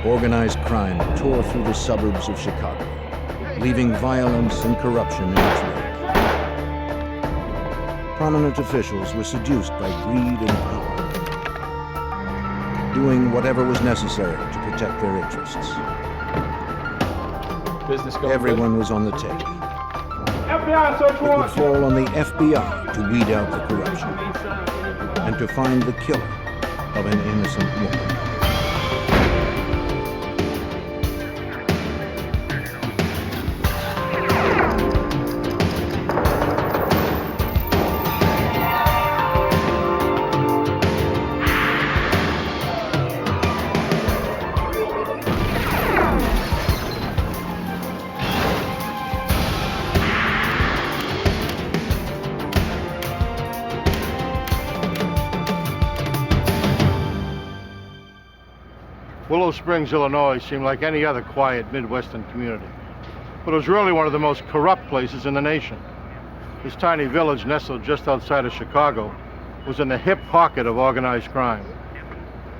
organized crime tore through the suburbs of Chicago, leaving violence and corruption in its wake. Prominent officials were seduced by greed and power, doing whatever was necessary to protect their interests. Everyone was on the take. FBI search It would warrant! fall on the FBI to weed out the corruption and to find the killer of an innocent woman. Willow Springs, Illinois seemed like any other quiet Midwestern community, but it was really one of the most corrupt places in the nation. This tiny village nestled just outside of Chicago was in the hip pocket of organized crime.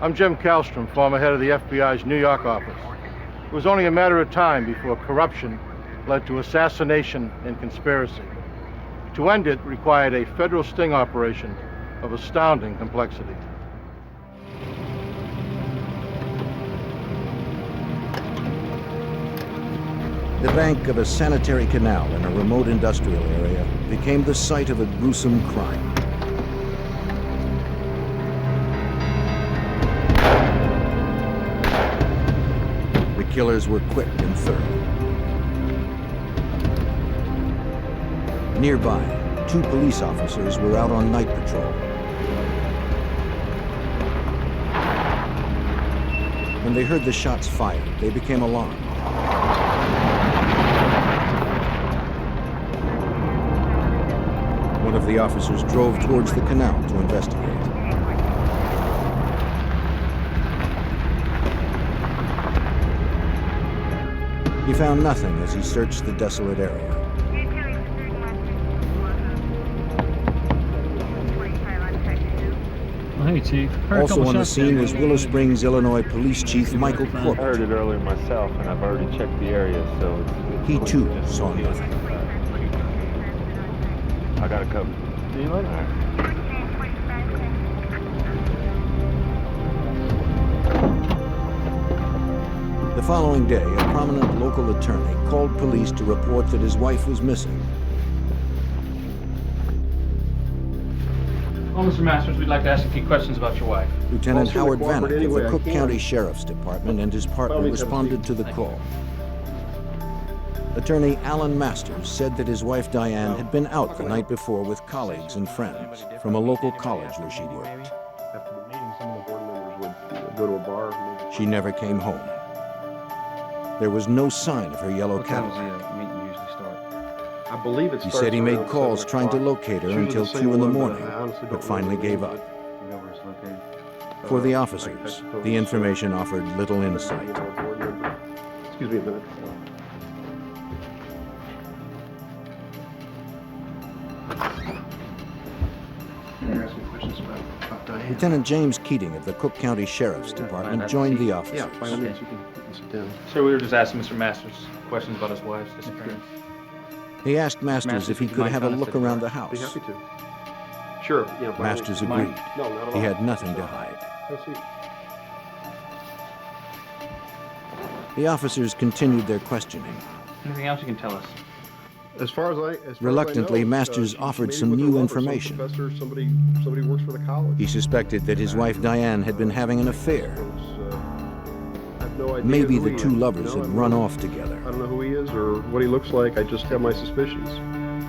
I'm Jim Kallstrom, former head of the FBI's New York office. It was only a matter of time before corruption led to assassination and conspiracy. To end it required a federal sting operation of astounding complexity. The bank of a sanitary canal in a remote industrial area became the site of a gruesome crime. The killers were quick and thorough. Nearby, 2 police officers were out on night patrol. When they heard the shots fired, they became alarmed. One of the officers drove towards the canal to investigate. He found nothing as he searched the desolate area. Hey, Chief. Also on the scene was Willow Springs, Illinois Police Chief Michael I heard Corbett. it earlier myself, and I've already checked the area, so He too saw nothing. I got it covered. See you later. The following day, a prominent local attorney called police to report that his wife was missing. Well, Mr. Masters, we'd like to ask a few questions about your wife. Lieutenant Well, Howard cooperate Vanek any of way the I Cook can. County Sheriff's Department and his partner By all means, have a responded seat. to the call. Attorney Alan Masters said that his wife Diane had been out the night before with colleagues and friends from a local college where she worked. After the meeting, some of the board members would go to a bar. Maybe. She never came home. There was no sign of her yellow Cadillac. meeting usually start? I believe it He starts said he made around calls 7 trying to o'clock. locate her It's usually until the same 2 in the one, morning, I honestly don't but know finally the gave name. up. You know where it's located? For the I officers, suppose the so. information offered little You insight. know, board member. Excuse me a minute. Can I ask you questions about Diane? Lieutenant James Keating of the Cook County Sheriff's Department joined the officers. Yeah, by all means, you can sit down. Sir, we were just asking Mr. Masters questions about his wife's disappearance. He asked Masters if he would you could mind have a telling us look the around the Be house. happy to. Sure, yeah. by all Masters means. agreed. No, not at He all. had nothing to hide. Have a seat. The officers continued their questioning. Anything else you can tell us? As far as I Reluctantly, know, Masters she offered made it some with her new lover, information. Some professor, somebody works for the college. He suspected that his wife Diane had been having an affair. I have no idea Maybe who the he two is. lovers No, had I don't run know. off together. I don't know who he is or what he looks like. I just have my suspicions.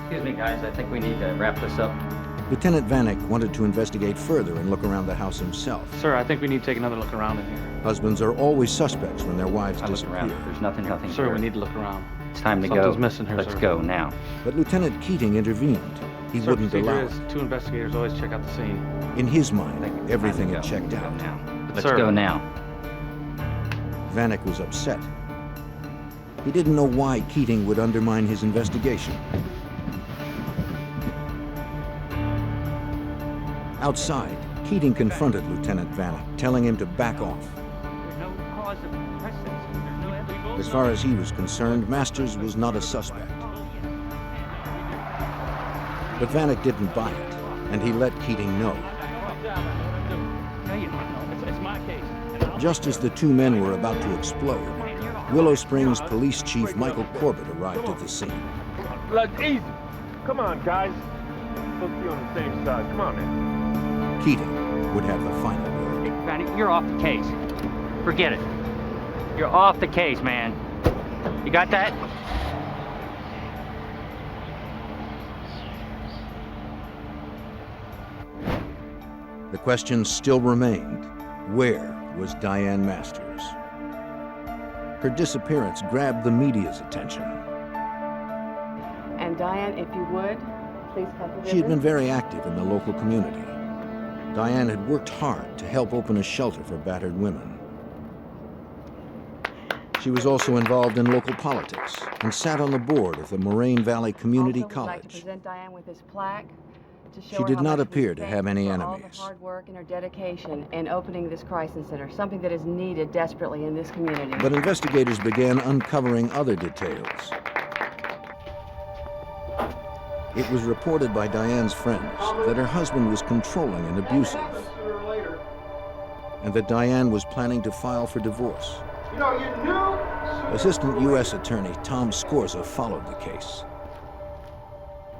Excuse me, guys. I think we need to wrap this up. Lieutenant Vanek wanted to investigate further and look around the house himself. Sir, I think we need to take another look around in here. Husbands are always suspects when their wives I look around. disappear. There's nothing Sir, here. we need to look around. It's time to Something's go. missing here, Let's sir. go now. But Lieutenant Keating intervened. He Sir, wouldn't procedure allow is it. 2 investigators always check out the scene. In his I mind, think it's everything time had to checked go out. now. Let's Sir. go now. Vanek was upset. He didn't know why Keating would undermine his investigation. Outside, Keating confronted Lieutenant Vanek, telling him to back off. There's no cause of As far as he was concerned, Masters was not a suspect. But Vanek didn't buy it, and he let Keating know. Just as the two men were about to explode, Willow Springs Police Chief Michael Corbett arrived at the scene. Look, easy. Come on, guys. Let's be on the same side. Come on, man. Keating would have the final word. Vanek, you're off the case. Forget it. You're off the case, man. You got that? The question still remained, where was Diane Masters? Her disappearance grabbed the media's attention. And Diane, if you would, please come to She had been very active in the local community. Diane had worked hard to help open a shelter for battered women. She was also involved in local politics and sat on the board of the Moraine Valley Community also, we'd like to College. present Diane with this plaque to show She her did how not much we appear to thank have her any for all enemies. the hard work and her dedication in opening this crisis center, something that is needed desperately in this community. But investigators began uncovering other details. It was reported by Diane's friends that her husband was controlling and abusive, and that Diane was planning to file for divorce. Assistant U.S. Attorney Tom Scorza followed the case.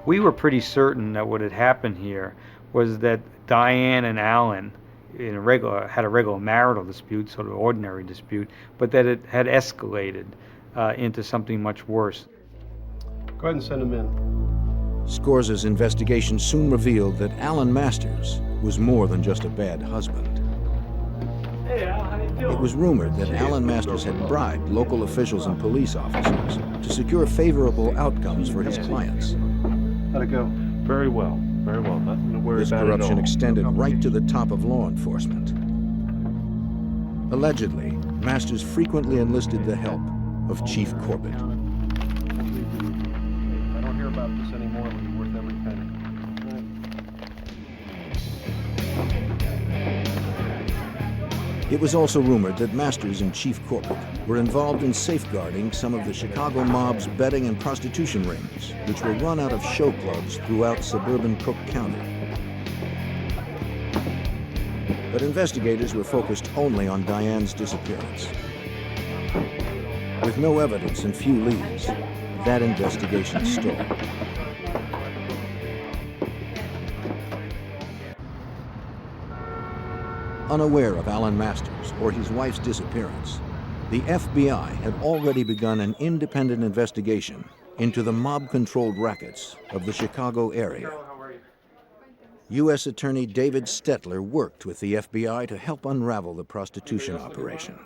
We were pretty certain that what had happened here was that Diane and Alan had a regular marital dispute, sort of ordinary dispute, but that it had escalated into something much worse. Go ahead and send him in. Scorza's investigation soon revealed that Alan Masters was more than just a bad husband. Hey, Al, how you doing? It was rumored that Alan Masters had bribed local officials and police officers to secure favorable outcomes for his clients. How'd it go? Very well. Very well. Nothing to worry This about at corruption all. extended right to the top of law enforcement. Allegedly, Masters frequently enlisted the help of Chief Corbett. I don't hear about this anymore. It'll be worth every penny. It was also rumored that Masters and Chief Corbett were involved in safeguarding some of the Chicago mob's betting and prostitution rings, which were run out of show clubs throughout suburban Cook County. But investigators were focused only on Diane's disappearance. With no evidence and few leads, that investigation stalled. Unaware of Alan Masters or his wife's disappearance, the FBI had already begun an independent investigation into the mob-controlled rackets of the Chicago area. U.S. Attorney David Stetler worked with the FBI to help unravel the prostitution operation.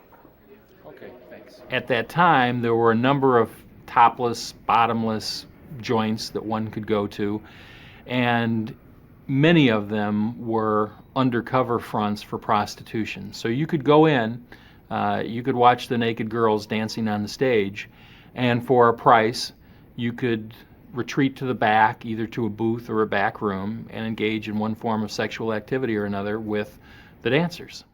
At that time, there were a number of topless, bottomless joints that one could go to, and many of them were undercover fronts for prostitution. So you could go in, you could watch the naked girls dancing on the stage, and for a price, you could retreat to the back, either to a booth or a back room, and engage in one form of sexual activity or another with the dancers.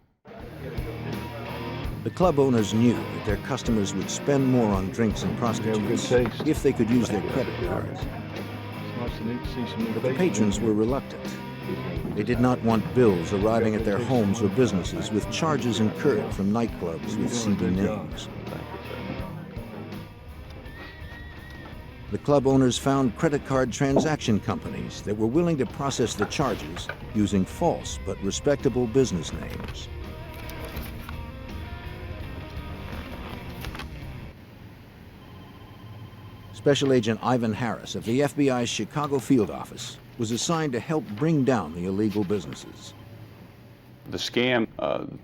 The club owners knew that their customers would spend more on drinks and prostitutes if they could use their credit cards. But the patrons were reluctant. They did not want bills arriving at their homes or businesses with charges incurred from nightclubs with seedy names. The club owners found credit card transaction companies that were willing to process the charges using false but respectable business names. Special Agent Ivan Harris of the FBI's Chicago field office was assigned to help bring down the illegal businesses. The scam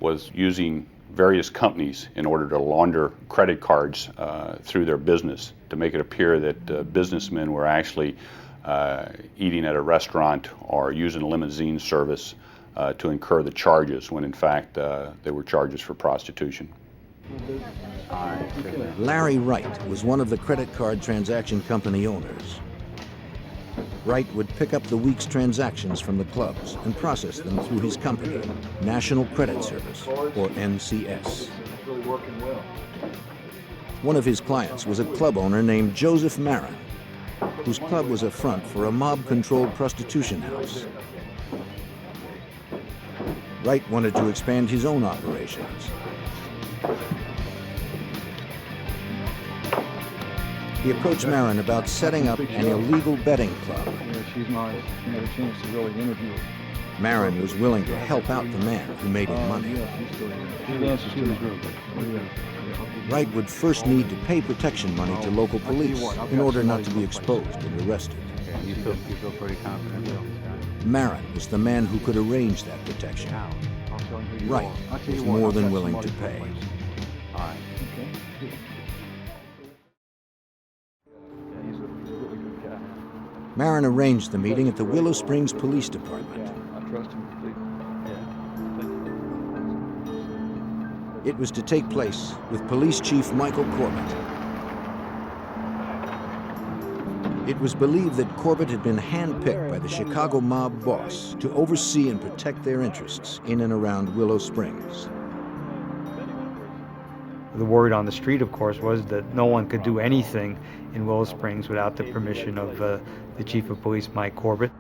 was using various companies in order to launder credit cards through their business to make it appear that businessmen were actually eating at a restaurant or using a limousine service to incur the charges when in fact they were charges for prostitution. Larry Wright was one of the credit card transaction company owners. Wright would pick up the week's transactions from the clubs and process them through his company, National Credit Service, or NCS. One of his clients was a club owner named Joseph Marin, whose club was a front for a mob-controlled prostitution house. Wright wanted to expand his own operations. He approached Marin about setting up an illegal betting club. Yeah, she's nice. You had a chance to really interview her. Marin was willing to help out the man who made him money. Yeah, she's still here. She dances to the group. Wright would first need to pay protection money to local police in order not to be exposed and arrested. Okay, you feel pretty confident about this guy? Marin was the man who could arrange that protection. Wright was more than willing to pay. All right. Okay. Yeah, he's a really good guy. Marin arranged the meeting at the Willow Springs Police Department. Yeah, I trust him completely. It was to take place with Police Chief Michael Corbett. It was believed that Corbett had been handpicked by the Chicago mob boss to oversee and protect their interests in and around Willow Springs. The word on the street, of course, was that no one could do anything in Willow Springs without the permission of the Chief of Police, Mike Corbett.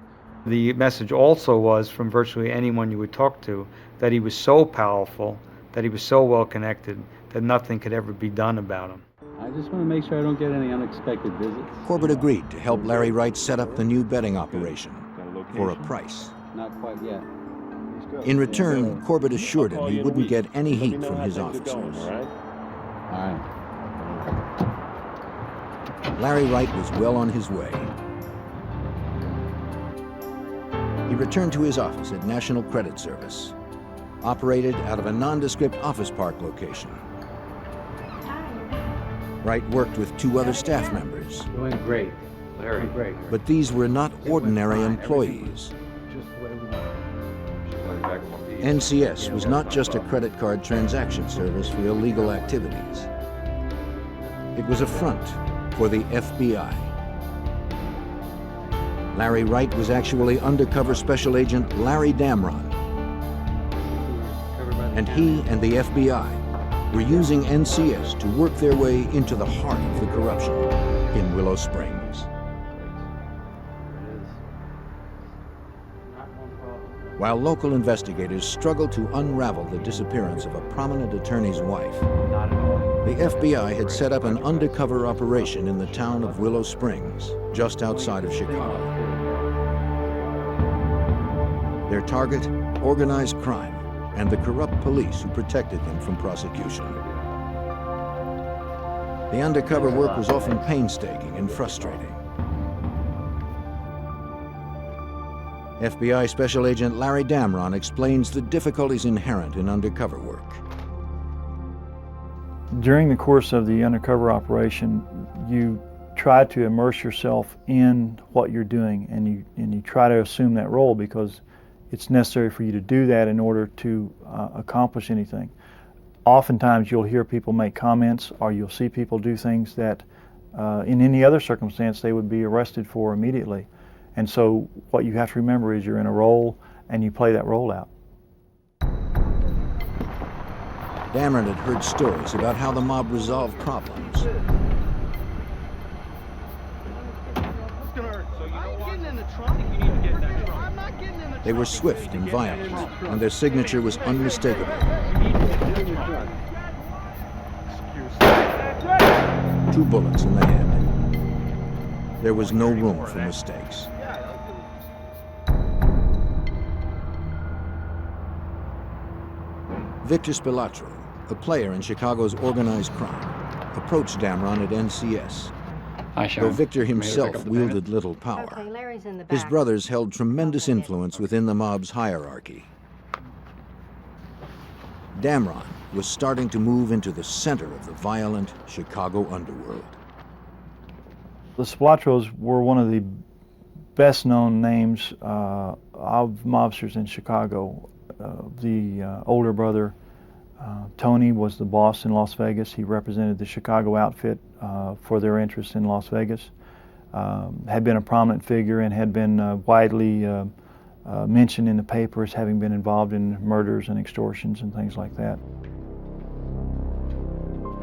The message also was from virtually anyone you would talk to that he was so powerful, that he was so well connected, that nothing could ever be done about him. I just want to make sure I don't get any unexpected visits. Corbett agreed to help Larry Wright set up the new betting operation for a price. Not quite yet. In return, Corbett assured him he wouldn't get any heat from his officers. All right. Larry Wright was well on his way. He returned to his office at National Credit Service, operated out of a nondescript office park location. Wright worked with 2 other staff members. Doing great. Larry, great. But these were not ordinary employees. NCS was not just a credit card transaction service for illegal activities. It was a front for the FBI. Larry Wright was actually undercover Special Agent Larry Damron. And he and the FBI were using NCS to work their way into the heart of the corruption in Willow Springs. While local investigators struggled to unravel the disappearance of a prominent attorney's wife, the FBI had set up an undercover operation in the town of Willow Springs, just outside of Chicago. Their target, organized crime, and the corrupt police who protected them from prosecution. The undercover work was often painstaking and frustrating. FBI Special Agent Larry Damron explains the difficulties inherent in undercover work. During the course of the undercover operation, you try to immerse yourself in what you're doing, and you try to assume that role because it's necessary for you to do that in order to accomplish anything. Oftentimes you'll hear people make comments, or you'll see people do things that in any other circumstance they would be arrested for immediately. And so what you have to remember is you're in a role and you play that role out. Damron had heard stories about how the mob resolved problems. They were swift and violent, and their signature was unmistakable. 2 bullets in the head. There was no room for mistakes. Victor Spilatro, a player in Chicago's organized crime, approached Damron at NCS. Though Victor himself wielded little power, his brothers held tremendous influence within the mob's hierarchy. Damron was starting to move into the center of the violent Chicago underworld. The Spilatros were one of the best-known names of mobsters in Chicago. The older brother, Tony, was the boss in Las Vegas. He represented the Chicago outfit for their interests in Las Vegas. Had been a prominent figure and had been widely mentioned in the paper as having been involved in murders and extortions and things like that.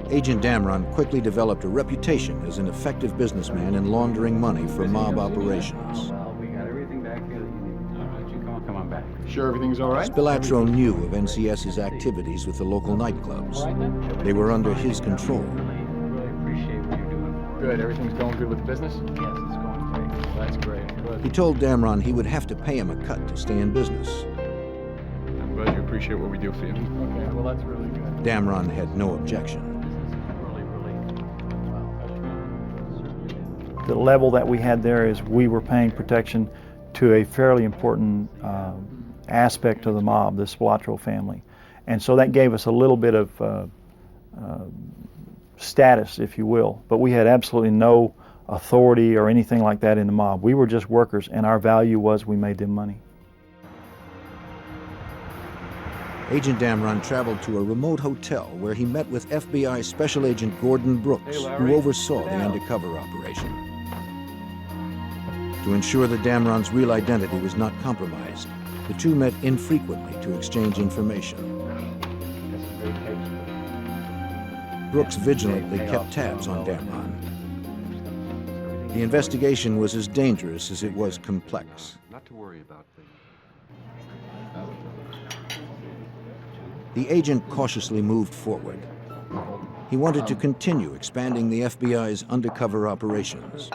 Agent Damron quickly developed a reputation as an effective businessman in laundering money for mob operations. Well, we got everything back here that you need. All right, you come on back. Sure everything's all right? Spilatro knew of NCS's activities with the local nightclubs. They were under his control. Really appreciate what you're doing. Good, everything's going good with the business? Yes, it's going great. Well, that's great. Good. He told Damron he would have to pay him a cut to stay in business. I'm glad you appreciate what we do for you. Okay, well that's really good. Damron had no objection. The level that we had there is we were paying protection to a fairly important aspect of the mob, the Spilatro family. And so that gave us a little bit of status, if you will, but we had absolutely no authority or anything like that in the mob. We were just workers, and our value was we made them money. Agent Damron traveled to a remote hotel where he met with FBI Special Agent Gordon Brooks, who oversaw the undercover operation. To ensure that Damron's real identity was not compromised, the two met infrequently to exchange information. Brooks vigilantly kept tabs on Damron. The investigation was as dangerous as it was complex. Not to worry about things. The agent cautiously moved forward. He wanted to continue expanding the FBI's undercover operations.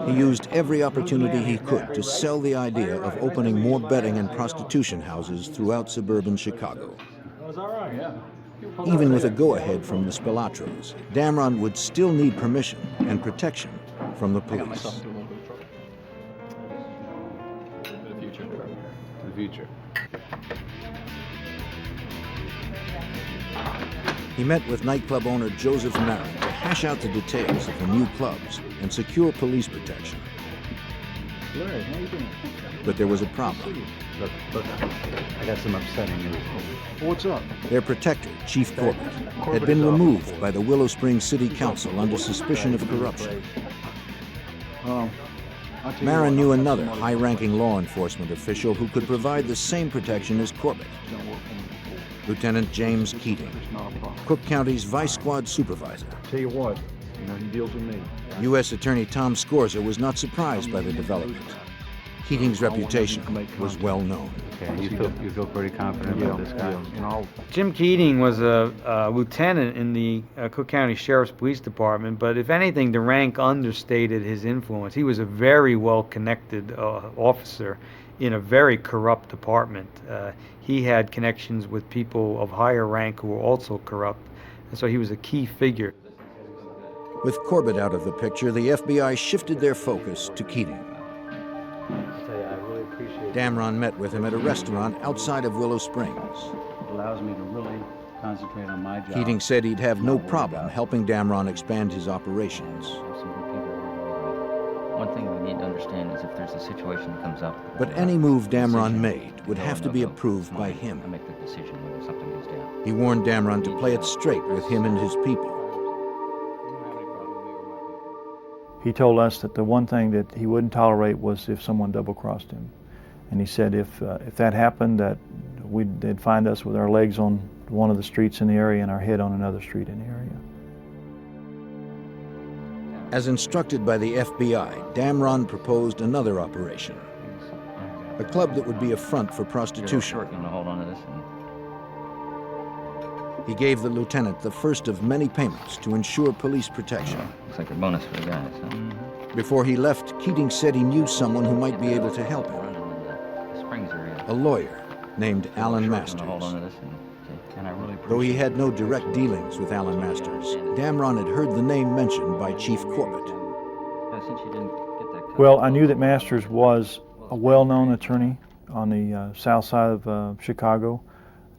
He used every opportunity he could to sell the idea of opening more betting and prostitution houses throughout suburban Chicago. Even with a go-ahead from the Spilatros, Damron would still need permission and protection from the police. Future. He met with nightclub owner Joseph Marin to hash out the details of the new clubs and secure police protection. Larry, how you doing? But there was a problem. Look, I got some upsetting news. What's up? Their protector, Chief Corbett, had been removed by the Willow Springs City Council under suspicion of corruption. Marin knew another high-ranking law enforcement official who could provide the same protection as Corbett. Lieutenant James Keating, Cook County's Vice Squad Supervisor. Tell you what, he deals with me. U.S. Attorney Tom Scorza was not surprised by the development. Keating's reputation was well known. Okay, you feel pretty confident about this guy? Jim Keating was a lieutenant in the Cook County Sheriff's Police Department, but if anything, the rank understated his influence. He was a very well-connected officer in a very corrupt department. He had connections with people of higher rank who were also corrupt, and so he was a key figure. With Corbett out of the picture, the FBI shifted their focus to Keating. Damron met with him at a restaurant outside of Willow Springs. It allows me to really concentrate on my job. Keating said he'd have no problem helping Damron expand his operations. One thing we need to understand is if there's a situation that comes up. But any move Damron made would have to be approved by him. I make the decision when something goes down. He warned Damron to play it straight with him and his people. He told us that the one thing that he wouldn't tolerate was if someone double-crossed him. And he said if that happened, that they'd find us with our legs on one of the streets in the area and our head on another street in the area. As instructed by the FBI, Damron proposed another operation. A club that would be a front for prostitution. You want to hold on to this? He gave the lieutenant the first of many payments to ensure police protection. Looks like a bonus for the guys, huh? Before he left, Keating said he knew someone who might be able to help him. A lawyer named Alan Masters. Though he had no direct dealings with Alan Masters, Damron had heard the name mentioned by Chief Corbett. Well, I knew that Masters was a well-known attorney on the south side of Chicago,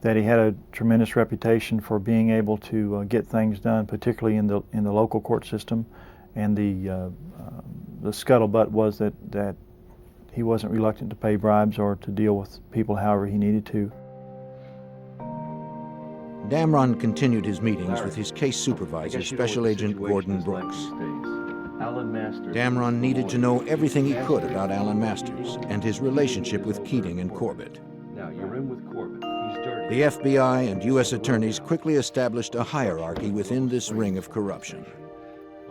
that he had a tremendous reputation for being able to get things done, particularly in the local court system, and the scuttlebutt was that he wasn't reluctant to pay bribes or to deal with people however he needed to. Damron continued his meetings with his case supervisor, Special Agent Gordon Brooks. Damron needed to know everything he could about Alan Masters and his relationship with Keating and Corbett. Now, you're in with Corbett. The FBI and U.S. attorneys quickly established a hierarchy within this ring of corruption.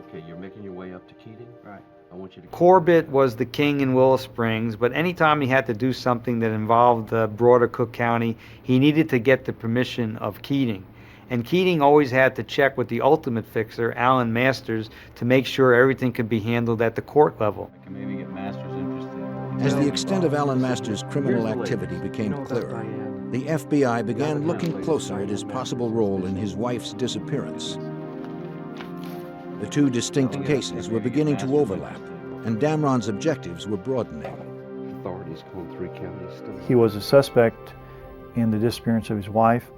Okay, you're making your way up to Keating? Right. I want you to... Corbett was the king in Willow Springs, but anytime he had to do something that involved the broader Cook County, he needed to get the permission of Keating. And Keating always had to check with the ultimate fixer, Alan Masters, to make sure everything could be handled at the court level. Maybe get Masters interested. As the extent of Alan Masters' criminal activity became clearer, the FBI began looking closer at his possible role in his wife's disappearance. The two distinct cases were beginning to overlap, and Damron's objectives were broadening. Authorities call 3 counties still. He was a suspect in the disappearance of his wife.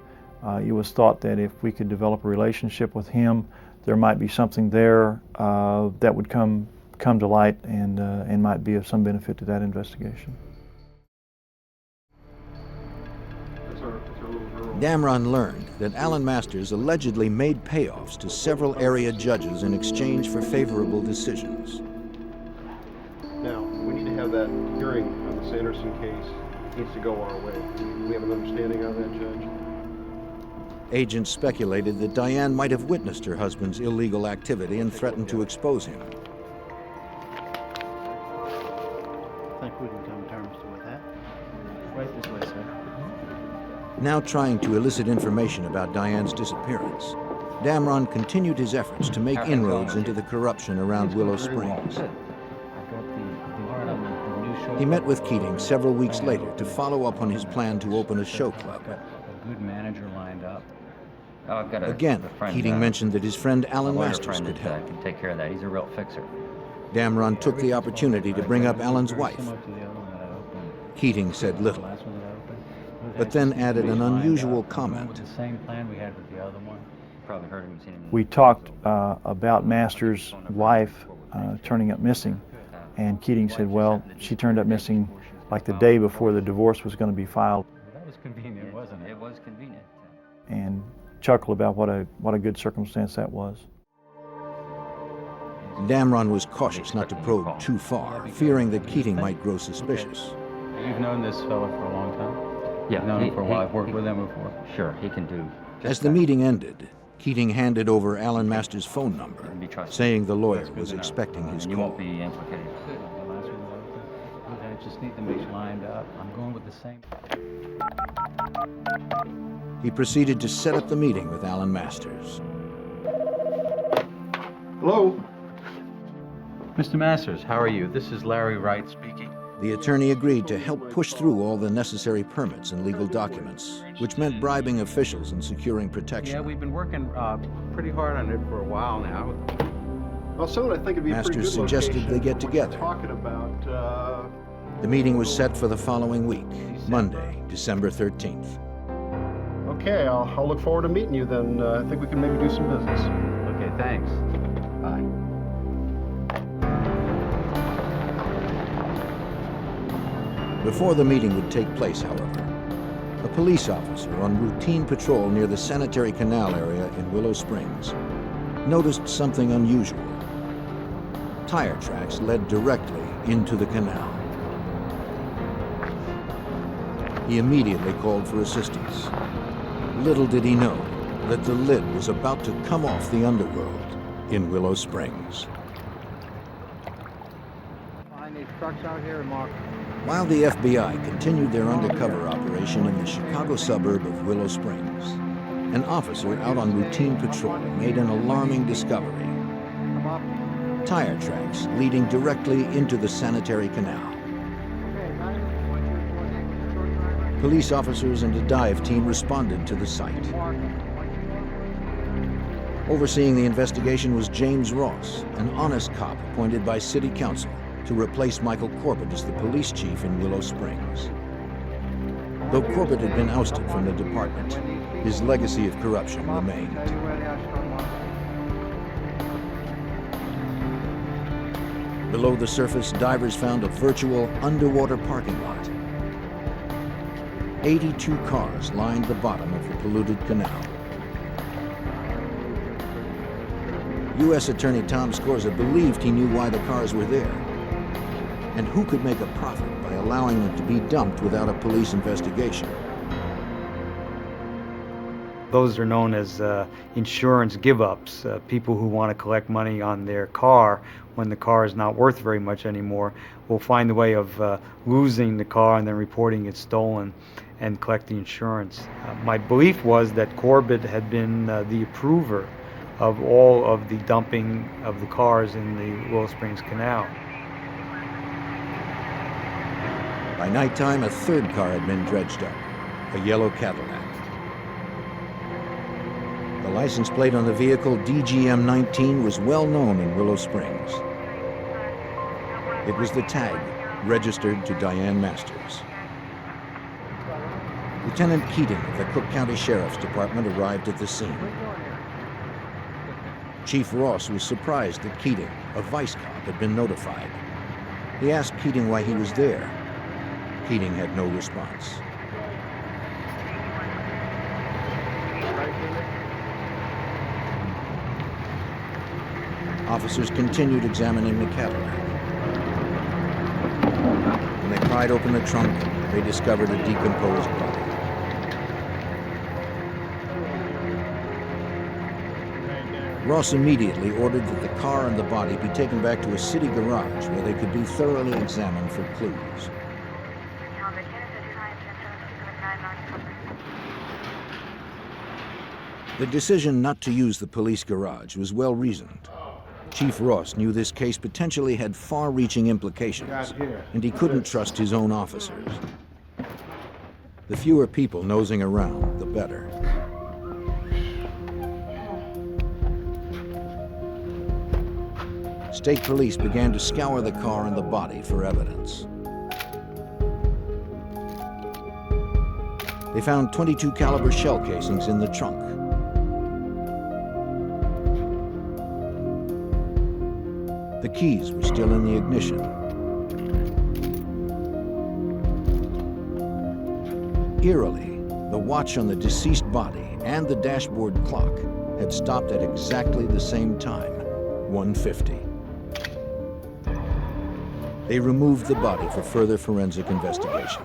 It was thought that if we could develop a relationship with him, there might be something there that would come to light and might be of some benefit to that investigation. Damron learned that Alan Masters allegedly made payoffs to several area judges in exchange for favorable decisions. Now, we need to have that hearing on the Sanderson case. It needs to go our way. Do we have an understanding of that, Judge? Agents speculated that Diane might have witnessed her husband's illegal activity and threatened to expose him. I think we can come to terms with that. Right this way, sir. Now trying to elicit information about Diane's disappearance, Damron continued his efforts to make inroads into the corruption around Willow Springs. He met with Keating several weeks later to follow up on his plan to open a show club. A good manager lined up. Again, Keating mentioned that his friend Alan Masters could help. Can take care of that. He's a real fixer. Damron took the opportunity to bring up Alan's wife. Keating said little, but then added an unusual comment. The same plan we had with the other one. Probably heard him. Seen him. We talked about Masters' wife turning up missing, and Keating said, well, she turned up missing like the day before the divorce was going to be filed. That was convenient, wasn't it? It was convenient. And chuckled about what a good circumstance that was. Damron was cautious not to probe too far, fearing that Keating might grow suspicious. You've known this fella for a long time? Yeah. You've known him for a while. I've worked with him before. Sure, he can do. As the meeting ended, Keating handed over Alan Masters' phone number, saying the lawyer was expecting his You call. won't be implicated. I just need to make it lined up. I'm going with the same. He proceeded to set up the meeting with Alan Masters. Hello? Mr. Masters, how are you? This is Larry Wright speaking. The attorney agreed to help push through all the necessary permits and legal documents, which meant bribing officials and securing protection. Yeah, we've been working pretty hard on it for a while now. Well, someone I think it'd be a pretty Masters good suggested location. they get together. Talking about, The meeting was set for the following week, Monday, December 13th. Okay, I'll look forward to meeting you then. I think we can maybe do some business. Okay, thanks. Bye. Before the meeting would take place, however, a police officer on routine patrol near the sanitary canal area in Willow Springs noticed something unusual. Tire tracks led directly into the canal. He immediately called for assistance. Little did he know that the lid was about to come off the underworld in Willow Springs. Find these trucks out here and mark. While the FBI continued their undercover operation in the Chicago suburb of Willow Springs, an officer out on routine patrol made an alarming discovery. Tire tracks leading directly into the sanitary canal. Police officers and a dive team responded to the site. Overseeing the investigation was James Ross, an honest cop appointed by City Council to replace Michael Corbett as the police chief in Willow Springs. Though Corbett had been ousted from the department, his legacy of corruption remained. Below the surface, divers found a virtual underwater parking lot. 82 cars lined the bottom of the polluted canal. U.S. Attorney Tom Scorza believed he knew why the cars were there, and who could make a profit by allowing them to be dumped without a police investigation. Those are known as insurance give-ups, people who want to collect money on their car when the car is not worth very much anymore will find a way of losing the car and then reporting it stolen and collect the insurance. My belief was that Corbett had been the approver of all of the dumping of the cars in the Willow Springs Canal. By nighttime, a third car had been dredged up, a yellow Cadillac. The license plate on the vehicle, DGM-19, was well known in Willow Springs. It was the tag registered to Diane Masters. Lieutenant Keating of the Cook County Sheriff's Department arrived at the scene. Chief Ross was surprised that Keating, a vice cop, had been notified. He asked Keating why he was there. Keating had no response. Officers continued examining the Cadillac. When they pried open the trunk, they discovered a decomposed body. Ross immediately ordered that the car and the body be taken back to a city garage where they could be thoroughly examined for clues. The decision not to use the police garage was well reasoned. Chief Ross knew this case potentially had far-reaching implications, and he couldn't trust his own officers. The fewer people nosing around, the better. State police began to scour the car and the body for evidence. They found .22 caliber shell casings in the trunk. The keys were still in the ignition. Eerily, the watch on the deceased body and the dashboard clock had stopped at exactly the same time, 1:50. They removed the body for further forensic investigation.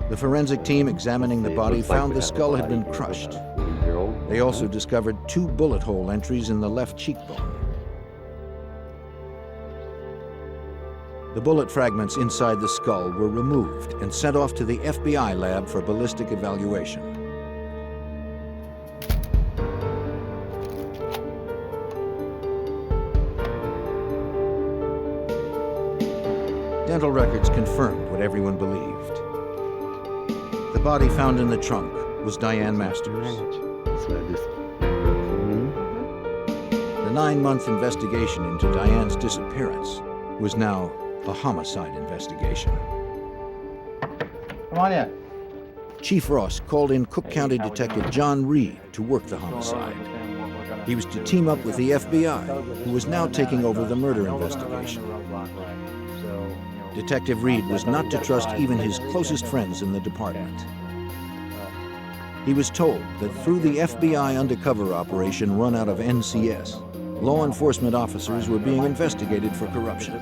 The forensic team examining the body found the skull had been crushed. They also discovered 2 bullet hole entries in the left cheekbone. The bullet fragments inside the skull were removed and sent off to the FBI lab for ballistic evaluation. Dental records confirmed what everyone believed. The body found in the trunk was Diane Masters. The 9-month investigation into Diane's disappearance was now a homicide investigation. Come on in. Chief Ross called in Cook County Detective John Reed to work the homicide. He was to team up with the FBI, who was now taking over the murder investigation. Detective Reed was not to trust even his closest friends in the department. He was told that through the FBI undercover operation run out of NCS, law enforcement officers were being investigated for corruption.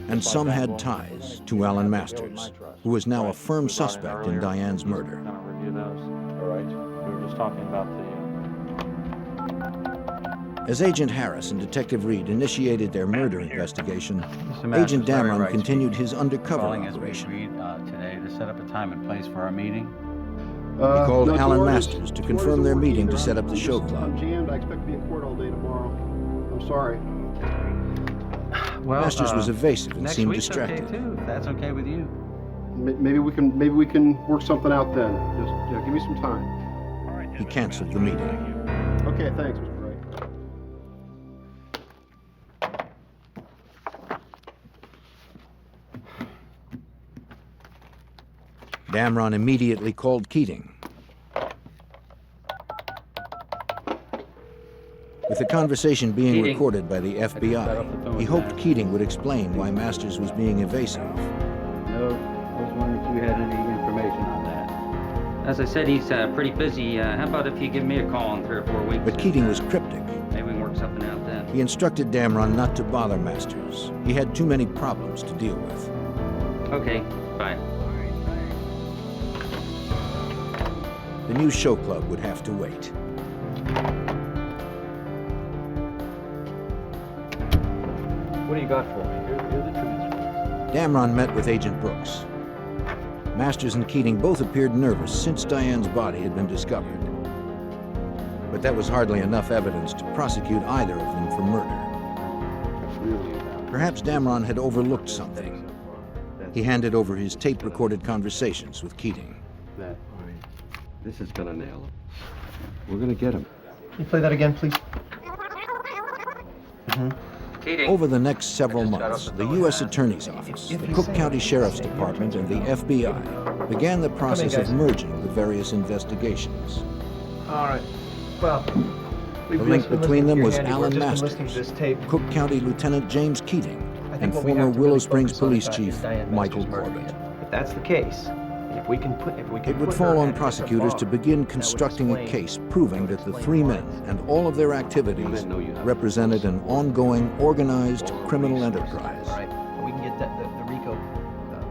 And some had ties to Alan Masters, who was now a firm suspect in Diane's murder. As Agent Harris and Detective Reed initiated their murder investigation, Agent Damron continued his undercover operation. Today to set up a time and place for our meeting. He called Alan Masters to confirm their meeting to set up the show club. I'm jammed. I expect to be in court all day tomorrow. I'm sorry. Well, Masters was evasive and next seemed week's distracted. Okay too, if that's okay with you. Maybe we can work something out then. Just give me some time. He canceled the meeting. Okay, thanks, Mr. Wright. Damron immediately called Keating. With the conversation being recorded by the FBI, he hoped Keating would explain why Masters was being evasive. No, I was wondering if you had any information on that. As I said, he's pretty busy. How about if you give me a call in 3 or 4 weeks? But Keating was cryptic. Maybe we can work something out then. He instructed Damron not to bother Masters. He had too many problems to deal with. Okay, bye. the new show club would have to wait. What do you got for me? Here are the transcripts. Damron met with Agent Brooks. Masters and Keating both appeared nervous since Diane's body had been discovered. But that was hardly enough evidence to prosecute either of them for murder. Perhaps Damron had overlooked something. He handed over his tape-recorded conversations with Keating. This is gonna nail him. We're gonna get him. Can you play that again, please? Over the next several months, the U.S. Attorney's Office, the Cook County Sheriff's Department, and the FBI began the process of merging the various investigations. All right. Well, the link between them was Alan Masters, Cook County Lieutenant James Keating, and former Willow Springs Police Chief Michael Corbett. If that's the case, if we can It would fall on prosecutors to begin constructing a case proving that the three men and all of their activities represented an ongoing, organized criminal enterprise. we can get the RICO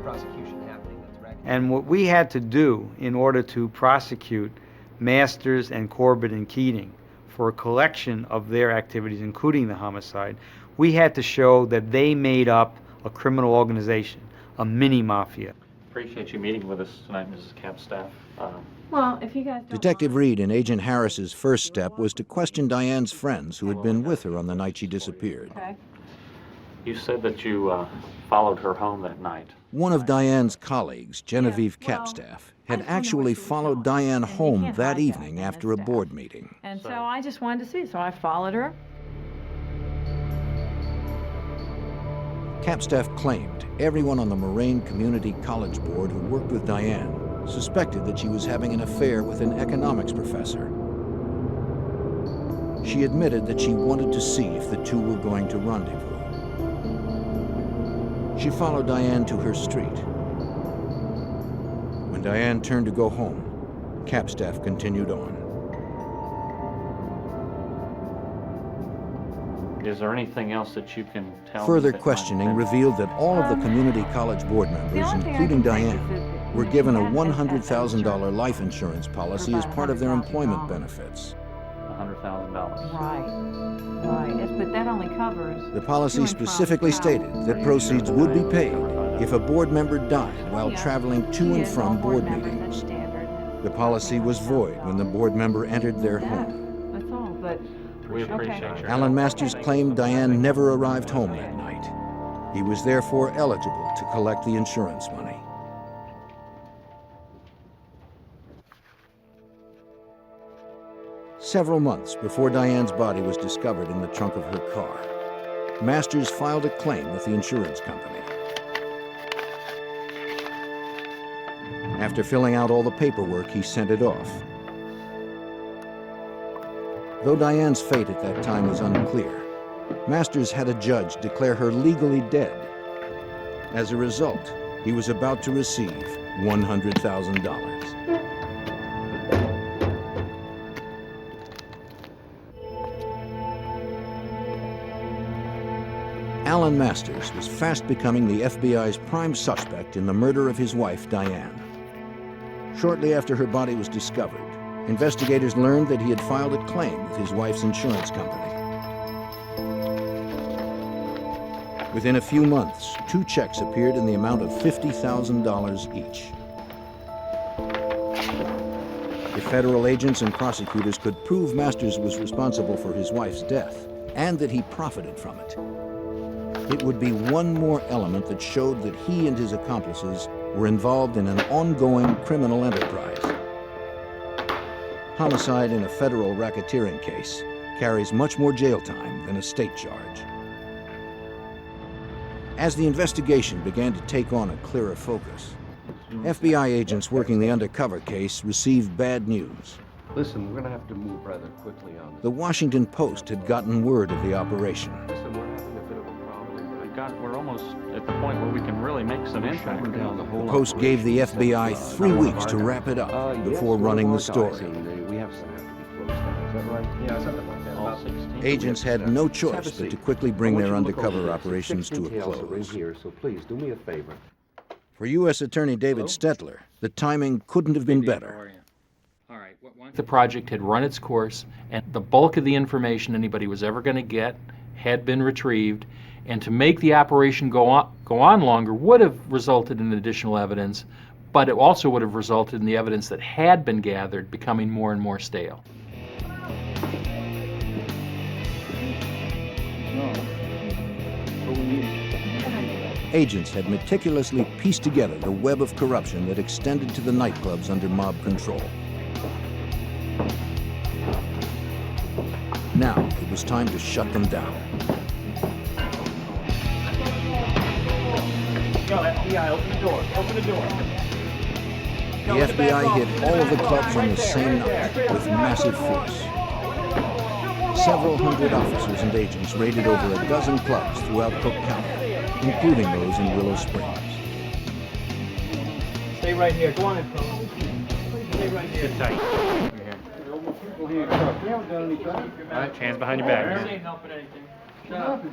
prosecution happening. And what we had to do in order to prosecute Masters and Corbett and Keating for a collection of their activities, including the homicide, we had to show that they made up a criminal organization, a mini-mafia. Appreciate you meeting with us tonight, Mrs. Capstaff. Well, if you guys don't Detective Reed and Agent Harris's first step was to question Diane's friends who had been with her on the night she disappeared. Okay. You said that you followed her home that night. One of Diane's colleagues, Genevieve Capstaff, had actually followed Diane home that evening after a board meeting. And so I just wanted to see, so I followed her. Capstaff claimed everyone on the Moraine Community College Board who worked with Diane suspected that she was having an affair with an economics professor. She admitted that she wanted to see if the two were going to rendezvous. She followed Diane to her street. When Diane turned to go home, Capstaff continued on. Is there anything else that you can tell me? Further questioning revealed that all of the community college board members, including Diane, were given a $100,000 life insurance policy as part of their employment benefits. $100,000. Right. Yes, but that only covers. The policy specifically stated that proceeds would be paid if a board member died while traveling to and from board meetings. The policy was void when the board member entered their home. That's all, but... We appreciate your Alan Masters claimed Diane never arrived home that night. He was therefore eligible to collect the insurance money. Several months before Diane's body was discovered in the trunk of her car, Masters filed a claim with the insurance company. After filling out all the paperwork, he sent it off. Though Diane's fate at that time was unclear, Masters had a judge declare her legally dead. As a result, he was about to receive $100,000. Alan Masters was fast becoming the FBI's prime suspect in the murder of his wife, Diane. Shortly after her body was discovered, investigators learned that he had filed a claim with his wife's insurance company. Within a few months, 2 checks appeared in the amount of $50,000 each. If federal agents and prosecutors could prove Masters was responsible for his wife's death and that he profited from it, it would be one more element that showed that he and his accomplices were involved in an ongoing criminal enterprise. Homicide in a federal racketeering case carries much more jail time than a state charge. As the investigation began to take on a clearer focus, FBI agents working the undercover case received bad news. Listen, we're gonna have to move rather quickly on this. The Washington Post had gotten word of the operation. Listen, we're having a bit of a problem. We're almost at the point where we can really make some impact. The Post gave the FBI 3 weeks to wrap it up before running the story. We have some have to be closed down. Is that right? Yeah, something like that. All 16. Agents had no choice but to quickly bring their undercover operations to a close. Here, so please do me a favor. For U.S. Attorney David Stetler, the timing couldn't have been better. All right. The project had run its course, and the bulk of the information anybody was ever going to get had been retrieved, and to make the operation go on longer would have resulted in additional evidence, but it also would have resulted in the evidence that had been gathered becoming more and more stale. Agents had meticulously pieced together the web of corruption that extended to the nightclubs under mob control. Now it was time to shut them down. Yo, FBI, open the door. Open the door. The FBI hit all of the clubs on the same night with massive force. Several hundred officers and agents raided over a dozen clubs throughout Cook County, including those in Willow Springs. Stay right here. Go on in, fellas. Stay right here. Sit tight. We haven't done anything. All right, hands behind your back. Ain't helping anything. Shut up.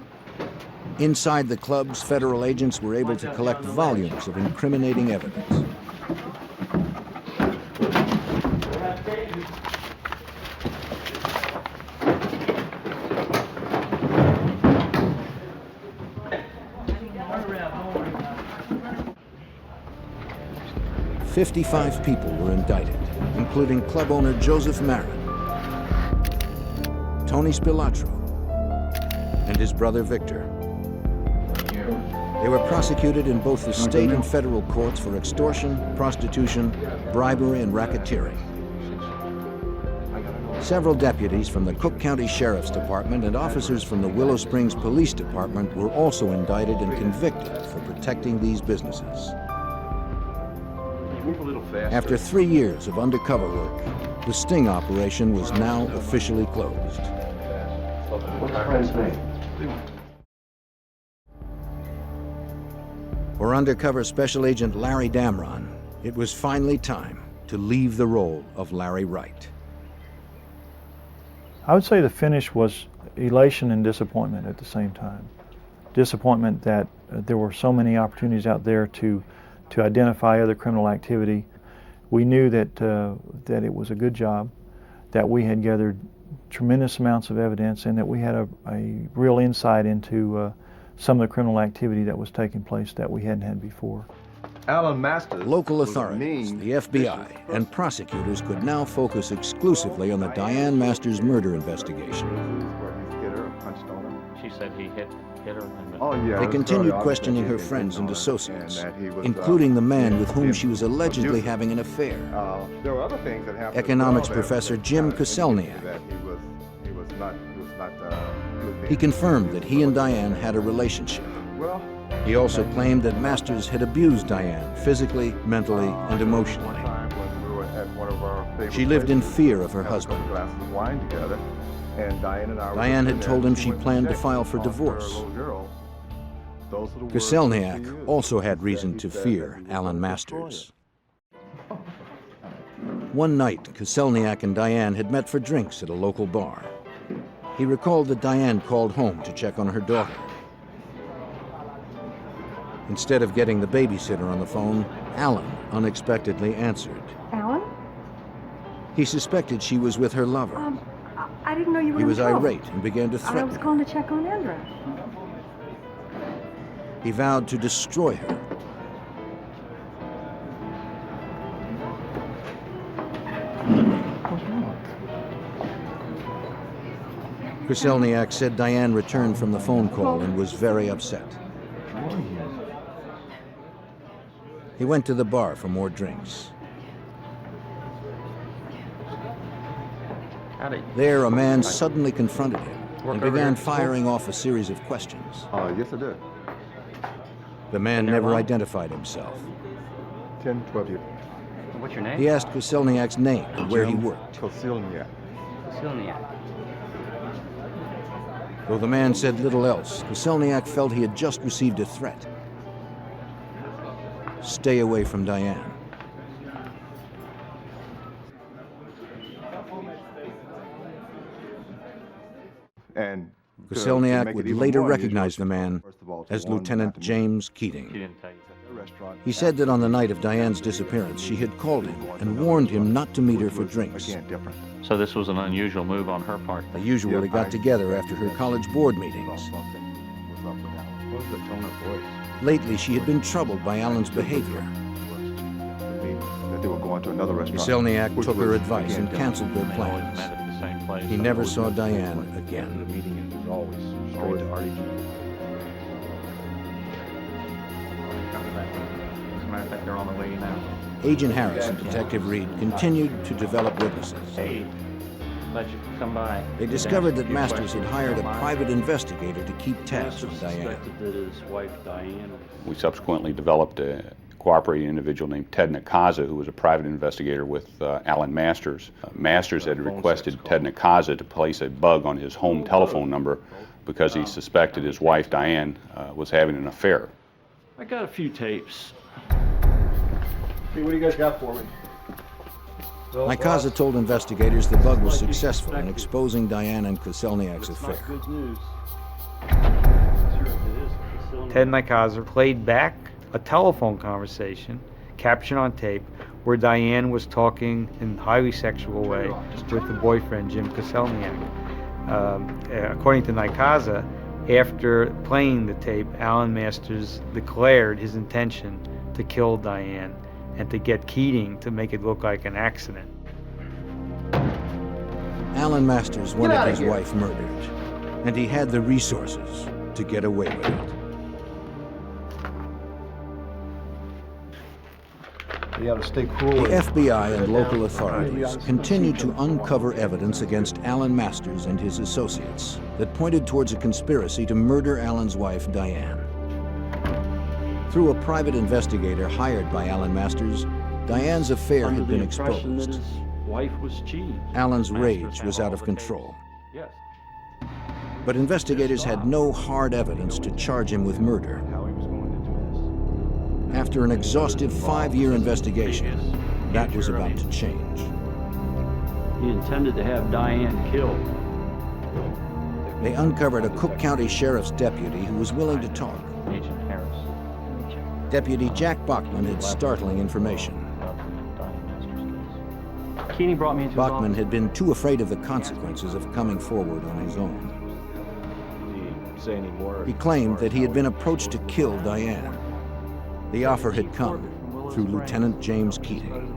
Inside the clubs, federal agents were able to collect volumes of incriminating evidence. "55 people were indicted, including club owner Joseph Marin, Tony Spilatro, and his brother Victor. They were prosecuted in both the state and federal courts for extortion, prostitution, bribery, and racketeering. Several deputies from the Cook County Sheriff's Department and officers from the Willow Springs Police Department were also indicted and convicted for protecting these businesses. Move a little faster. After 3 years of undercover work, the sting operation was now officially closed. What's your friend's name? For undercover Special Agent Larry Damron, it was finally time to leave the role of Larry Wright. I would say the finish was elation and disappointment at the same time. Disappointment that there were so many opportunities out there to identify other criminal activity. We knew that that it was a good job, that we had gathered tremendous amounts of evidence, and that we had a real insight into some of the criminal activity that was taking place that we hadn't had before. Alan Masters. Local authorities, the FBI, and prosecutors could now focus exclusively on the Diane Masters murder investigation. She said he hit her. Oh, yeah. They continued questioning her friends and associates, including the man with whom she was allegedly having an affair. There were other things that happened. Economics professor Jim Koselniak. He confirmed that he and Diane had a relationship. He also claimed that Masters had abused Diane physically, mentally, and emotionally. She lived in fear of her husband. Diane had told him she planned to file for divorce. Koselniak also had reason to fear Alan Masters. One night, Koselniak and Diane had met for drinks at a local bar. He recalled that Diane called home to check on her daughter. Instead of getting the babysitter on the phone, Alan unexpectedly answered. Alan? He suspected she was with her lover. I didn't know you were He in was trouble. irate and began to I threaten was her. calling to check on Andra. He vowed to destroy her. Koselniak said Diane returned from the phone call and was very upset. He went to the bar for more drinks. There, a man suddenly confronted him and began firing off a series of questions. Yes, I did. The man never identified himself. 10, 12 years. What's your name? He asked Koselniak's name and where he worked. Koselniak. Koselniak. Though the man said little else, Koselniak felt he had just received a threat. Stay away from Diane. And Koselniak would later recognize the man as Lieutenant James Keating. restaurant. He said that on the night of Diane's disappearance, she had called him and warned him not to meet her for drinks. Again, different. So this was an unusual move on her part. They usually got together after her college board meetings. Something was up with Alan. What was the tone of voice? Lately, she had been troubled by Alan's behavior. It means that they were going to another restaurant. Koselniak which took her was, advice again, and canceled their They always plans. met at the same place. He never saw Diane The again. meeting was always straight to Artie. As a matter of fact, they're on the way now. Agent Harris and Detective Reed continued to develop witnesses. Hey, glad you could come by. They discovered that Masters had hired a private investigator to keep tabs on Diane. That his wife Diane. We subsequently developed a cooperating individual named Ted Nakaza, who was a private investigator with Alan Masters. Masters had requested Ted Nakaza to place a bug on his home telephone number because he suspected his wife Diane was having an affair. I got a few tapes. Hey, what do you guys got for me? Nakaza told investigators the bug was successful in exposing Diane and Koselniak's affair. Good news. Ted Nikaza played back a telephone conversation, captured on tape, where Diane was talking in a highly sexual way with the boyfriend, Jim Koselniak. According to Nikaza, after playing the tape, Alan Masters declared his intention to kill Diane and to get Keating to make it look like an accident. Alan Masters wanted his wife murdered, and he had the resources to get away with it. You gotta stay cool. The FBI and local authorities continued to uncover evidence against Alan Masters and his associates that pointed towards a conspiracy to murder Alan's wife, Diane. Through a private investigator hired by Alan Masters, Diane's affair had been exposed. Wife was cheating. Alan's rage was out of control. Yes. But investigators had no hard evidence to charge him with murder. After an exhaustive 5-year investigation, that was about to change. He intended to have Diane killed. They uncovered a Cook County Sheriff's deputy who was willing to talk. Agent Harris. Deputy Jack Bachman had startling information. Keating brought me into his Bachman office. had been too afraid of the consequences of coming forward on his own. Did he say any more? He claimed that he had been approached to kill Diane. The offer had come through Lieutenant James Keating.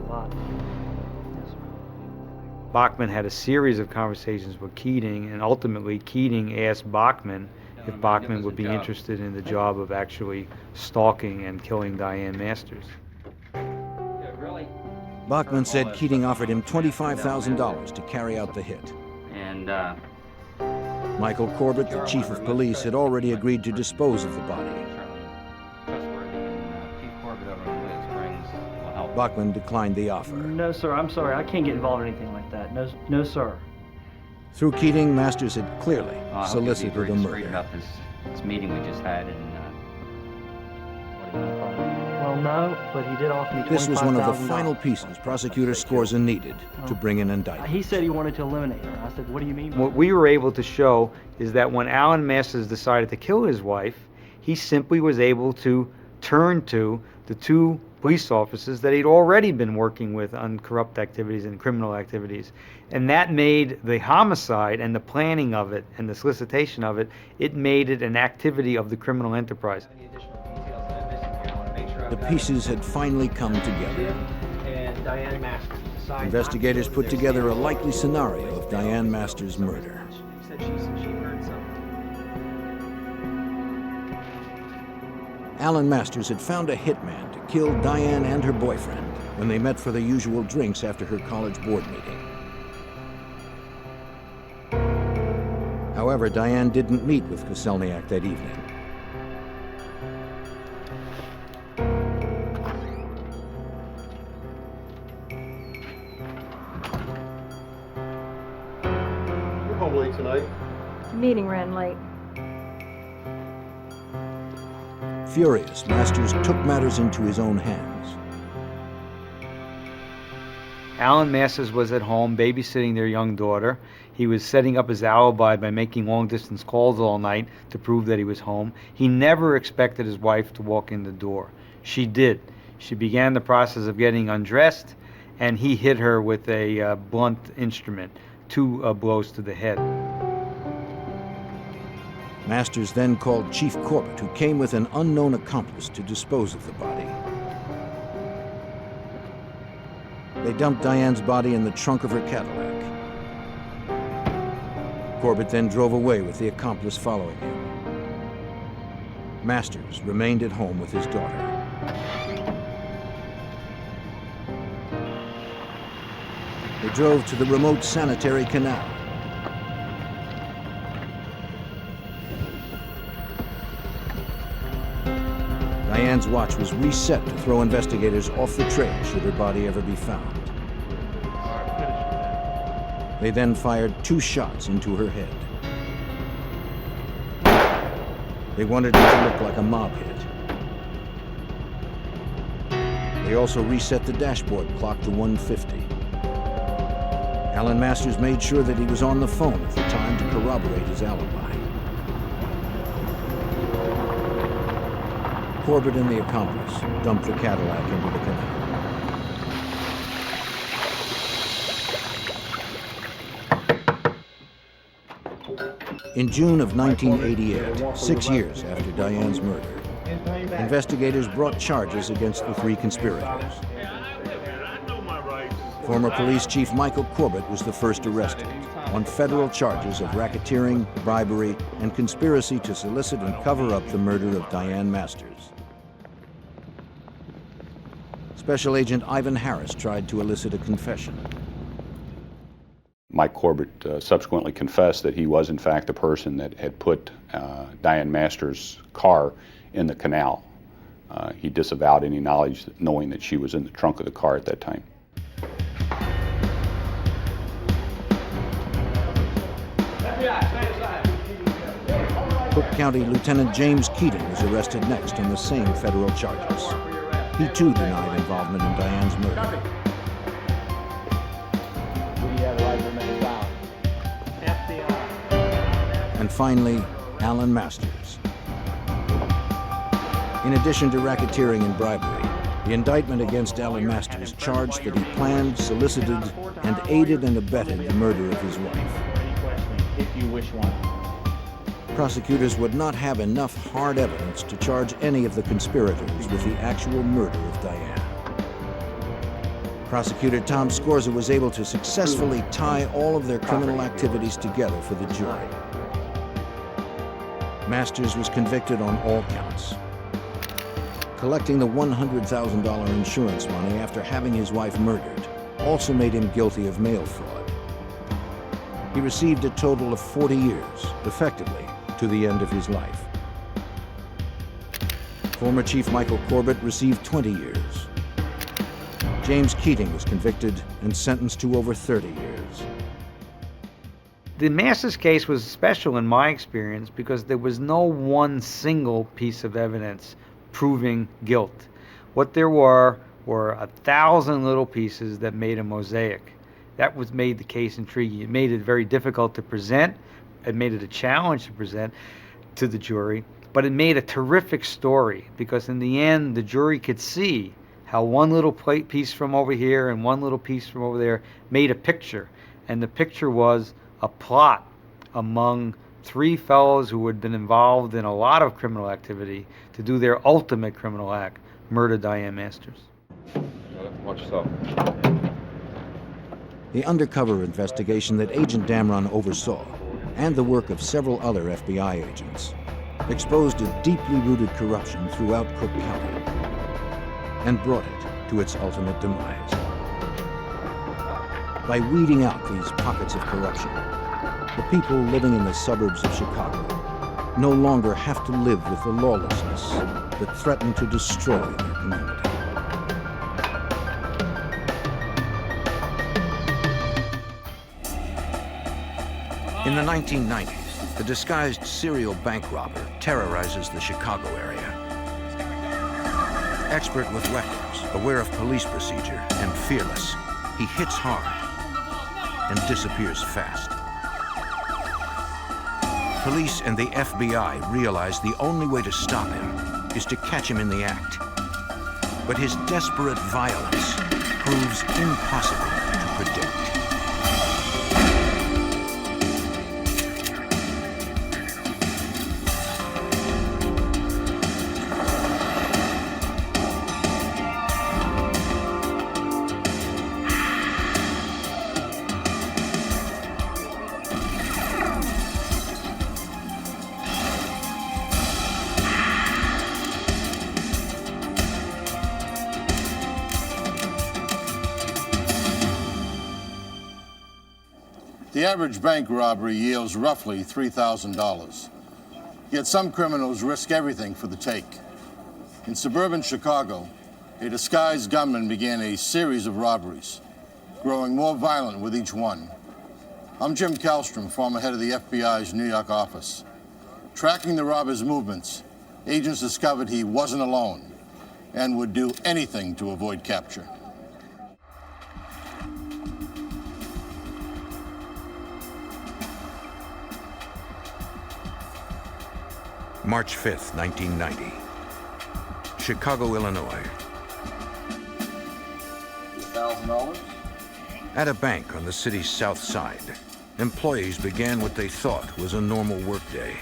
Bachman had a series of conversations with Keating, and ultimately Keating asked Bachman if Bachman would be interested in the job of actually stalking and killing Diane Masters. Bachman said Keating offered him $25,000 to carry out the hit. And, Michael Corbett, the chief of police, had already agreed to dispose of the body. Bachman declined the offer. No, sir, I'm sorry. I can't get involved in anything like that. No, no, sir. Through Keating, Masters had clearly solicited a straighten murder. up this meeting we just had, and Well, no, but he did offer me $25,000. This was one of the final pieces Prosecutor Scorza needed to bring an indictment. He said he wanted to eliminate her. I said, what do you mean? What we were able to show is that when Alan Masters decided to kill his wife, he simply was able to turn to the two police officers that he'd already been working with on corrupt activities and criminal activities. And that made the homicide and the planning of it and the solicitation of it, it made it an activity of the criminal enterprise. The pieces had finally come together. And Diane Masters decided Investigators put together a likely scenario of Diane Masters' murder. Said she heard something. Alan Masters had found a hitman to kill Diane and her boyfriend when they met for the usual drinks after her college board meeting. However, Diane didn't meet with Koselniak that evening. You're home late tonight. Meeting ran late. Furious, Masters took matters into his own hands. Alan Masters was at home babysitting their young daughter. He was setting up his alibi by making long-distance calls all night to prove that he was home. He never expected his wife to walk in the door. She did. She began the process of getting undressed, and he hit her with a blunt instrument, 2 blows to the head. Masters then called Chief Corbett, who came with an unknown accomplice to dispose of the body. They dumped Diane's body in the trunk of her Cadillac. Corbett then drove away with the accomplice following him. Masters remained at home with his daughter. They drove to the remote sanitary canal. Diane's watch was reset to throw investigators off the trail should her body ever be found. They then fired 2 shots into her head. They wanted it to look like a mob hit. They also reset the dashboard clock to 1:50. Alan Masters made sure that he was on the phone at the time to corroborate his alibi. Corbett and the accomplice dumped the Cadillac into the canal. In June of 1988, 6 years after Diane's murder, investigators brought charges against the 3 conspirators. Former Police Chief Michael Corbett was the first arrested on federal charges of racketeering, bribery, and conspiracy to solicit and cover up the murder of Diane Masters. Special Agent Ivan Harris tried to elicit a confession. Mike Corbett subsequently confessed that he was in fact the person that had put Diane Masters' car in the canal. He disavowed any knowledge, knowing that she was in the trunk of the car at that time. Cook County Lieutenant James Keating was arrested next on the same federal charges. He too denied involvement in Diane's murder. And finally, Alan Masters. In addition to racketeering and bribery, the indictment against Alan Masters charged that he planned, solicited, and aided and abetted the murder of his wife. If you wish one. Prosecutors would not have enough hard evidence to charge any of the conspirators with the actual murder of Diane. Prosecutor Tom Scorza was able to successfully tie all of their criminal activities together for the jury. Masters was convicted on all counts. Collecting the $100,000 insurance money after having his wife murdered also made him guilty of mail fraud. He received a total of 40 years, effectively, to the end of his life. Former Chief Michael Corbett received 20 years. James Keating was convicted and sentenced to over 30 years. The Masters case was special in my experience because there was no one single piece of evidence proving guilt. What there were 1,000 little pieces that made a mosaic. That was made the case intriguing. It made it very difficult to present. It made it a challenge to present to the jury, but it made a terrific story because in the end the jury could see how one little piece from over here and one little piece from over there made a picture, and the picture was a plot among 3 fellows who had been involved in a lot of criminal activity to do their ultimate criminal act, murder Diane Masters. Watch yourself. The undercover investigation that Agent Damron oversaw, and the work of several other FBI agents, exposed a deeply rooted corruption throughout Cook County and brought it to its ultimate demise. By weeding out these pockets of corruption, the people living in the suburbs of Chicago no longer have to live with the lawlessness that threatened to destroy their community. In the 1990s, the disguised serial bank robber terrorizes the Chicago area. Expert with weapons, aware of police procedure, and fearless, he hits hard and disappears fast. Police and the FBI realize the only way to stop him is to catch him in the act. But his desperate violence proves impossible to predict. The average bank robbery yields roughly $3,000. Yet some criminals risk everything for the take. In suburban Chicago, a disguised gunman began a series of robberies, growing more violent with each one. I'm Jim Kallstrom, former head of the FBI's New York office. Tracking the robber's movements, agents discovered he wasn't alone and would do anything to avoid capture. March 5th, 1990. Chicago, Illinois. $1,000? At a bank on the city's south side, employees began what they thought was a normal workday.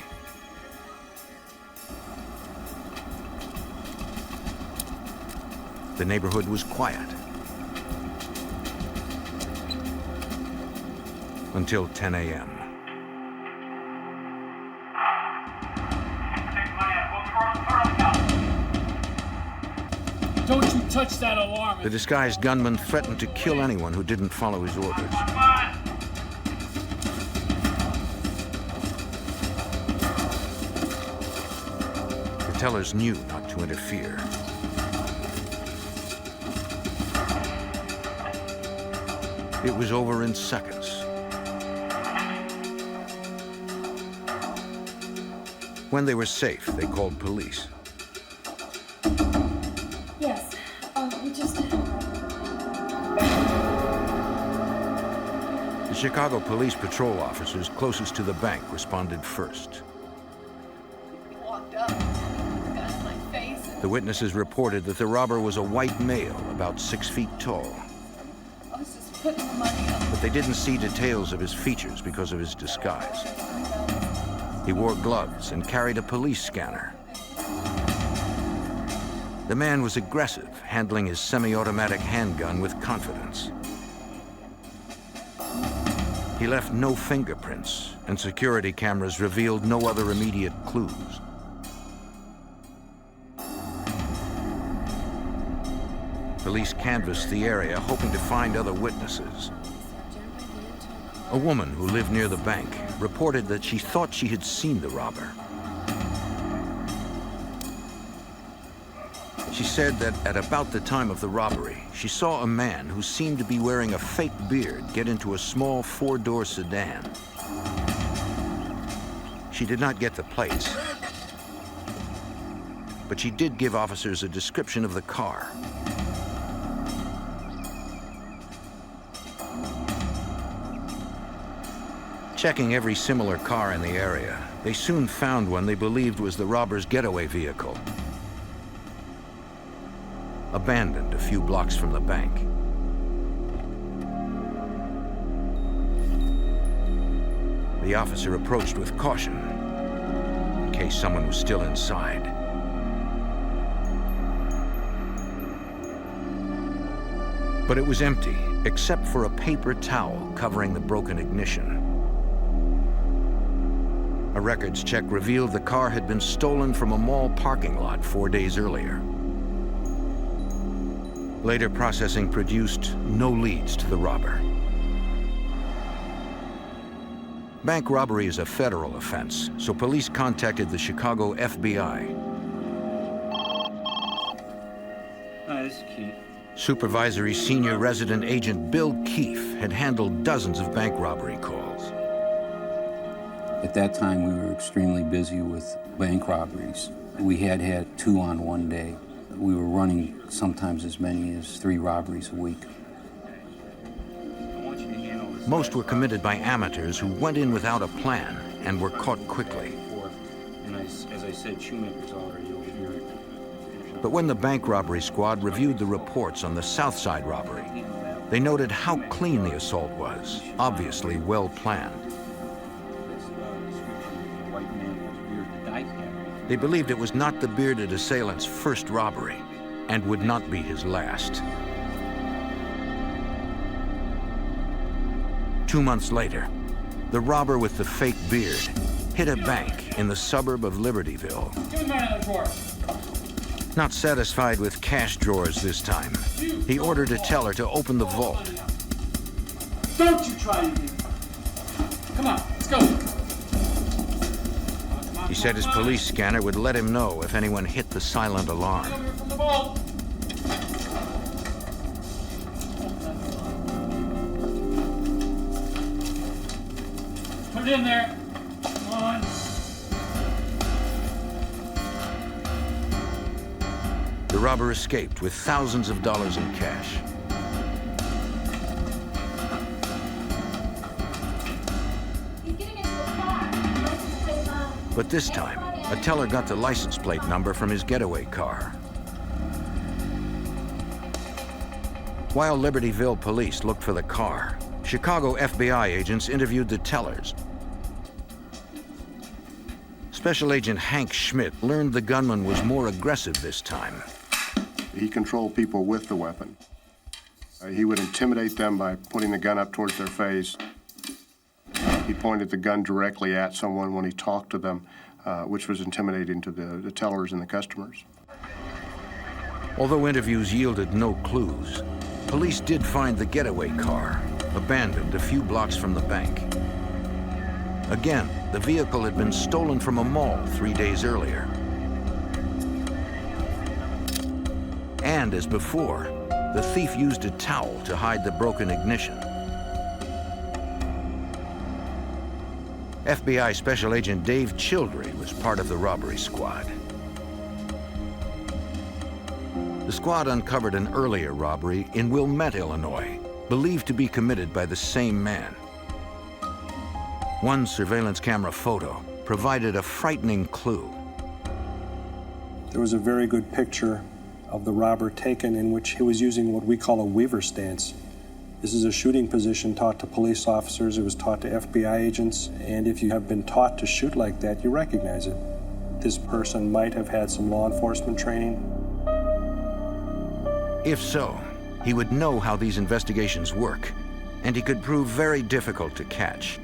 The neighborhood was quiet until 10 a.m. Don't you touch that alarm! The disguised gunman threatened to kill anyone who didn't follow his orders. The tellers knew not to interfere. It was over in seconds. When they were safe, they called police. Yes, we just... The Chicago police patrol officers closest to the bank responded first. walked up, got in my face. The witnesses reported that the robber was a white male, about 6 feet tall. I was just putting the money up. But they didn't see details of his features because of his disguise. He wore gloves and carried a police scanner. The man was aggressive, handling his semi-automatic handgun with confidence. He left no fingerprints, and security cameras revealed no other immediate clues. Police canvassed the area, hoping to find other witnesses. A woman who lived near the bank reported that she thought she had seen the robber. She said that at about the time of the robbery, she saw a man who seemed to be wearing a fake beard get into a small 4-door sedan. She did not get the plates, but she did give officers a description of the car. Checking every similar car in the area, they soon found one they believed was the robber's getaway vehicle, abandoned a few blocks from the bank. The officer approached with caution, in case someone was still inside. But it was empty, except for a paper towel covering the broken ignition. A records check revealed the car had been stolen from a mall parking lot 4 days earlier. Later processing produced no leads to the robber. Bank robbery is a federal offense, so police contacted the Chicago FBI. Hi, this is Keith. Supervisory Senior Resident Agent Bill Keefe had handled dozens of bank robbery calls. At that time, we were extremely busy with bank robberies. We had 2 on one day. We were running sometimes as many as 3 robberies a week. Most were committed by amateurs who went in without a plan and were caught quickly. And as I said, shoemakers already over here. But when the bank robbery squad reviewed the reports on the South Side robbery, they noted how clean the assault was, obviously well planned. They believed it was not the bearded assailant's first robbery and would not be his last. 2 months later, the robber with the fake beard hit a bank in the suburb of Libertyville. Give me another drawer. Not satisfied with cash drawers this time, he ordered a teller to open the vault. Don't you try anything. Come on, let's go. He said his police scanner would let him know if anyone hit the silent alarm. From the vault. Put it in there. Come on. The robber escaped with thousands of dollars in cash. But this time, a teller got the license plate number from his getaway car. While Libertyville police looked for the car, Chicago FBI agents interviewed the tellers. Special Agent Hank Schmidt learned the gunman was more aggressive this time. He controlled people with the weapon. He would intimidate them by putting the gun up towards their face. He pointed the gun directly at someone when he talked to them, which was intimidating to the tellers and the customers. Although interviews yielded no clues, police did find the getaway car, abandoned a few blocks from the bank. Again, the vehicle had been stolen from a mall 3 days earlier. And as before, the thief used a towel to hide the broken ignition. FBI Special Agent Dave Childrey was part of the robbery squad. The squad uncovered an earlier robbery in Wilmette, Illinois, believed to be committed by the same man. One surveillance camera photo provided a frightening clue. There was a very good picture of the robber taken in which he was using what we call a weaver stance. This is a shooting position taught to police officers. It was taught to FBI agents, and if you have been taught to shoot like that, you recognize it. This person might have had some law enforcement training. If so, he would know how these investigations work, and he could prove very difficult to catch.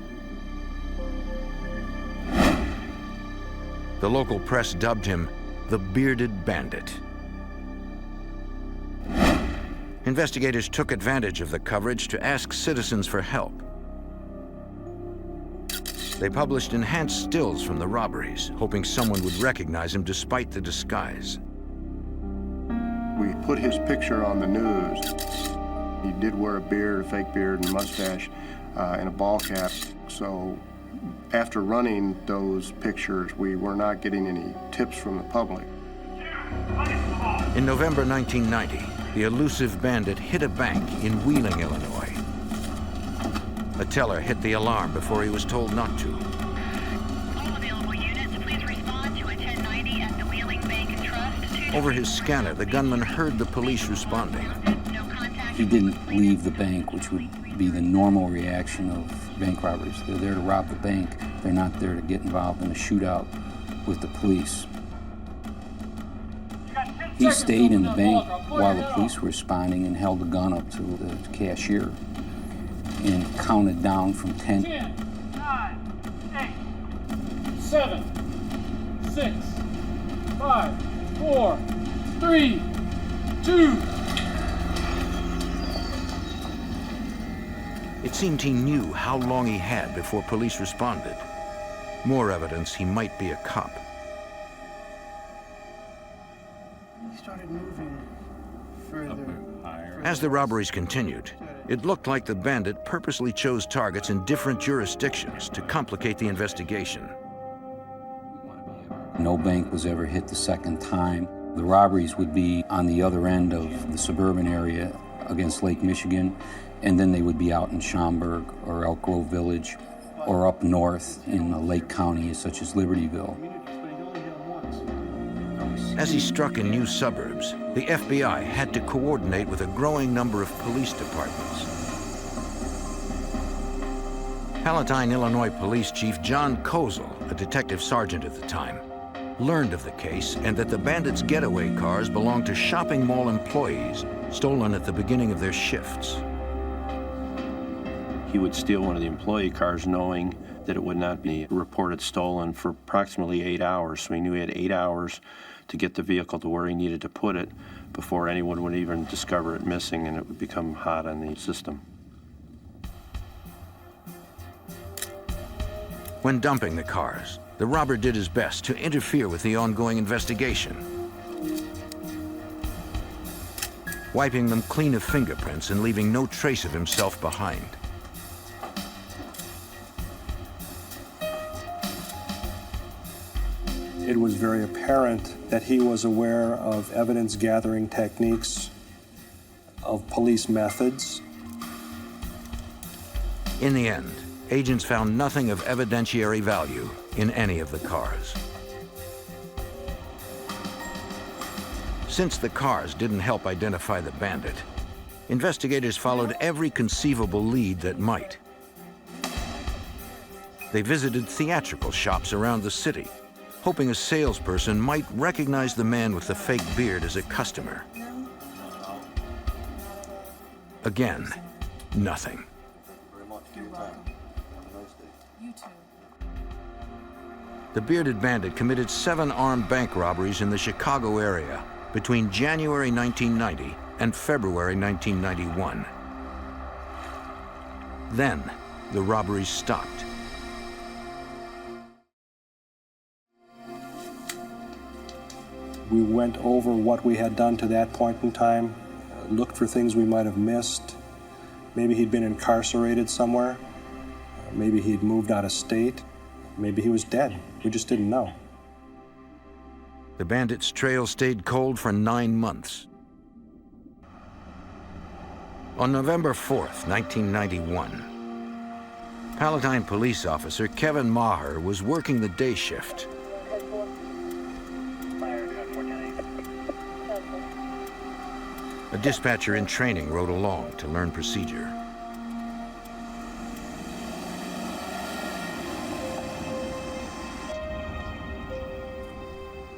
The local press dubbed him the Bearded Bandit. Investigators took advantage of the coverage to ask citizens for help. They published enhanced stills from the robberies, hoping someone would recognize him despite the disguise. We put his picture on the news. He did wear a beard, a fake beard and mustache, and a ball cap. So after running those pictures, we were not getting any tips from the public. In November 1990, the elusive bandit hit a bank in Wheeling, Illinois. A teller hit the alarm before he was told not to. Over his scanner, the gunman heard the police responding. He didn't leave the bank, which would be the normal reaction of bank robbers. They're there to rob the bank. They're not there to get involved in a shootout with the police. He stayed in the bank while the police were responding and held the gun up to the cashier and counted down from 10. 10, 9, 8, 7, 6, 5, 4, 3, 2. It seemed he knew how long he had before police responded. More evidence he might be a cop. He started moving further. As the robberies continued, it looked like the bandit purposely chose targets in different jurisdictions to complicate the investigation. No bank was ever hit the second time. The robberies would be on the other end of the suburban area against Lake Michigan, and then they would be out in Schaumburg or Elk Grove Village or up north in Lake County, such as Libertyville. As he struck in new suburbs, the FBI had to coordinate with a growing number of police departments. Palatine, Illinois Police Chief John Kozel, a detective sergeant at the time, learned of the case and that the bandits' getaway cars belonged to shopping mall employees, stolen at the beginning of their shifts. He would steal one of the employee cars knowing that it would not be reported stolen for approximately 8 hours. So he knew he had 8 hours to get the vehicle to where he needed to put it before anyone would even discover it missing and it would become hot on the system. When dumping the cars, the robber did his best to interfere with the ongoing investigation, wiping them clean of fingerprints and leaving no trace of himself behind. It was very apparent that he was aware of evidence-gathering techniques, of police methods. In the end, agents found nothing of evidentiary value in any of the cars. Since the cars didn't help identify the bandit, investigators followed every conceivable lead that might. They visited theatrical shops around the city, hoping a salesperson might recognize the man with the fake beard as a customer. Again, nothing. The bearded bandit committed 7 armed bank robberies in the Chicago area between January 1990 and February 1991. Then, the robberies stopped. We went over what we had done to that point in time, looked for things we might have missed. Maybe he'd been incarcerated somewhere. Maybe he'd moved out of state. Maybe he was dead. We just didn't know. The bandit's trail stayed cold for 9 months. On November 4th, 1991, Palatine police officer Kevin Maher was working the day shift. A dispatcher in training rode along to learn procedure.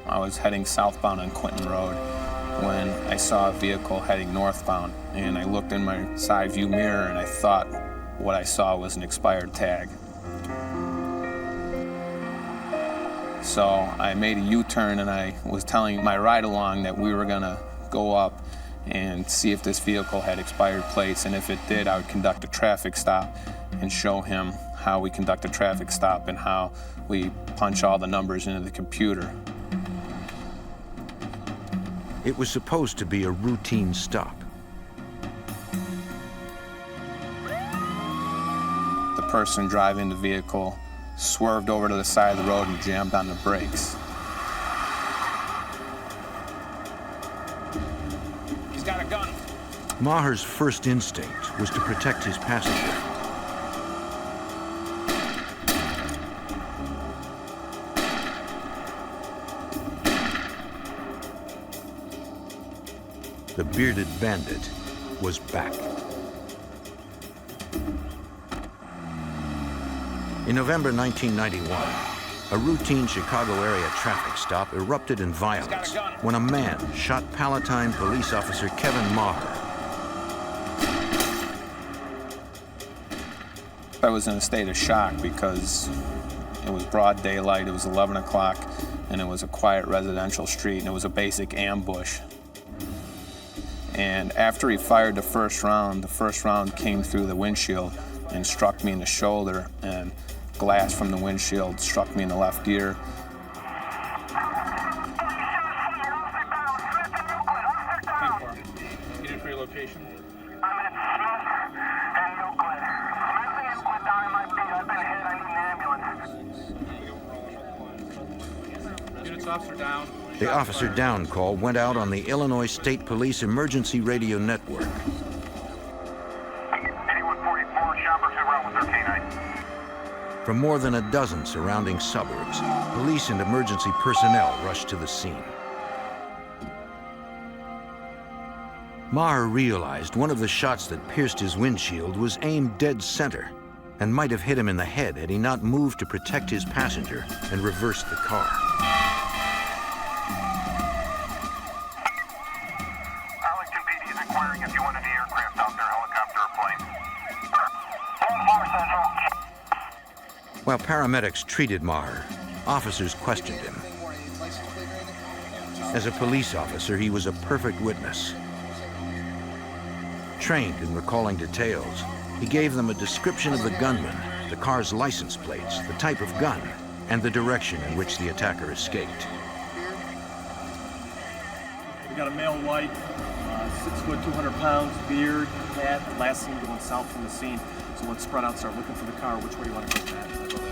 I was heading southbound on Quinton Road when I saw a vehicle heading northbound, and I looked in my side view mirror and I thought what I saw was an expired tag. So I made a U-turn and I was telling my ride-along that we were gonna go up and see if this vehicle had expired plates, and if it did, I would conduct a traffic stop and show him how we conduct a traffic stop and how we punch all the numbers into the computer. It was supposed to be a routine stop. The person driving the vehicle swerved over to the side of the road and jammed on the brakes. He's got a gun. Maher's first instinct was to protect his passenger. The bearded bandit was back. In November 1991, a routine Chicago area traffic stop erupted in violence when a man shot Palatine police officer Kevin Maher. I was in a state of shock because it was broad daylight, it was 11 o'clock, and it was a quiet residential street, and it was a basic ambush. And after he fired the first round came through the windshield and struck me in the shoulder, and glass from the windshield struck me in the left ear. Needed for your location? Units officer down. The officer down call went out on the Illinois State Police Emergency Radio Network. 8144, Shoppers who run with their K9. From more than a dozen surrounding suburbs, police and emergency personnel rushed to the scene. Maher realized one of the shots that pierced his windshield was aimed dead center and might have hit him in the head had he not moved to protect his passenger and reversed the car. Arlington PD is inquiring if you want any aircraft out there, helicopter or plane. While paramedics treated Maher, officers questioned him. As a police officer, he was a perfect witness. Trained in recalling details, he gave them a description of the gunman, the car's license plates, the type of gun, and the direction in which the attacker escaped. We got a male white, 6 foot, 200 pounds, beard, hat, last seen going south from the scene. So let's spread out, start looking for the car. Which way do you want to go, Matt? I'll go that way.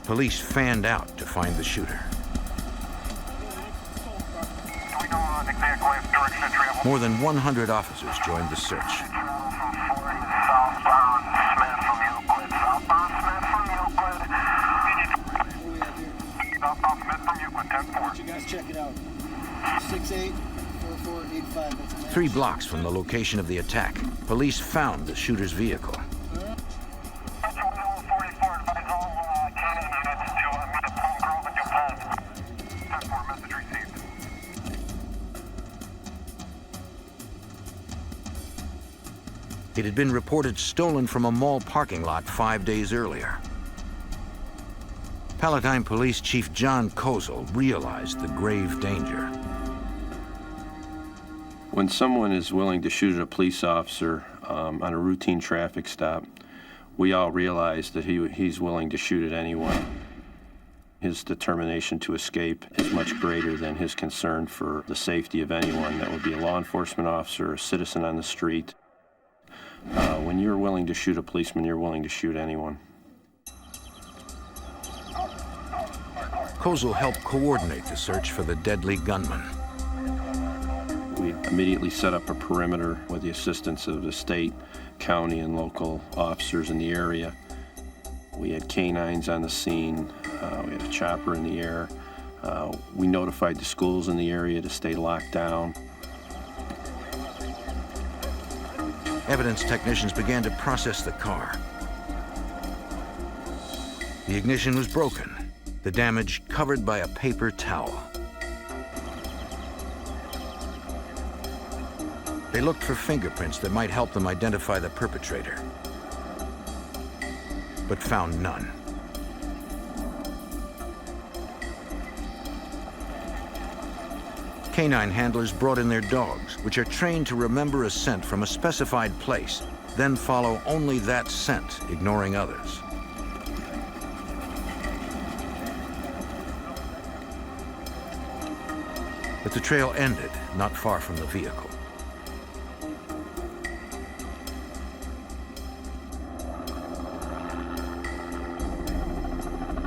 Police fanned out to find the shooter. More than 100 officers joined the search. You guys check it out. 684485. 3 blocks from the location of the attack, police found the shooter's vehicle. It had been reported stolen from a mall parking lot 5 days earlier. Palatine Police Chief John Kozel realized the grave danger. When someone is willing to shoot at a police officer on a routine traffic stop, we all realize that he's willing to shoot at anyone. His determination to escape is much greater than his concern for the safety of anyone. That would be a law enforcement officer, a citizen on the street. When you're willing to shoot a policeman, you're willing to shoot anyone. Kozel helped coordinate the search for the deadly gunman. We immediately set up a perimeter with the assistance of the state, county, and local officers in the area. We had canines on the scene. We had a chopper in the air. We notified the schools in the area to stay locked down. Evidence technicians began to process the car. The ignition was broken, the damage covered by a paper towel. They looked for fingerprints that might help them identify the perpetrator, but found none. Canine handlers brought in their dogs, which are trained to remember a scent from a specified place, then follow only that scent, ignoring others. But the trail ended not far from the vehicle.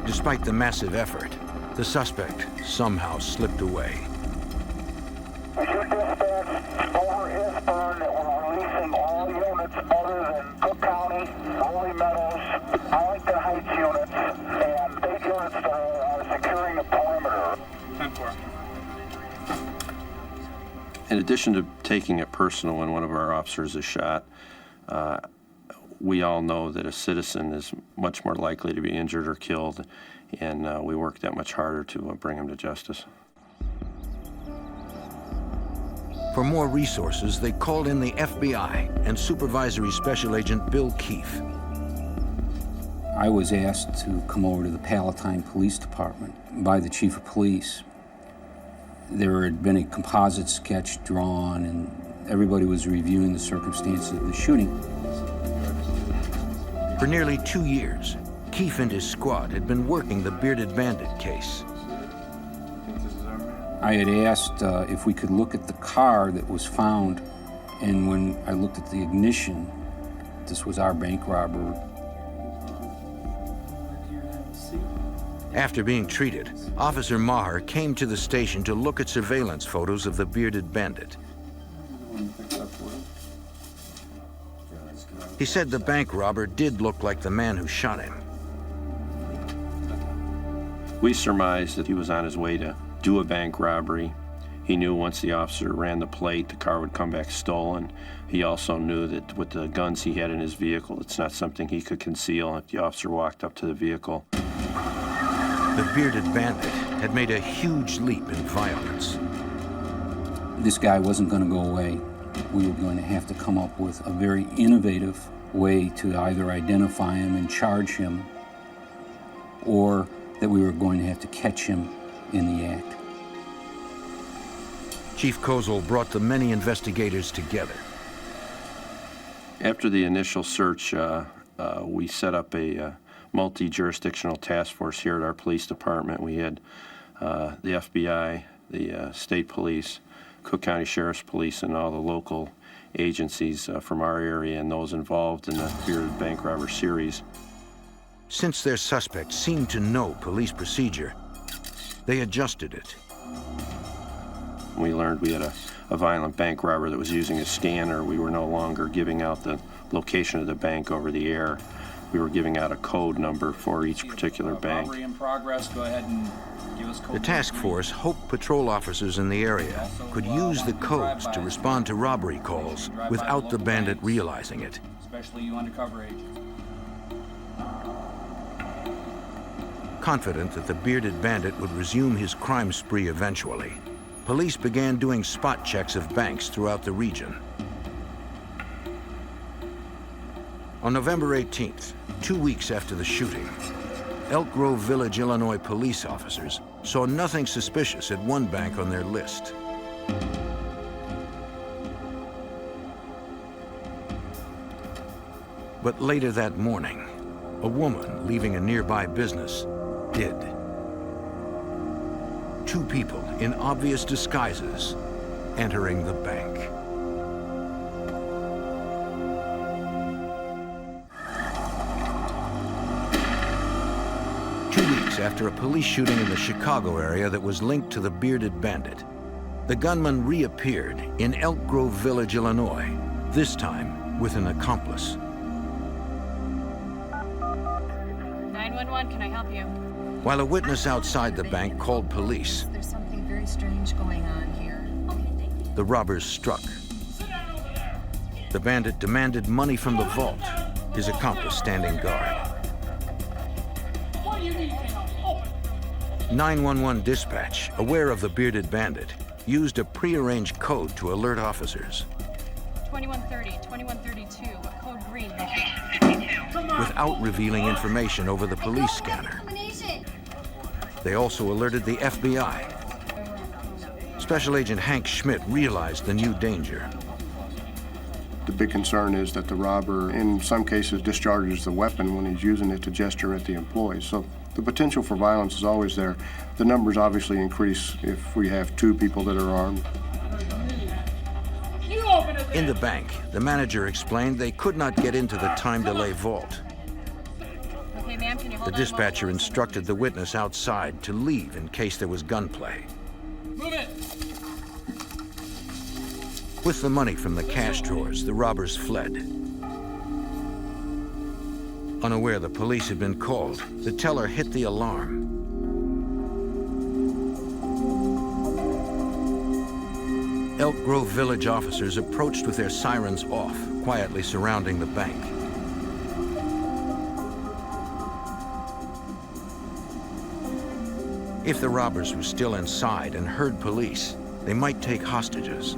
Despite the massive effort, the suspect somehow slipped away. Over Eastburn, we're releasing all units other than Cook County, Rolling Meadows, Arlington Heights units, and state units that are securing the perimeter. 10-4. In addition to taking it personal when one of our officers is shot, we all know that a citizen is much more likely to be injured or killed, and we work that much harder to bring him to justice. For more resources, they called in the FBI and Supervisory Special Agent Bill Keefe. I was asked to come over to the Palatine Police Department by the Chief of Police. There had been a composite sketch drawn, and everybody was reviewing the circumstances of the shooting. For nearly 2 years, Keefe and his squad had been working the Bearded Bandit case. I had asked if we could look at the car that was found, and when I looked at the ignition, this was our bank robber. After being treated, Officer Maher came to the station to look at surveillance photos of the Bearded Bandit. He said the bank robber did look like the man who shot him. We surmised that he was on his way to do a bank robbery. He knew once the officer ran the plate, the car would come back stolen. He also knew that with the guns he had in his vehicle, it's not something he could conceal if the officer walked up to the vehicle. The bearded bandit had made a huge leap in violence. This guy wasn't going to go away. We were going to have to come up with a very innovative way to either identify him and charge him, or that we were going to have to catch him in the act. Chief Kozel brought the many investigators together. After the initial search, we set up a multi-jurisdictional task force here at our police department. We had the FBI, the state police, Cook County Sheriff's Police, and all the local agencies from our area and those involved in the bearded bank robber series. Since their suspect seemed to know police procedure, they adjusted it. We learned we had a violent bank robber that was using a scanner. We were no longer giving out the location of the bank over the air. We were giving out a code number for each particular bank. Robbery in progress. Go ahead and give us code. The task force hoped patrol officers in the area could use the codes to respond to robbery calls without the bandit realizing it. Especially you undercover agents. Confident that the bearded bandit would resume his crime spree eventually, police began doing spot checks of banks throughout the region. On November 18th, 2 weeks after the shooting, Elk Grove Village, Illinois police officers saw nothing suspicious at one bank on their list. But later that morning, a woman leaving a nearby business did. Two people in obvious disguises entering the bank. After a police shooting in the Chicago area that was linked to the bearded bandit, the gunman reappeared in Elk Grove Village, Illinois, this time with an accomplice. 911, can I help you? While a witness outside the bank called police, There's something very strange going on here. the robbers struck. The bandit demanded money from the vault, his accomplice standing guard. 911 dispatch, aware of the bearded bandit, used a prearranged code to alert officers. 2130, 2132, code green. Without revealing information over the police scanner. They also alerted the FBI. Special Agent Hank Schmidt realized the new danger. The big concern is that the robber, in some cases, discharges the weapon when he's using it to gesture at the employees. So the potential for violence is always there. The numbers obviously increase if we have two people that are armed. In the bank, the manager explained they could not get into the time delay vault. Okay, ma'am, can you hold The dispatcher instructed the witness outside to leave in case there was gunplay. Move it! With the money from the cash drawers, the robbers fled. Unaware the police had been called, the teller hit the alarm. Elk Grove Village officers approached with their sirens off, quietly surrounding the bank. If the robbers were still inside and heard police, they might take hostages.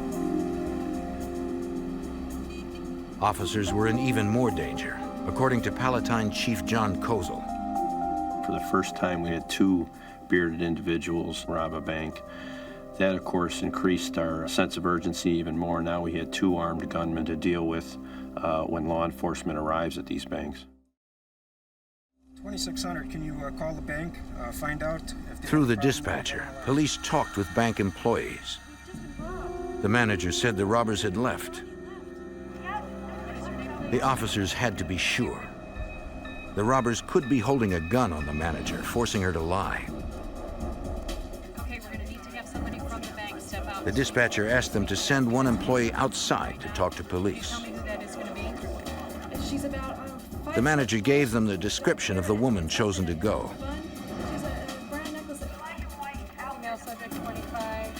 Officers were in even more danger, according to Palatine Chief John Kozel. For the first time, we had two bearded individuals rob a bank. That, of course, increased our sense of urgency even more. Now we had two armed gunmen to deal with when law enforcement arrives at these banks. 2600, can you call the bank, find out if... Through the dispatcher, police talked with bank employees. The manager said the robbers had left. The officers had to be sure. The robbers could be holding a gun on the manager, forcing her to lie. Okay, we're gonna need to have somebody from the bank step out. The dispatcher asked them to send one employee outside to talk to police. Tell me who that is gonna be. She's about The manager gave them the description of the woman chosen to go. She's a brown necklace. Female subject 25.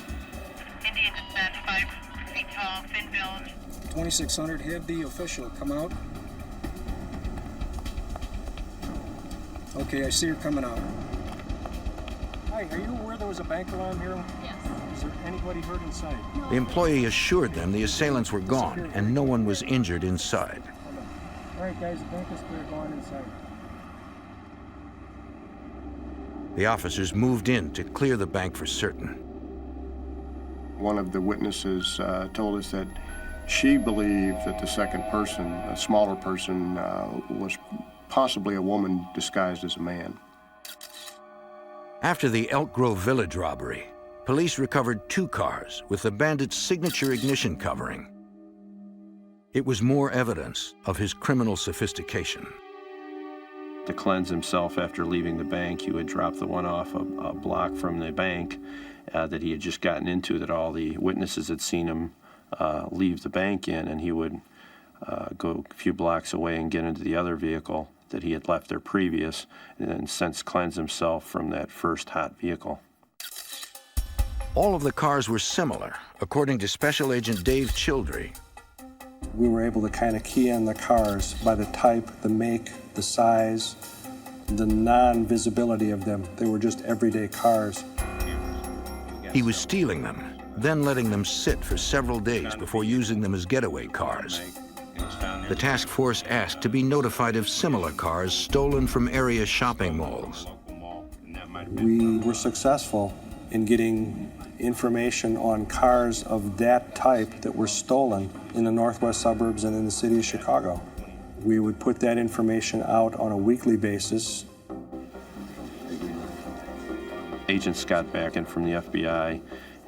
Dolphin Village. 2600, have the official come out. Okay, I see her coming out. Hi, are you aware there was a bank alarm here? Yes. Is there anybody hurt inside? The employee assured them the assailants were gone and no one was injured inside. All right, guys, the bank is clear. Go on inside. The officers moved in to clear the bank for certain. One of the witnesses told us that she believed that the second person, a smaller person, was possibly a woman disguised as a man. After the Elk Grove Village robbery, police recovered 2 cars with the bandit's signature ignition covering. It was more evidence of his criminal sophistication. To cleanse himself after leaving the bank, he would drop the one off a block from the bank that he had just gotten into, that all the witnesses had seen him leave the bank in, and he would go a few blocks away and get into the other vehicle that he had left there previous, and then since cleanse himself from that first hot vehicle. All of the cars were similar, according to Special Agent Dave Childry. We were able to kind of key in the cars by the type, the make, the size, the non-visibility of them. They were just everyday cars. He was stealing them, then letting them sit for several days before using them as getaway cars. The task force asked to be notified of similar cars stolen from area shopping malls. We were successful in getting information on cars of that type that were stolen in the northwest suburbs and in the city of Chicago. We would put that information out on a weekly basis. Agent Scott Backen from the FBI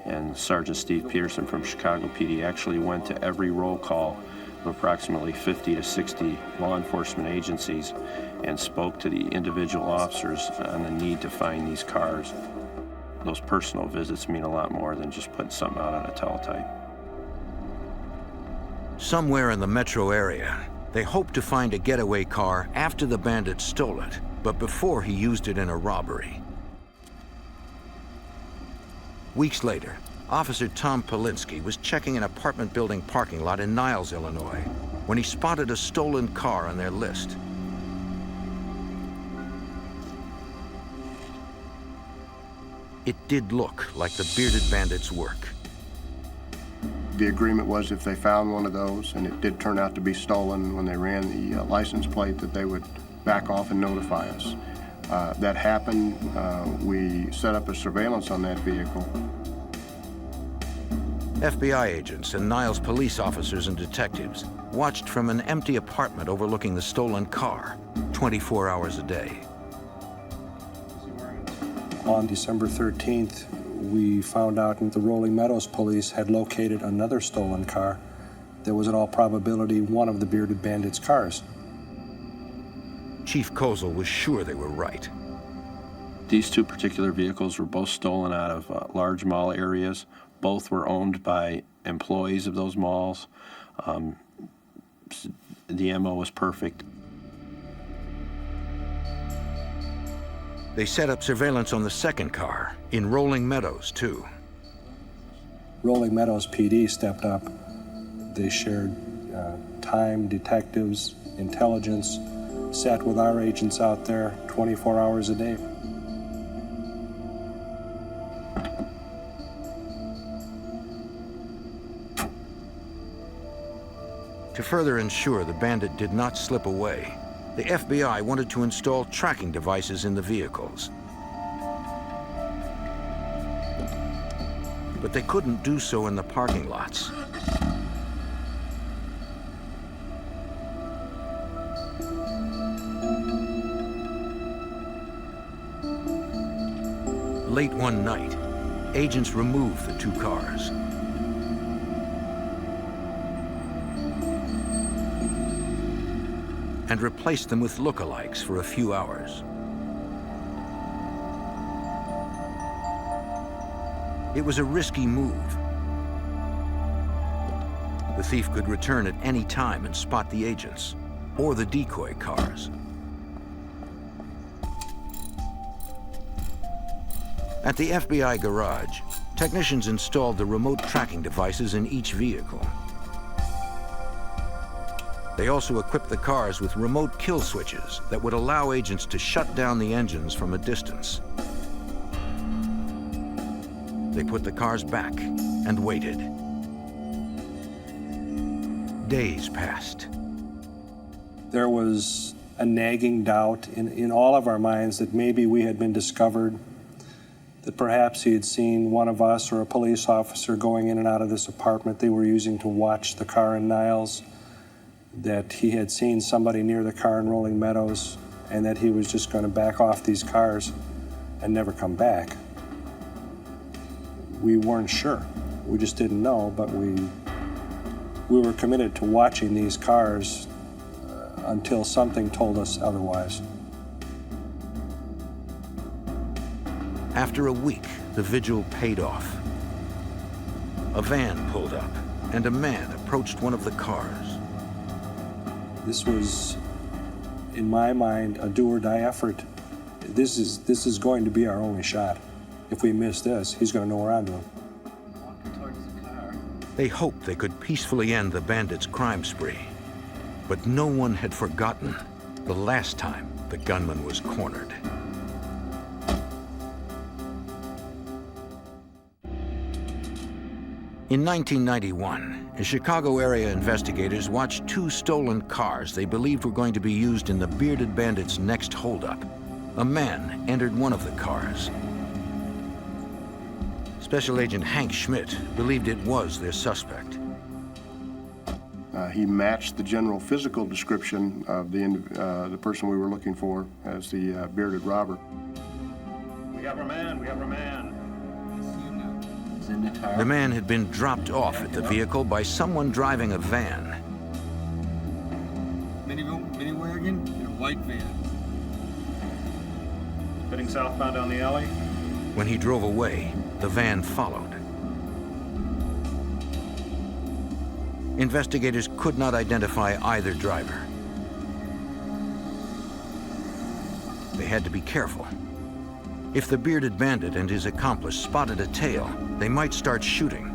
and Sergeant Steve Peterson from Chicago PD actually went to every roll call of approximately 50 to 60 law enforcement agencies and spoke to the individual officers on the need to find these cars. Those personal visits mean a lot more than just putting something out on a teletype. Somewhere in the metro area, they hoped to find a getaway car after the bandit stole it, but before he used it in a robbery. Weeks later, Officer Tom Polinsky was checking an apartment building parking lot in Niles, Illinois, when he spotted a stolen car on their list. It did look like the bearded bandit's work. The agreement was if they found one of those, and it did turn out to be stolen when they ran the license plate, that they would back off and notify us. That happened. We set up a surveillance on that vehicle. FBI agents and Niles police officers and detectives watched from an empty apartment overlooking the stolen car 24 hours a day. On December 13th, we found out that the Rolling Meadows police had located another stolen car that was in all probability one of the bearded bandits' cars. Chief Kozel was sure they were right. These 2 particular vehicles were both stolen out of large mall areas. Both were owned by employees of those malls. The MO was perfect. They set up surveillance on the second car in Rolling Meadows, too. Rolling Meadows PD stepped up. They shared time, detectives, intelligence, sat with our agents out there 24 hours a day. To further ensure the bandit did not slip away, the FBI wanted to install tracking devices in the vehicles. But they couldn't do so in the parking lots. Late one night, agents removed the 2 cars. And replaced them with lookalikes for a few hours. It was a risky move. The thief could return at any time and spot the agents, or the decoy cars. At the FBI garage, technicians installed the remote tracking devices in each vehicle They also equipped the cars with remote kill switches that would allow agents to shut down the engines from a distance. They put the cars back and waited. Days passed. There was a nagging doubt in all of our minds that maybe we had been discovered, that perhaps he had seen one of us or a police officer going in and out of this apartment they were using to watch the car in Niles, that he had seen somebody near the car in Rolling Meadows, and that he was just going to back off these cars and never come back. We weren't sure. We just didn't know, but we were committed to watching these cars until something told us otherwise. After a week, the vigil paid off. A van pulled up, and a man approached one of the cars. This was, in my mind, a do-or-die effort. This is going to be our only shot. If we miss this, he's going to know we're onto him. They hoped they could peacefully end the bandits' crime spree. But no one had forgotten the last time the gunman was cornered. In 1991, Chicago area investigators watched two stolen cars they believed were going to be used in the bearded bandits' next holdup. A man entered one of the cars. Special Agent Hank Schmidt believed it was their suspect. He matched the general physical description of the person we were looking for as the bearded robber. We have our man, we have our man. The man had been dropped off at the vehicle by someone driving a van. Mini wagon and a white van. Heading southbound down the alley. When he drove away, the van followed. Investigators could not identify either driver. They had to be careful. If the bearded bandit and his accomplice spotted a tail, they might start shooting.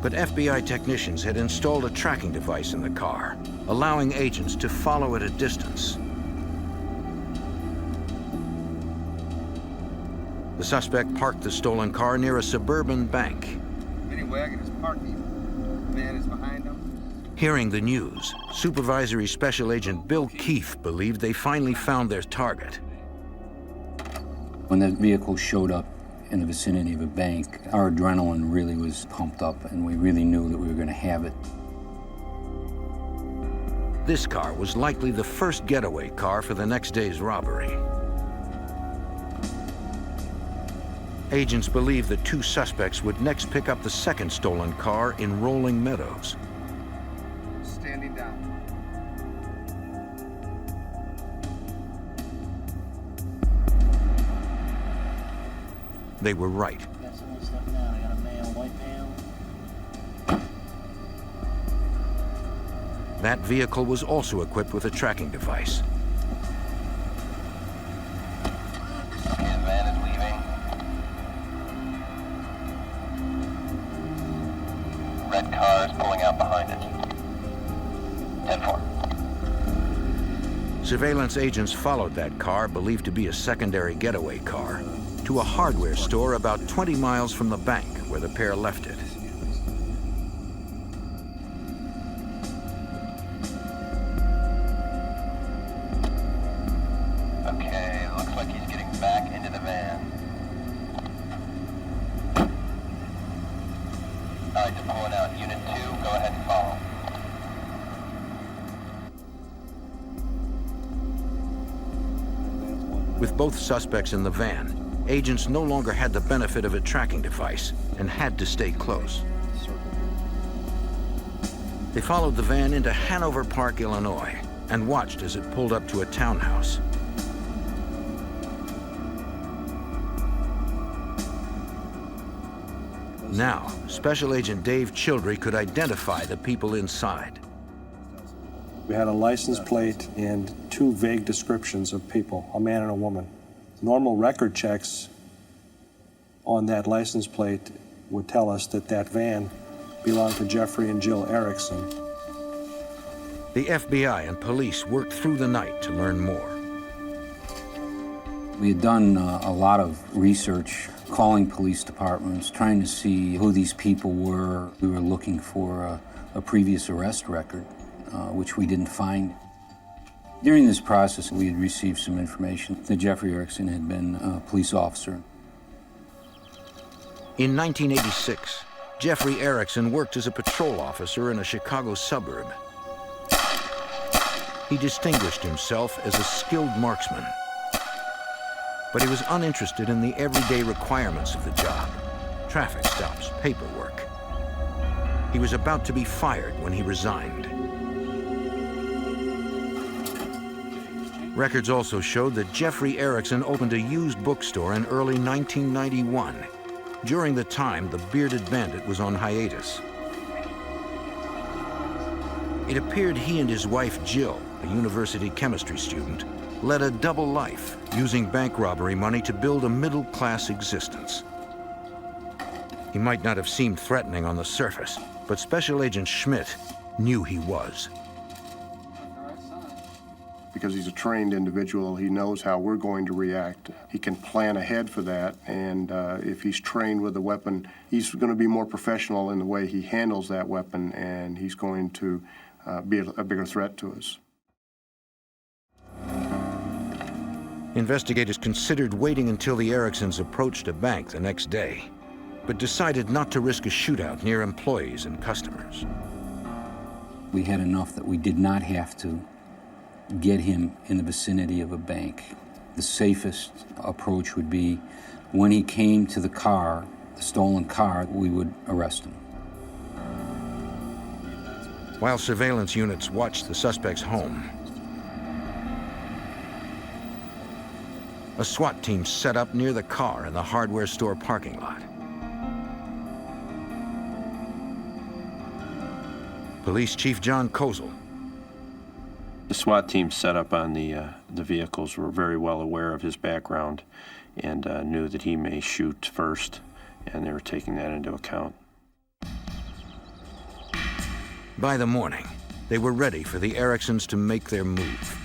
But FBI technicians had installed a tracking device in the car, allowing agents to follow at a distance. The suspect parked the stolen car near a suburban bank. Mini wagon is parked. The man is behind him. Hearing the news, Supervisory Special Agent Bill Keefe believed they finally found their target. When that vehicle showed up in the vicinity of a bank, our adrenaline really was pumped up, and we really knew that we were going to have it. This car was likely the first getaway car for the next day's robbery. Agents believed the two suspects would next pick up the second stolen car in Rolling Meadows. Standing down. They were right. Got somebody stepping out. I got a male, white male. That vehicle was also equipped with a tracking device. Okay, the van is leaving. Red car is pulling out behind it. 10-4. Surveillance agents followed that car, believed to be a secondary getaway car, to a hardware store about 20 miles from the bank where the pair left it. Okay, looks like he's getting back into the van. All right, they're pulling out. Unit 2, go ahead and follow. With both suspects in the van, agents no longer had the benefit of a tracking device and had to stay close. They followed the van into Hanover Park, Illinois, and watched as it pulled up to a townhouse. Now, Special Agent Dave Childry could identify the people inside. We had a license plate and two vague descriptions of people, a man and a woman. Normal record checks on that license plate would tell us that that van belonged to Jeffrey and Jill Erickson. The FBI and police worked through the night to learn more. We had done a lot of research, calling police departments, trying to see who these people were. We were looking for a previous arrest record, which we didn't find. During this process, we had received some information that Jeffrey Erickson had been a police officer. In 1986, Jeffrey Erickson worked as a patrol officer in a Chicago suburb. He distinguished himself as a skilled marksman, but he was uninterested in the everyday requirements of the job: traffic stops, paperwork. He was about to be fired when he resigned. Records also showed that Jeffrey Erickson opened a used bookstore in early 1991, during the time the bearded bandit was on hiatus. It appeared he and his wife Jill, a university chemistry student, led a double life, using bank robbery money to build a middle-class existence. He might not have seemed threatening on the surface, but Special Agent Schmidt knew he was. Because he's a trained individual, he knows how we're going to react. He can plan ahead for that, and if he's trained with a weapon, he's going to be more professional in the way he handles that weapon, and he's going to be a bigger threat to us. Investigators considered waiting until the Ericksons approached a bank the next day, but decided not to risk a shootout near employees and customers. We had enough that we did not have to get him in the vicinity of a bank. The safest approach would be when he came to the car, the stolen car, we would arrest him. While surveillance units watched the suspect's home, a SWAT team set up near the car in the hardware store parking lot. Police Chief John Kozel. The SWAT team set up on the vehicles were very well aware of his background and knew that he may shoot first, and they were taking that into account. By the morning, they were ready for the Ericksons to make their move.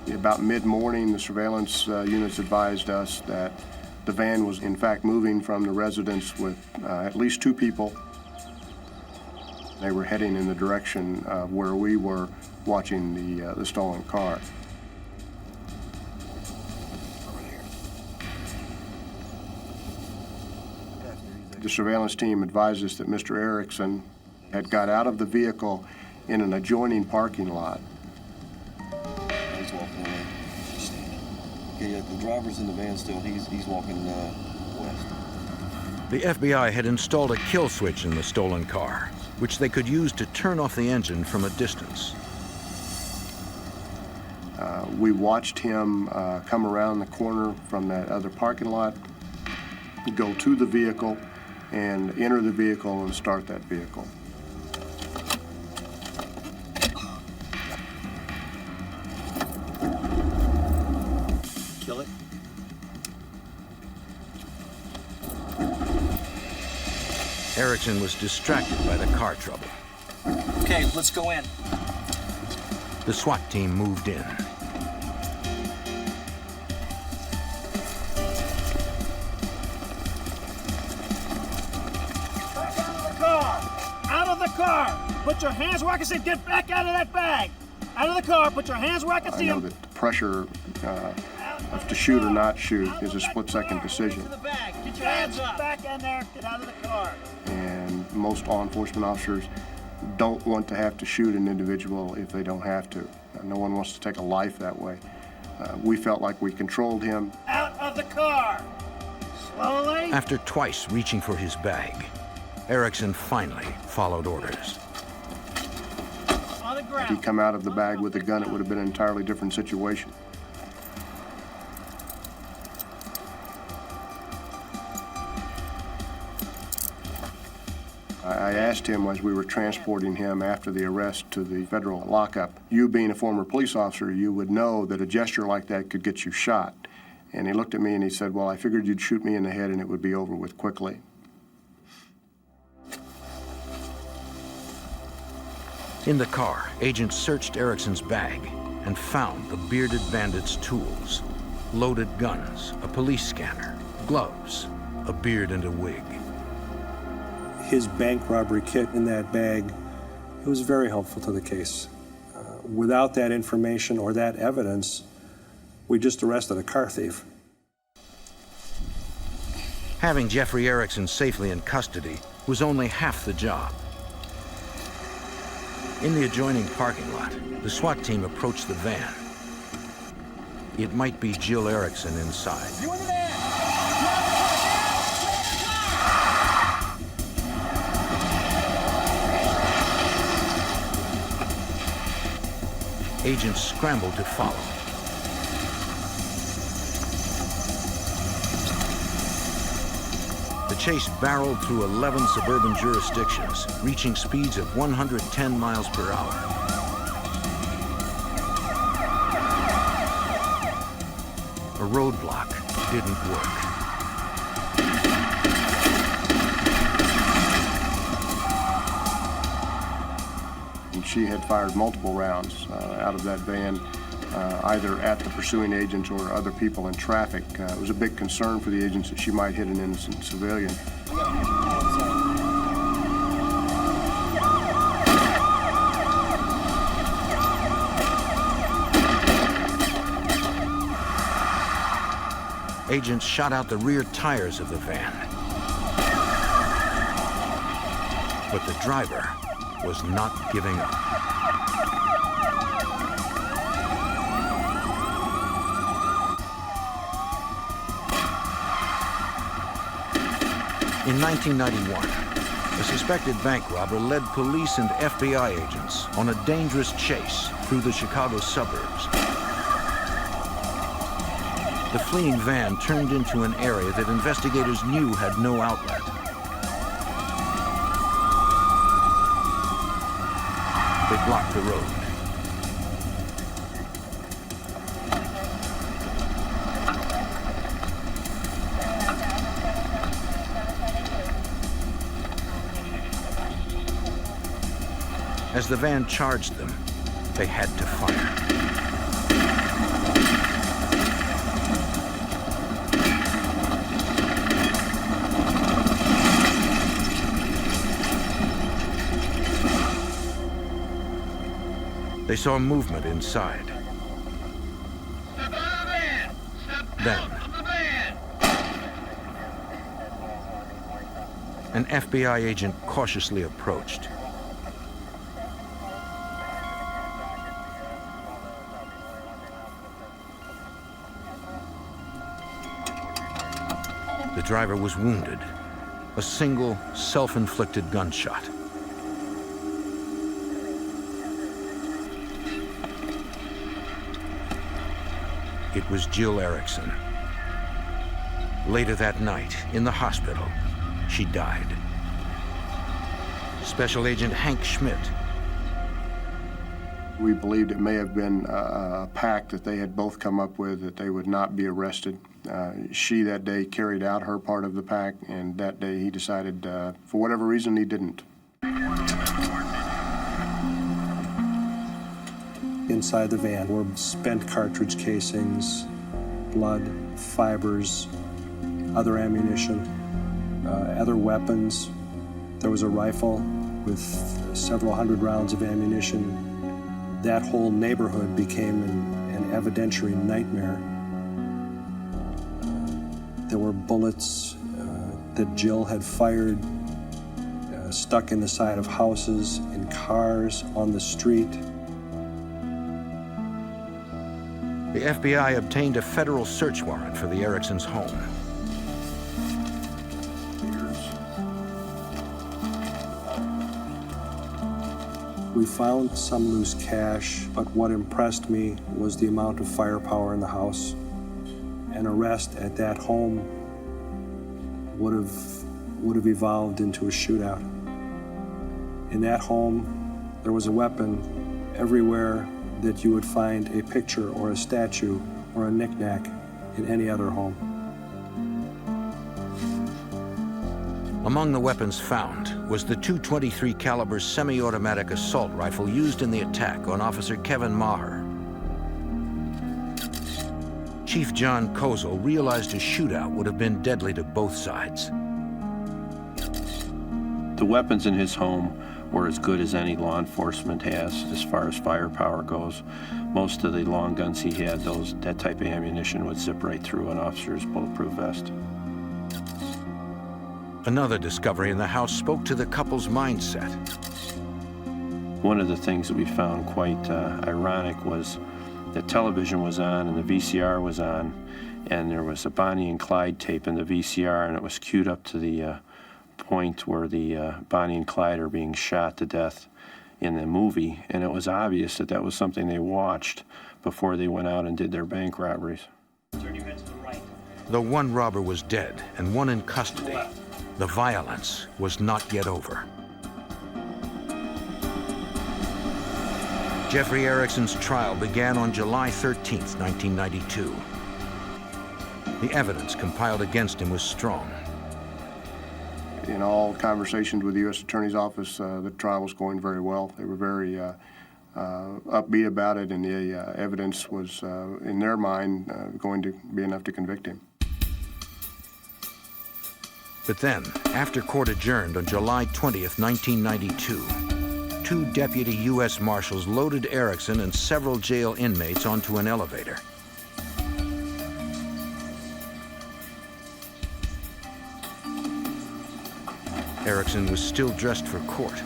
About mid-morning, the surveillance units advised us that the van was in fact moving from the residence with at least 2 people. They were heading in the direction of where we were watching the stolen car. The surveillance team advised us that Mr. Erickson had got out of the vehicle in an adjoining parking lot. He's walking away. Okay, yeah, the driver's in the van still. He's walking west. The FBI had installed a kill switch in the stolen car, which they could use to turn off the engine from a distance. We watched him come around the corner from that other parking lot, go to the vehicle, and enter the vehicle and start that vehicle. Kill it. Erickson was distracted by the car trouble. Okay, let's go in. The SWAT team moved in. Out of the car! Put your hands where I can see. Get back out of that bag! Out of the car, put your hands where I can see I know them. that the pressure of to shoot or not shoot is a split-second decision. To the bag. Get your hands up. Back in there. Get out of the car. And most law enforcement officers don't want to have to shoot an individual if they don't have to. No one wants to take a life that way. We felt like we controlled him. Out of the car! Slowly. After twice reaching for his bag, Erickson finally followed orders. On the ground. If he'd come out of the bag with a gun, it would have been an entirely different situation. I I asked him as we were transporting him after the arrest to the federal lockup, you being a former police officer, you would know that a gesture like that could get you shot. And he looked at me and he said, well, I figured you'd shoot me in the head and it would be over with quickly. In the car, agents searched Erickson's bag and found the bearded bandit's tools: loaded guns, a police scanner, gloves, a beard and a wig. His bank robbery kit in that bag, it was very helpful to the case. Without that information or that evidence, we just arrested a car thief. Having Jeffrey Erickson safely in custody was only half the job. In the adjoining parking lot, the SWAT team approached the van. It might be Jill Erickson inside. You in the van! Agents scrambled to follow. The chase barreled through 11 suburban jurisdictions, reaching speeds of 110 miles per hour. A roadblock didn't work. And she had fired multiple rounds out of that van, either at the pursuing agents or other people in traffic. It was a big concern for the agents that she might hit an innocent civilian. Agents shot out the rear tires of the van. But the driver was not giving up. In 1991, a suspected bank robber led police and FBI agents on a dangerous chase through the Chicago suburbs. The fleeing van turned into an area that investigators knew had no outlet. They blocked the road. As the van charged them, they had to fire. They saw movement inside. Then, an FBI agent cautiously approached. The driver was wounded, a single self-inflicted gunshot. It was Jill Erickson. Later that night, in the hospital, she died. Special Agent Hank Schmidt. We believed it may have been a pact that they had both come up with, that they would not be arrested. She that day carried out her part of the pact, and that day he decided, for whatever reason, he didn't. Inside the van were spent cartridge casings, blood, fibers, other ammunition, other weapons. There was a rifle with several hundred rounds of ammunition. That whole neighborhood became an evidentiary nightmare. There were bullets that Jill had fired, stuck in the side of houses, in cars, on the street. The FBI obtained a federal search warrant for the Ericksons' home. We found some loose cash, but what impressed me was the amount of firepower in the house. An arrest at that home would have evolved into a shootout. In that home, there was a weapon everywhere that you would find a picture or a statue or a knick-knack in any other home. Among the weapons found was the .223 caliber semi-automatic assault rifle used in the attack on Officer Kevin Maher. Chief John Kozel realized a shootout would have been deadly to both sides. The weapons in his home were as good as any law enforcement has as far as firepower goes. Most of the long guns he had, that type of ammunition would zip right through an officer's bulletproof vest. Another discovery in the house spoke to the couple's mindset. One of the things that we found quite ironic was the television was on and the VCR was on, and there was a Bonnie and Clyde tape in the VCR, and it was queued up to the point where the Bonnie and Clyde are being shot to death in the movie, and it was obvious that that was something they watched before they went out and did their bank robberies. Turn your head to the right. Though one robber was dead and one in custody, the violence was not yet over. Jeffrey Erickson's trial began on July 13, 1992. The evidence compiled against him was strong. In all conversations with the U.S. Attorney's Office, the trial was going very well. They were very upbeat about it, and the evidence was, in their mind, going to be enough to convict him. But then, after court adjourned on July 20th, 1992, two deputy U.S. Marshals loaded Erickson and several jail inmates onto an elevator. Erickson was still dressed for court.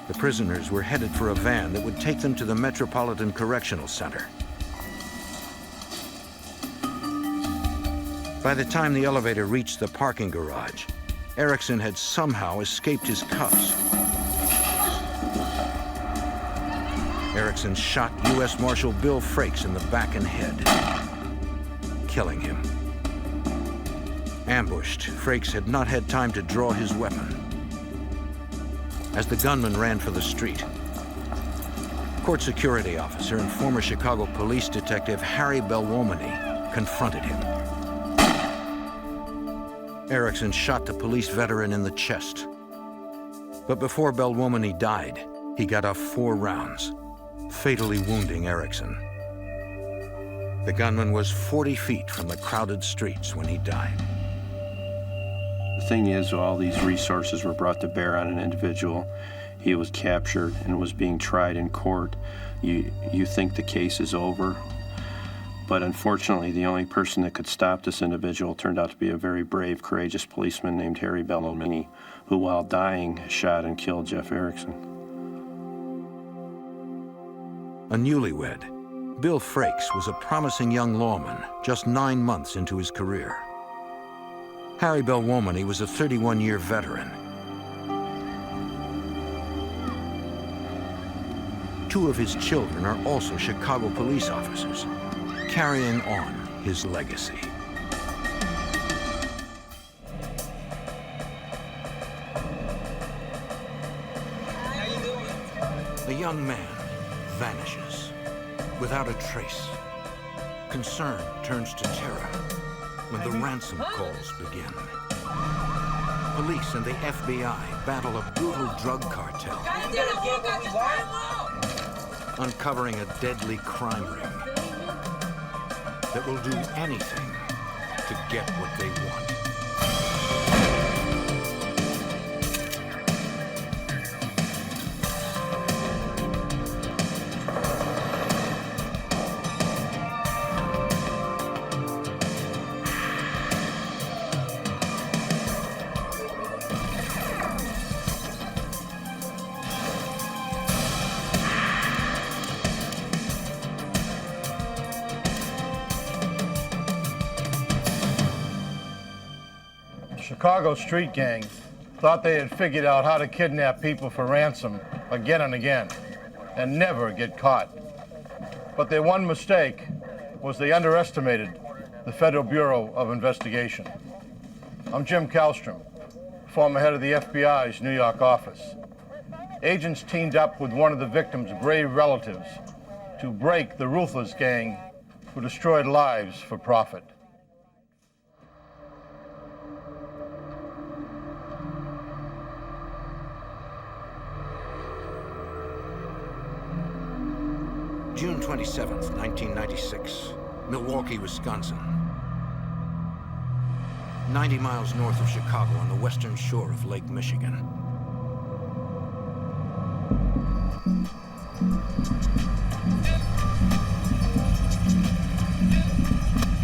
The prisoners were headed for a van that would take them to the Metropolitan Correctional Center. By the time the elevator reached the parking garage, Erickson had somehow escaped his cuffs. Erickson shot U.S. Marshal Bill Frakes in the back and head, killing him. Ambushed, Frakes had not had time to draw his weapon. As the gunman ran for the street, court security officer and former Chicago police detective Harry Belwomany confronted him. Erickson shot the police veteran in the chest. But before Belwomany died, he got off 4 rounds, fatally wounding Erickson. The gunman was 40 feet from the crowded streets when he died. The thing is, all these resources were brought to bear on an individual. He was captured and was being tried in court. You think the case is over, but unfortunately, the only person that could stop this individual turned out to be a very brave, courageous policeman named Harry Belwomany, who, while dying, shot and killed Jeff Erickson. A newlywed, Bill Frakes was a promising young lawman just 9 months into his career. Harry Belwomany was a 31-year veteran. 2 of his children are also Chicago police officers, carrying on his legacy. A young man vanishes without a trace. Concern turns to terror when the ransom calls begin. Police and the FBI battle a brutal drug cartel, uncovering a deadly crime ring that will do anything to get what they want. Chicago street gang thought they had figured out how to kidnap people for ransom again and again and never get caught. But their one mistake was they underestimated the Federal Bureau of Investigation. I'm Jim Kallstrom, former head of the FBI's New York office. Agents teamed up with one of the victim's brave relatives to break the ruthless gang who destroyed lives for profit. June 27th, 1996, Milwaukee, Wisconsin. 90 miles north of Chicago on the western shore of Lake Michigan.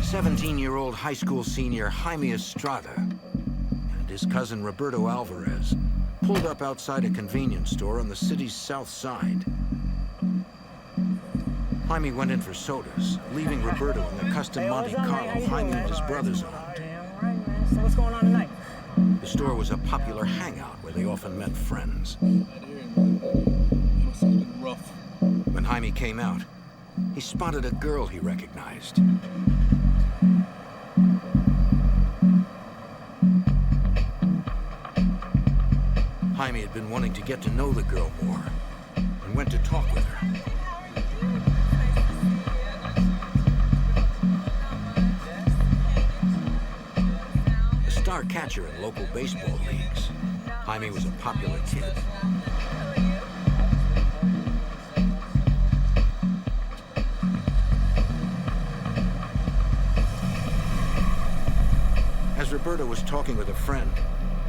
"17-year-old high school senior Jaime Estrada and his cousin Roberto Alvarez pulled up outside a convenience store on the city's south side. Jaime went in for sodas, leaving Roberto in the custom Monte Carlo Jaime and his brothers owned. So what's going on tonight? The store was a popular hangout where they often met friends. When Jaime came out, he spotted a girl he recognized. Jaime had been wanting to get to know the girl more and went to talk with her. A star catcher in local baseball leagues, Jaime was a popular kid. As Roberto was talking with a friend,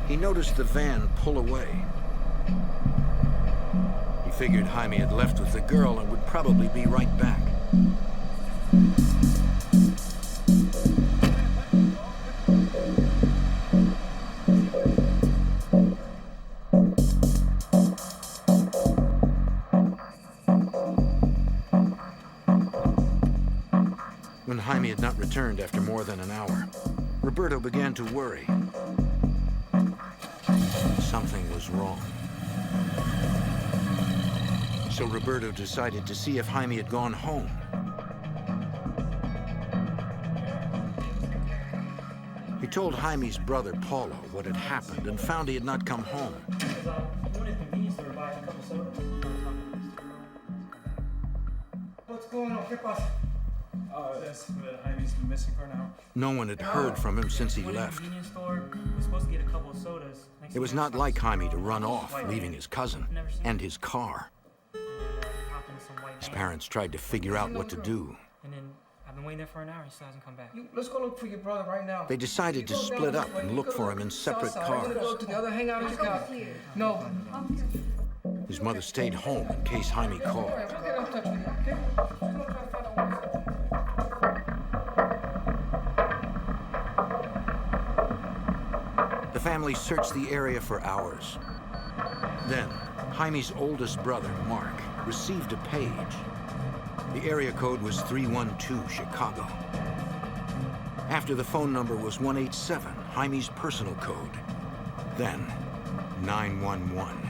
he noticed the van pull away. He figured Jaime had left with the girl and would probably be right back. When Jaime had not returned after more than an hour, Roberto began to worry. Something was wrong. So Roberto decided to see if Jaime had gone home. He told Jaime's brother, Paulo, what had happened and found he had not come home. What's going on? ¿Qué pasa? That's Jaime's been missing for an hour. No one had heard from him since he left. We're supposed to get a couple of sodas. It was not like Jaime to run off, leaving his cousin and his car. His parents tried to figure out what to do. And then I've been waiting there for an hour. He still hasn't come back. Let's go look for your brother right now. They decided to split up and look for him in separate cars. Go to the other hangout in Chicago. No. His mother stayed home in case Jaime called. The family searched the area for hours. Then, Jaime's oldest brother, Mark, received a page. The area code was 312 Chicago. After the phone number was 187, Jaime's personal code. Then, 911.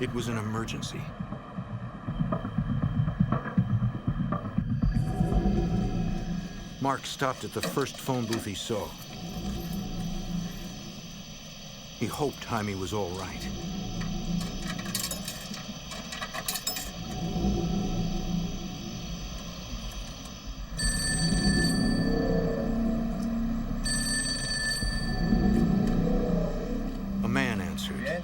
It was an emergency. Mark stopped at the first phone booth he saw. He hoped Jaime was all right. A man answered,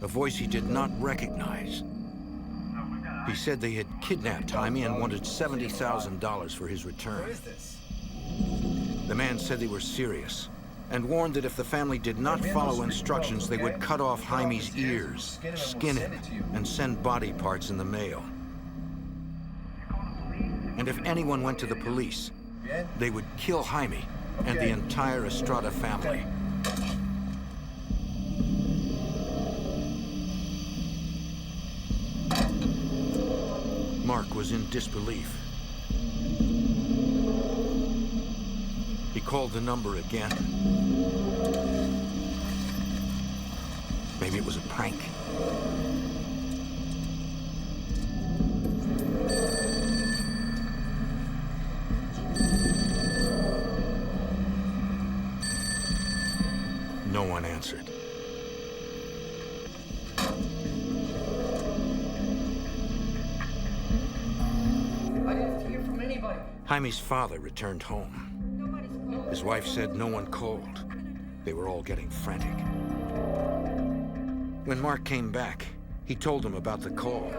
a voice he did not recognize. He said they had kidnapped Jaime and wanted $70,000 for his return. What is this? The man said they were serious and warned that if the family did not follow instructions, they would cut off Jaime's ears, skin him, and send body parts in the mail. And if anyone went to the police, they would kill Jaime and the entire Estrada family. Mark was in disbelief. He called the number again. Maybe it was a prank. answered. I didn't hear from anybody. Jaime's father returned home. His wife said no one called. They were all getting frantic. When Mark came back, he told them about the call,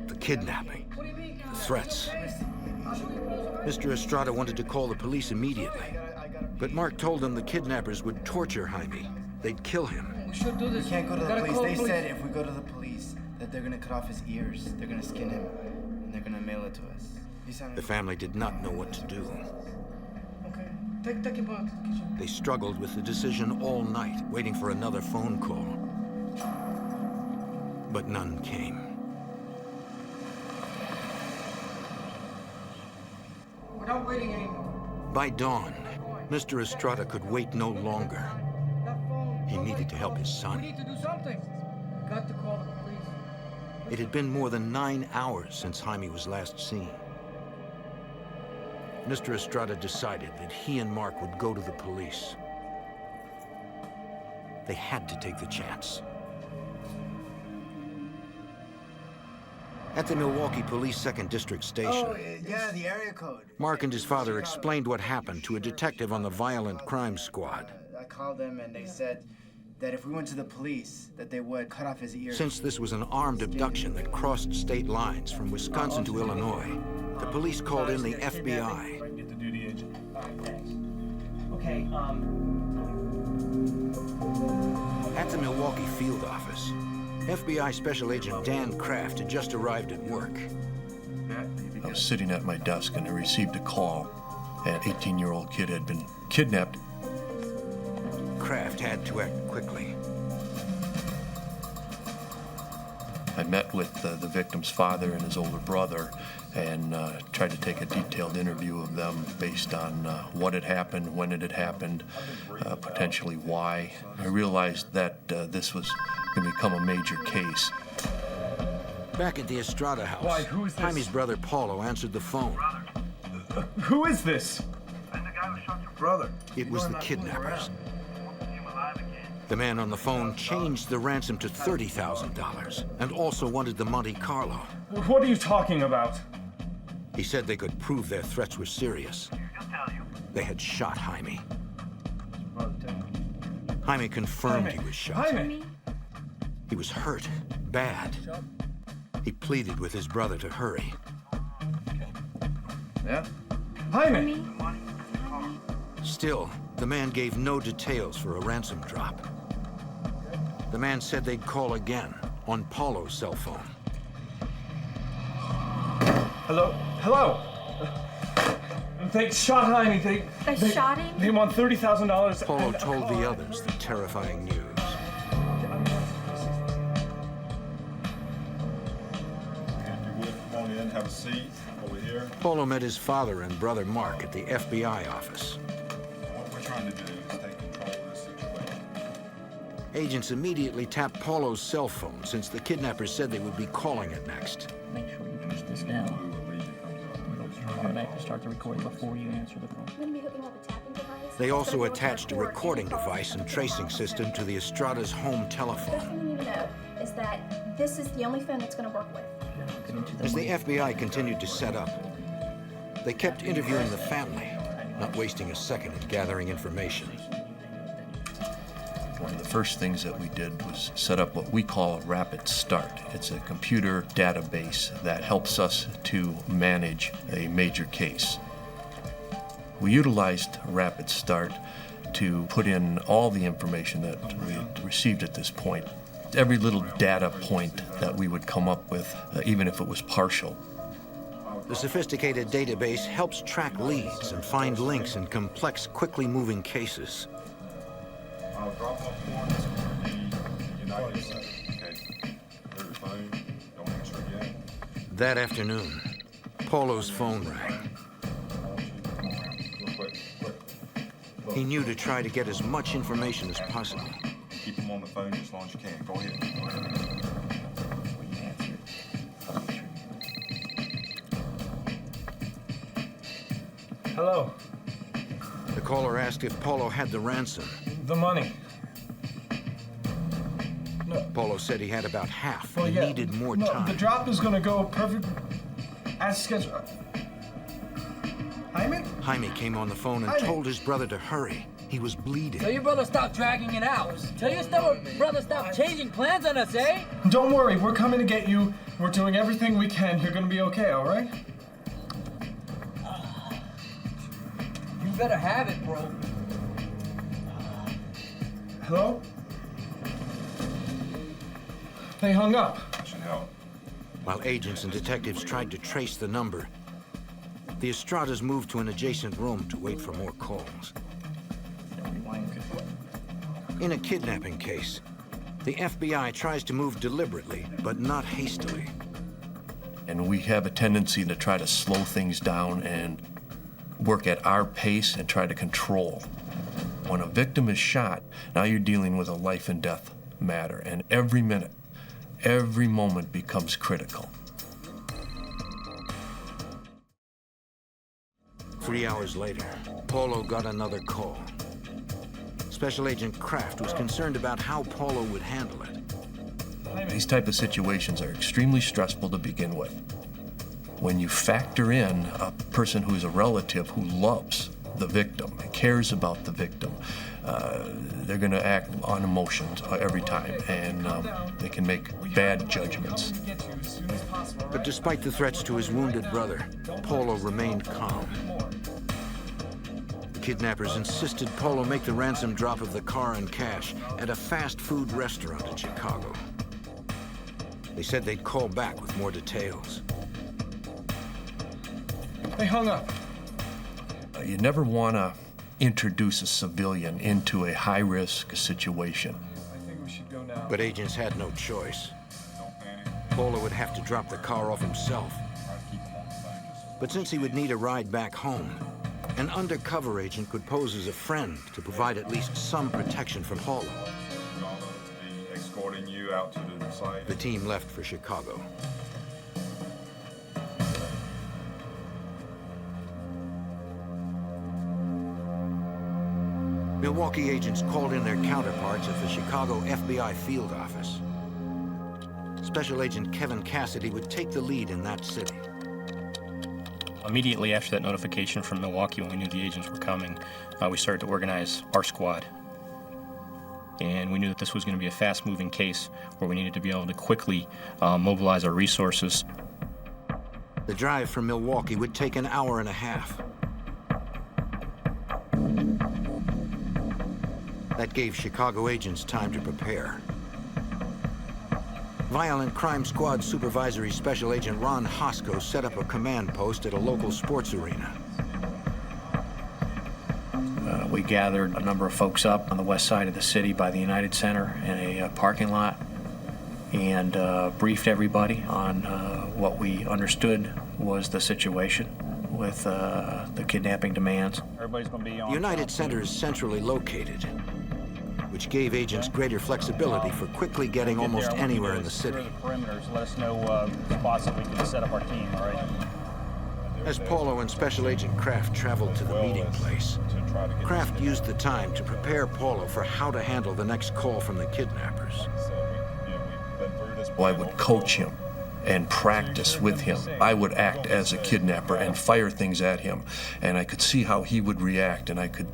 the kidnapping, the threats. Mr. Estrada wanted to call the police immediately, but Mark told them the kidnappers would torture Jaime. They'd kill him. We should do this. We can't go to the Gotta police. call They police. said if we go to the police, that they're gonna cut off his ears, they're gonna skin him, and they're gonna mail it to us. The family did not know what to do. Okay, take him back to the kitchen. They struggled with the decision all night, waiting for another phone call. But none came. We're not waiting anymore. By dawn, Mr. Estrada could wait no longer. He needed to help his We son. need to do something. We got to call the police. It had been more than 9 hours since Jaime was last seen. Mr. Estrada decided that he and Mark would go to the police. They had to take the chance. At the Milwaukee Police 2nd District Station, Oh, yeah, the area code. Mark and his father explained what happened to a detective on the Violent Crime Squad. I called them and they said that if we went to the police, that they would cut off his ears. Since this was an armed abduction that crossed state lines from Wisconsin to Illinois, the police called in the FBI. Get the duty agent. Thanks. Okay, At the Milwaukee field office, FBI Special Agent Dan Kraft had just arrived at work. I was sitting at my desk and I received a call. An 18-year-old kid had been kidnapped. Kraft had to act quickly. I met with the victim's father and his older brother and tried to take a detailed interview of them based on what had happened, when it had happened, potentially why. I realized that this was going to become a major case. Back at the Estrada house, Why, who is this? Jaime's brother Paulo answered the phone. Who is this? Brother. It was the kidnappers. The man on the phone changed the ransom to $30,000 and also wanted the Monte Carlo. What are you talking about? He said they could prove their threats were serious. They had shot Jaime. Jaime confirmed he was shot. Jaime! He was hurt, bad. He pleaded with his brother to hurry. Yeah? Jaime! Still, the man gave no details for a ransom drop. The man said they'd call again on Paulo's cell phone. Hello? Hello? They shot Jaime. They shot him? They want $30,000. Paulo told the others the terrifying news. Come on in, have a seat over here. Paulo met his father and brother Mark at the FBI office. What we're trying to do is take control of this situation. Agents immediately tapped Paulo's cell phone since the kidnappers said they would be calling it next. Make sure you push this down. Automatically start the recording before you answer the phone. We're gonna be hooking up a tapping device. They also attached a recording device and tracing system to the Estrada's home The telephone. first thing you need to know is that this is the only phone it's gonna work with. As the FBI continued to set up, they kept interviewing the family, not wasting a second in gathering information. One of the first things that we did was set up what we call a rapid start. It's a computer database that helps us to manage a major case. We utilized rapid start to put in all the information that we had received at this point. Every little data point that we would come up with, even if it was partial. The sophisticated database helps track leads and find links in complex, quickly moving cases. I'll drop off warrants for the United States. Okay. There's the phone. Don't answer it yet. That afternoon, Paulo's phone rang. Real quick. He knew to try to get as much information as possible. Keep them on the phone as long as you can. Go ahead. Hello. The caller asked if Paulo had the ransom. The money. Polo said he had about half Well, and yeah, needed more no, time. The drop is gonna go perfect as scheduled. Jaime? Jaime came on the phone and Jaime. told his brother to hurry. He was bleeding. Tell your brother stop dragging it out. Tell your brother stop changing plans on us, eh? Don't worry, we're coming to get you. We're doing everything we can. You're gonna be okay, all right? You better have it, bro. Hello? They hung up. Should help. While agents and detectives tried to trace the number, the Estradas moved to an adjacent room to wait for more calls. In a kidnapping case, the FBI tries to move deliberately, but not hastily. And we have a tendency to try to slow things down and work at our pace and try to control. When a victim is shot, now you're dealing with a life and death matter, and every minute, every moment becomes critical. 3 hours later, Polo got another call. Special Agent Kraft was concerned about how Polo would handle it. These type of situations are extremely stressful to begin with. When you factor in a person who is a relative who loves the victim, cares about the victim, they're going to act on emotions every time, and they can make bad judgments. But despite the threats to his wounded brother, Polo remained calm. The kidnappers insisted Polo make the ransom drop of the car and cash at a fast food restaurant in Chicago. They said they'd call back with more details. They hung up. You never want to introduce a civilian into a high-risk situation. But agents had no choice. Polo would have to drop the car off himself. But since he would need a ride back home, an undercover agent could pose as a friend to provide at least some protection from Polo. Escorting you out to the site. The team left for Chicago. Milwaukee agents called in their counterparts at the Chicago FBI field office. Special Agent Kevin Cassidy would take the lead in that city. Immediately after that notification from Milwaukee, when we knew the agents were coming, we started to organize our squad. And we knew that this was going to be a fast-moving case where we needed to be able to quickly mobilize our resources. The drive from Milwaukee would take an hour and a half. That gave Chicago agents time to prepare. Violent Crime Squad Supervisory Special Agent Ron Hosko set up a command post at a local sports arena. We gathered a number of folks up on the west side of the city by the United Center in a parking lot and briefed everybody on what we understood was the situation with the kidnapping demands. Everybody's going to be on. The United Center is centrally located, which gave agents greater flexibility for quickly getting almost anywhere in the city. The perimeters, let us know spots that we can set up our team, all right? As Polo and Special Agent Kraft traveled to the meeting place, Kraft used the time to prepare Polo for how to handle the next call from the kidnappers. I would coach him and practice with him. I would act as a kidnapper and fire things at him, and I could see how he would react, and I could,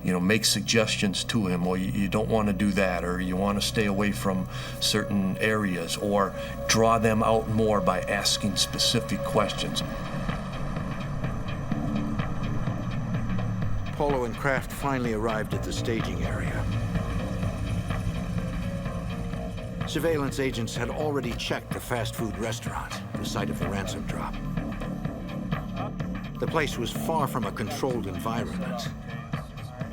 make suggestions to him. Well, you don't want to do that, or you want to stay away from certain areas, or draw them out more by asking specific questions. Polo and Kraft finally arrived at the staging area. Surveillance agents had already checked the fast food restaurant, the site of the ransom drop. The place was far from a controlled environment.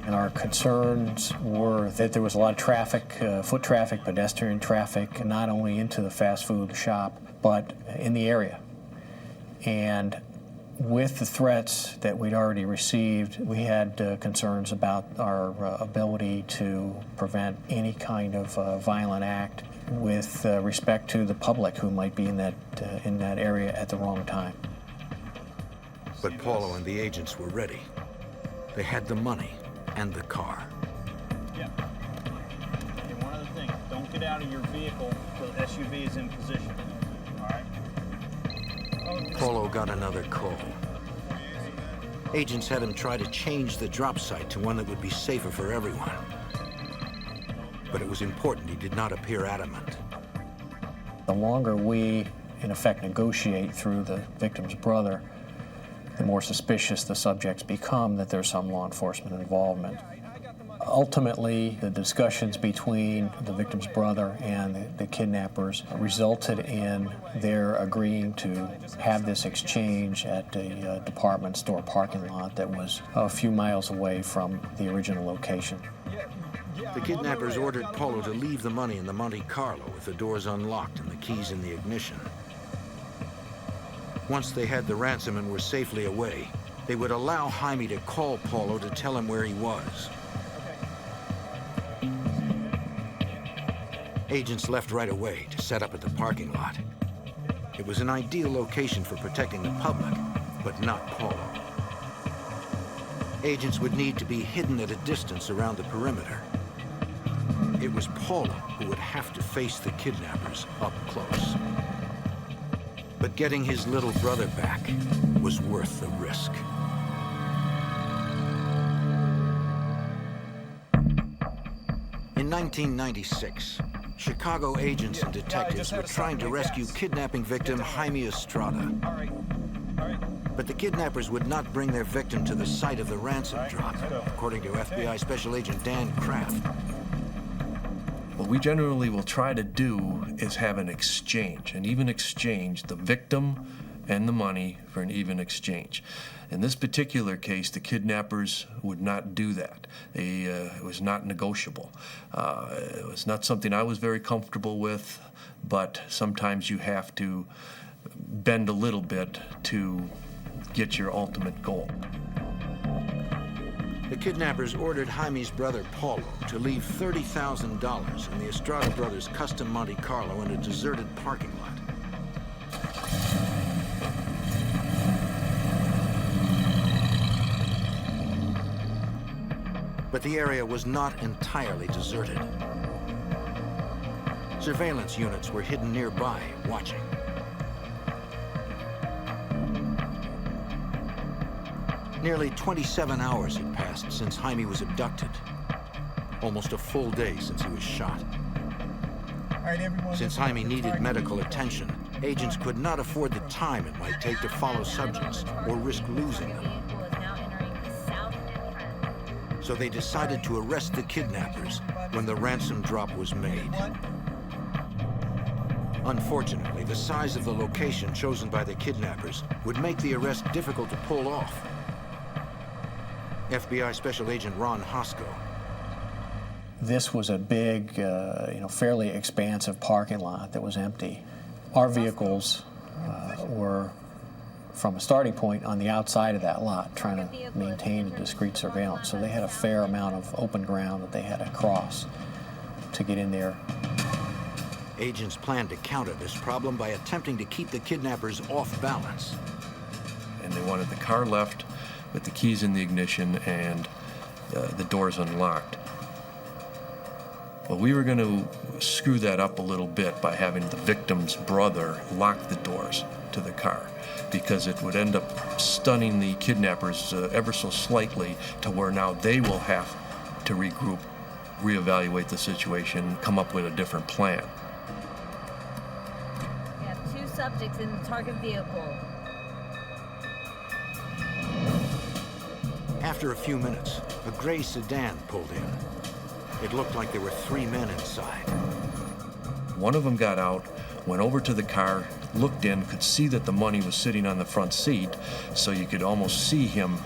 And our concerns were that there was a lot of traffic, foot traffic, pedestrian traffic, not only into the fast food shop, but in the area. And with the threats that we'd already received, we had concerns about our ability to prevent any kind of violent act with respect to the public who might be in that area at the wrong time. But Polo and the agents were ready. They had the money and the car. Yeah. And one other thing, don't get out of your vehicle. The SUV is in position. All right. Paulo got another call. Agents had him try to change the drop site to one that would be safer for everyone. But it was important he did not appear adamant. The longer we, in effect, negotiate through the victim's brother, the more suspicious the subjects become that there's some law enforcement involvement. Ultimately, the discussions between the victim's brother and the kidnappers resulted in their agreeing to have this exchange at a department store parking lot that was a few miles away from the original location. The kidnappers ordered Paulo to leave the money in the Monte Carlo with the doors unlocked and the keys in the ignition. Once they had the ransom and were safely away, they would allow Jaime to call Paulo to tell him where he was. Agents left right away to set up at the parking lot. It was an ideal location for protecting the public, but not Paulo. Agents would need to be hidden at a distance around the perimeter. It was Paulo who would have to face the kidnappers up close. But getting his little brother back was worth the risk. In 1996, Chicago agents and detectives were trying to rescue kidnapping victim Jaime Estrada. But the kidnappers would not bring their victim to the site of the ransom drop, according to FBI Special Agent Dan Kraft. What we generally will try to do is have an exchange, an even exchange, the victim and the money for an even exchange. In this particular case, the kidnappers would not do that. It was not negotiable. It was not something I was very comfortable with, but sometimes you have to bend a little bit to get your ultimate goal. The kidnappers ordered Jaime's brother Paulo to leave $30,000 in the Estrada brothers' custom Monte Carlo in a deserted parking lot. But the area was not entirely deserted. Surveillance units were hidden nearby, watching. Nearly 27 hours had passed since Jaime was abducted. Almost a full day since he was shot. Since Jaime needed medical attention, agents could not afford the time it might take to follow subjects or risk losing them. So they decided to arrest the kidnappers when the ransom drop was made. Unfortunately, the size of the location chosen by the kidnappers would make the arrest difficult to pull off. FBI Special Agent Ron Hosko. This was a big, fairly expansive parking lot that was empty. Our vehicles were, from a starting point, on the outside of that lot, trying to maintain a discreet surveillance. So they had a fair amount of open ground that they had to cross to get in there. Agents planned to counter this problem by attempting to keep the kidnappers off balance. And they wanted the car left with the keys in the ignition and the doors unlocked. Well, we were going to screw that up a little bit by having the victim's brother lock the doors to the car, because it would end up stunning the kidnappers ever so slightly to where now they will have to regroup, reevaluate the situation, come up with a different plan. We have 2 subjects in the target vehicle. After a few minutes, a gray sedan pulled in. It looked like there were 3 men inside. One of them got out, went over to the car, looked in, could see that the money was sitting on the front seat, so you could almost see him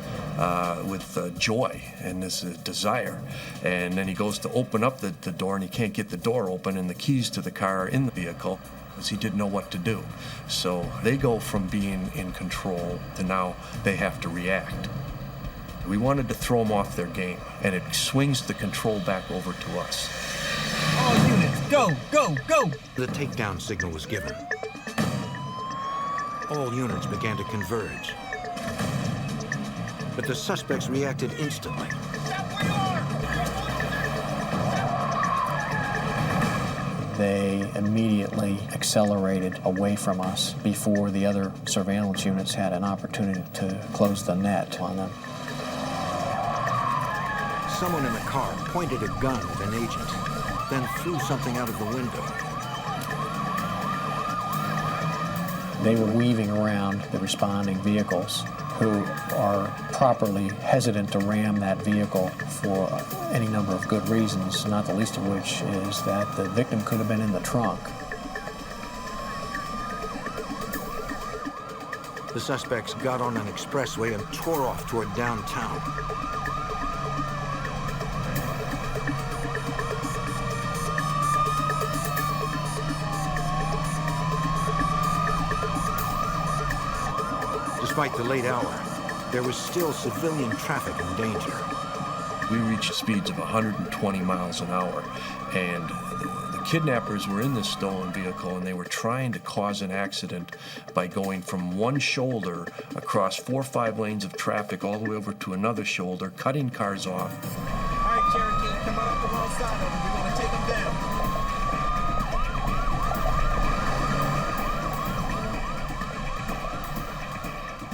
with joy and this desire. And then he goes to open up the door, and he can't get the door open, and the keys to the car are in the vehicle, because he didn't know what to do. So they go from being in control to now they have to react. We wanted to throw them off their game, and it swings the control back over to us. All units, go, go, go! The takedown signal was given. All units began to converge. But the suspects reacted instantly. they immediately accelerated away from us before the other surveillance units had an opportunity to close the net on them. Someone in the car pointed a gun at an agent, then threw something out of the window. They were weaving around the responding vehicles, who are properly hesitant to ram that vehicle for any number of good reasons, not the least of which is that the victim could have been in the trunk. The suspects got on an expressway and tore off toward downtown. Despite the late hour, there was still civilian traffic in danger. We reached speeds of 120 miles an hour, and the kidnappers were in this stolen vehicle, and they were trying to cause an accident by going from one shoulder across 4 or 5 lanes of traffic all the way over to another shoulder, cutting cars off. All right, Cherokee, come on up the wrong side of them. We're going to take them down.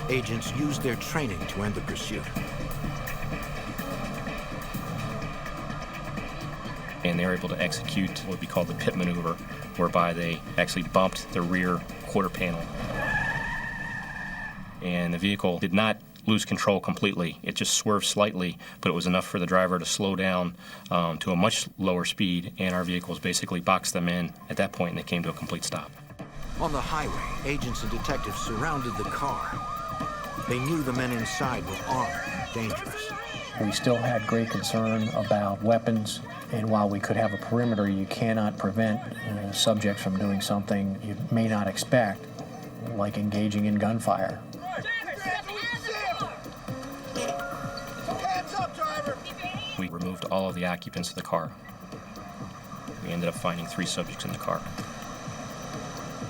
Agents used their training to end the pursuit. And they were able to execute what we call the pit maneuver, whereby they actually bumped the rear quarter panel. And the vehicle did not lose control completely. It just swerved slightly, but it was enough for the driver to slow down to a much lower speed, and our vehicles basically boxed them in at that point, and they came to a complete stop. On the highway, agents and detectives surrounded the car. They knew the men inside were armed and dangerous. We still had great concern about weapons, and while we could have a perimeter, you cannot prevent subjects from doing something you may not expect, like engaging in gunfire. We removed all of the occupants of the car. We ended up finding 3 subjects in the car.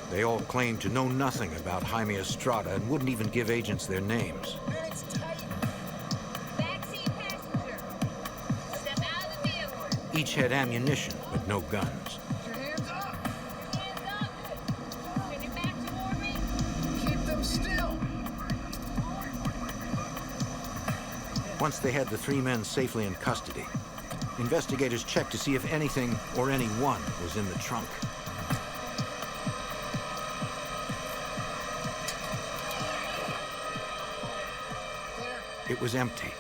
They all claimed to know nothing about Jaime Estrada and wouldn't even give agents their names. Each had ammunition, but no guns. Keep them still. Once they had the 3 men safely in custody, investigators checked to see if anything or anyone was in the trunk. It was empty.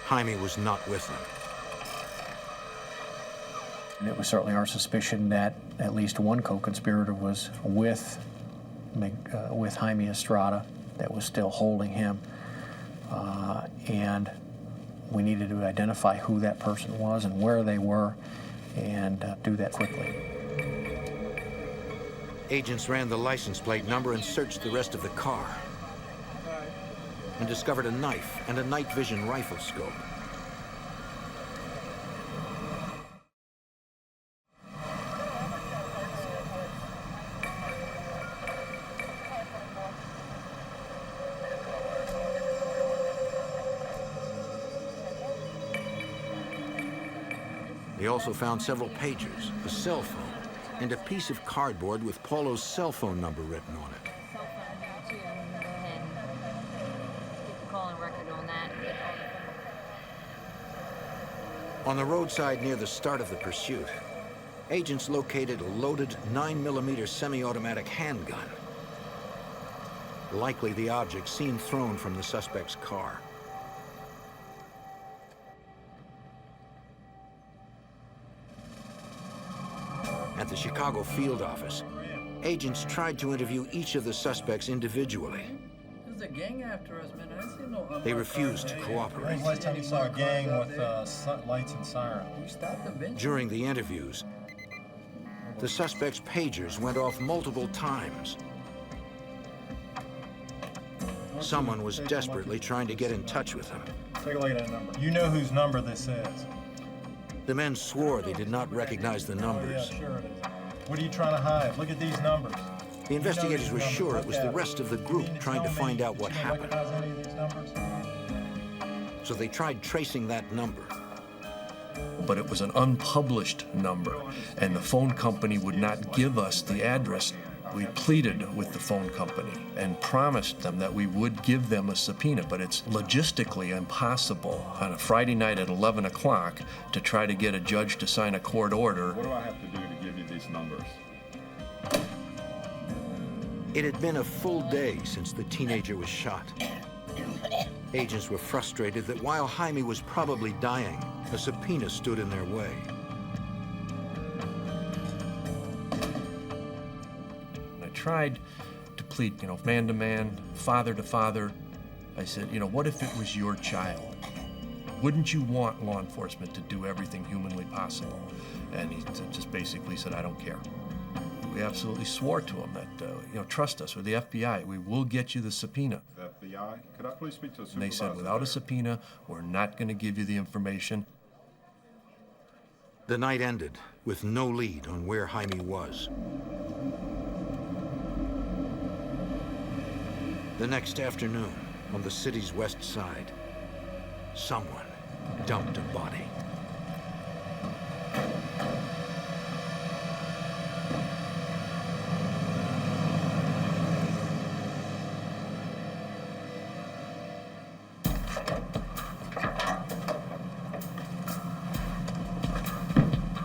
Jaime was not with them. And it was certainly our suspicion that at least one co-conspirator was with Jaime Estrada, that was still holding him. And we needed to identify who that person was and where they were, and do that quickly. Agents ran the license plate number and searched the rest of the car, and discovered a knife and a night vision rifle scope. They also found several pagers, a cell phone, and a piece of cardboard with Paulo's cell phone number written on it. On the roadside near the start of the pursuit, agents located a loaded 9mm semi-automatic handgun, likely the object seen thrown from the suspect's car. At the Chicago field office, agents tried to interview each of the suspects individually. There's a gang after us, man. I didn't see no. They refused to cooperate. When was the last time you saw a gang with lights and siren? We stopped eventually. During the interviews, the suspect's pagers went off multiple times. Someone was desperately trying to get in touch with them. Take a look at that number. You know whose number this is. The men swore they did not recognize the numbers. Oh, yeah, sure it is. What are you trying to hide? Look at these numbers. The investigators were sure it was the rest of the group trying to find out what happened. So they tried tracing that number. but it was an unpublished number, and the phone company would not give us the address. We pleaded with the phone company and promised them that we would give them a subpoena, but it's logistically impossible on a Friday night at 11 o'clock to try to get a judge to sign a court order. What do I have to do to give you these numbers? It had been a full day since the teenager was shot. Agents were frustrated that while Jaime was probably dying, a subpoena stood in their way. I tried to plead, man to man, father to father. I said, what if it was your child? Wouldn't you want law enforcement to do everything humanly possible? And he just basically said, I don't care. We absolutely swore to him that, trust us, with the FBI, we will get you the subpoena. The FBI? Could I please speak to a supervisor? And they said, without a subpoena, we're not going to give you the information. The night ended with no lead on where Jaime was. The next afternoon, on the city's west side, someone dumped a body.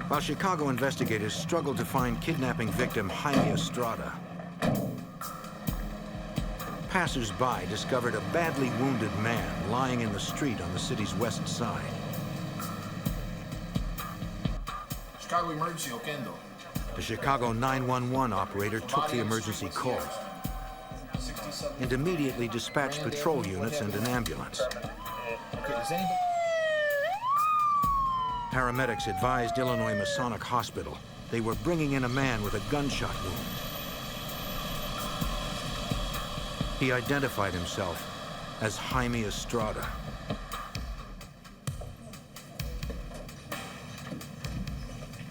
While Chicago investigators struggled to find kidnapping victim Jaime Estrada, passers-by discovered a badly wounded man lying in the street on the city's west side. Chicago emergency, Okendo. The Chicago 911 operator took the emergency call and immediately dispatched patrol units and an ambulance. Okay, does anybody... Paramedics advised Illinois Masonic Hospital they were bringing in a man with a gunshot wound. He identified himself as Jaime Estrada.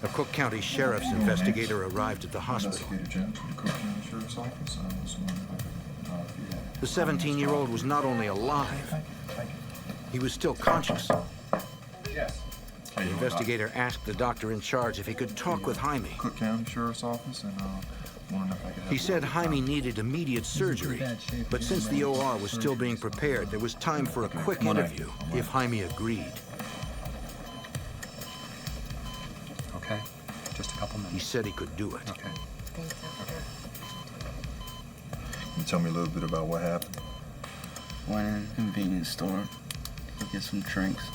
A Cook County Sheriff's investigator arrived at the hospital. The 17-year-old was not only alive, he was still conscious. Yes. The investigator asked the doctor in charge if he could talk with Jaime. Cook County Sheriff's Office, and wondering if I could have... He said Jaime needed immediate surgery, but since the OR was still being prepared, there was time for a quick interview if Jaime agreed. Okay, just a couple minutes. He said he could do it. Okay. Can you tell me a little bit about what happened? Went in a convenience store to get some drinks.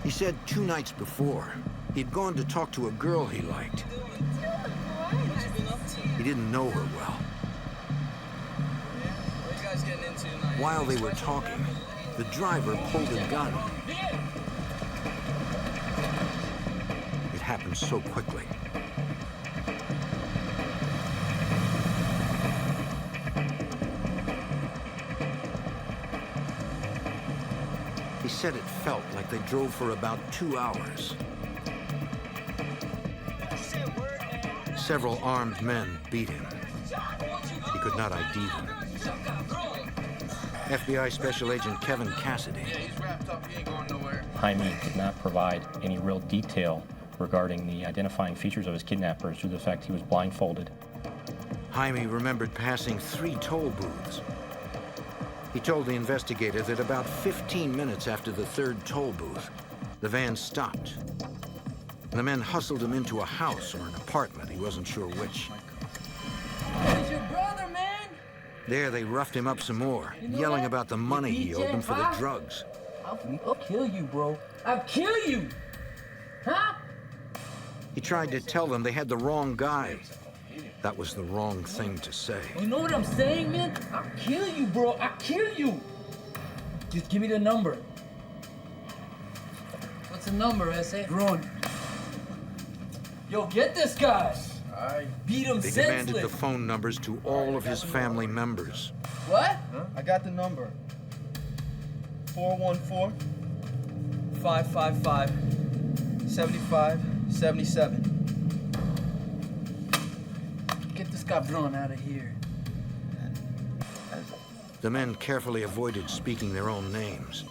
He said 2 nights before, he'd gone to talk to a girl he liked. He didn't know her well. While they were talking, the driver pulled a gun. It happened so quickly. He said it felt like they drove for about 2 hours. Several armed men beat him. He could not ID them. FBI Special Agent Kevin Cassidy. Jaime did not provide any real detail regarding the identifying features of his kidnappers due to the fact he was blindfolded. Jaime remembered passing 3 toll booths. He told the investigator that about 15 minutes after the 3rd toll booth, the van stopped. The men hustled him into a house or an apartment, he wasn't sure which. It's your brother, man! There they roughed him up some more, yelling about the money he owed them for the drugs. I'll kill you, bro. I'll kill you! Huh? He tried to tell them they had the wrong guy. That was the wrong thing to say. You know what I'm saying, man? I'll kill you, bro. I'll kill you! Just give me the number. What's the number, S.A.? Run. Yo, get this guy! I beat him They senseless. demanded the phone numbers to all of his family members. What? Huh? I got the number. 414-555-7577. Get this cabron out of here. The men carefully avoided speaking their own names.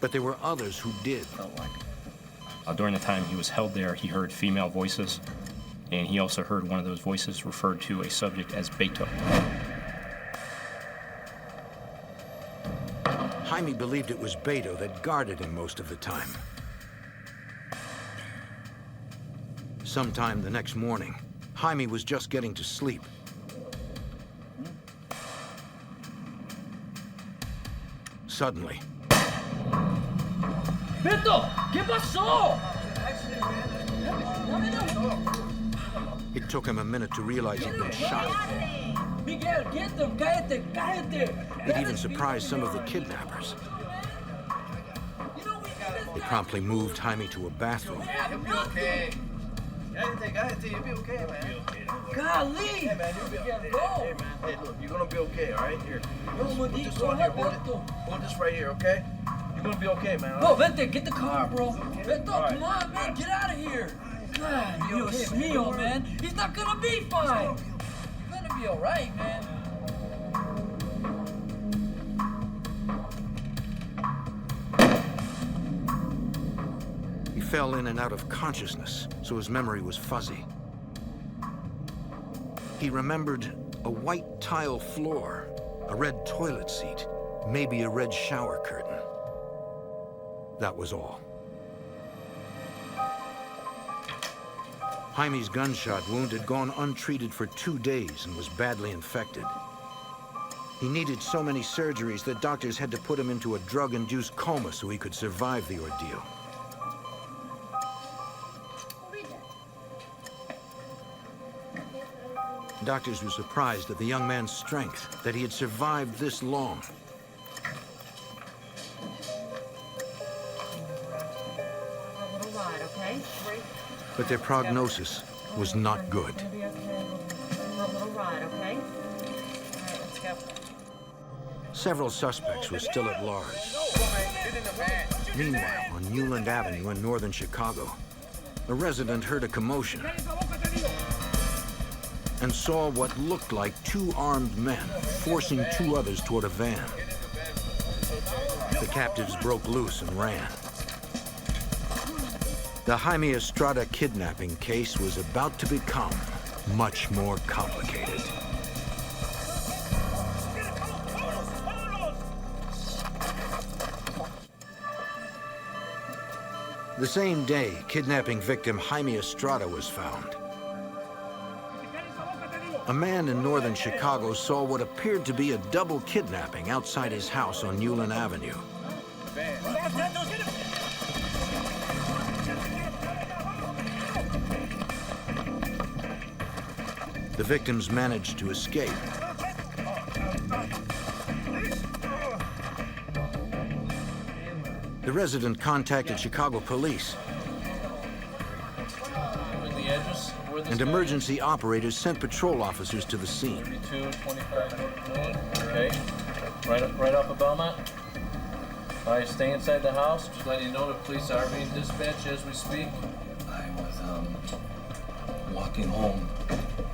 But there were others who did. During the time he was held there, he heard female voices, and he also heard one of those voices referred to a subject as Beto. Jaime believed it was Beto that guarded him most of the time. Sometime the next morning, Jaime was just getting to sleep. Suddenly, Beto, ¿qué pasó? it took him a minute to realize he'd been shot. Miguel, get them, cállate, cállate. It even surprised some of the kidnappers. They promptly moved Jaime to a bathroom. You'll be okay. Cállate, you'll be okay, man. Golly! Hey, man, you'll be okay. Go. Hey, man, hey, look, you're gonna be okay, all right? Here. No, Put this on here. Hold this right here, okay? You're gonna be okay, man. No, vente, get the car, bro. Beto, come on, man, get out of here. God, Dios mío, man. He's not gonna be fine. You're gonna be all right, man. He fell in and out of consciousness, so his memory was fuzzy. He remembered a white tile floor, a red toilet seat, maybe a red shower curtain. That was all. Jaime's gunshot wound had gone untreated for 2 days and was badly infected. He needed so many surgeries that doctors had to put him into a drug-induced coma so he could survive the ordeal. Doctors were surprised at the young man's strength, that he had survived this long. But their prognosis was not good. Several suspects were still at large. Meanwhile, on Newland Avenue in northern Chicago, a resident heard a commotion and saw what looked like 2 armed men forcing 2 others toward a van. The captives broke loose and ran. The Jaime Estrada kidnapping case was about to become much more complicated. The same day, kidnapping victim Jaime Estrada was found. A man in northern Chicago saw what appeared to be a double kidnapping outside his house on Newland Avenue. The victims managed to escape. The resident contacted Chicago police, and emergency operators sent patrol officers to the scene. 3225. Okay. Right off of Belmont. All right, stay inside the house. Just letting you know the police are being dispatched as we speak. I was walking home,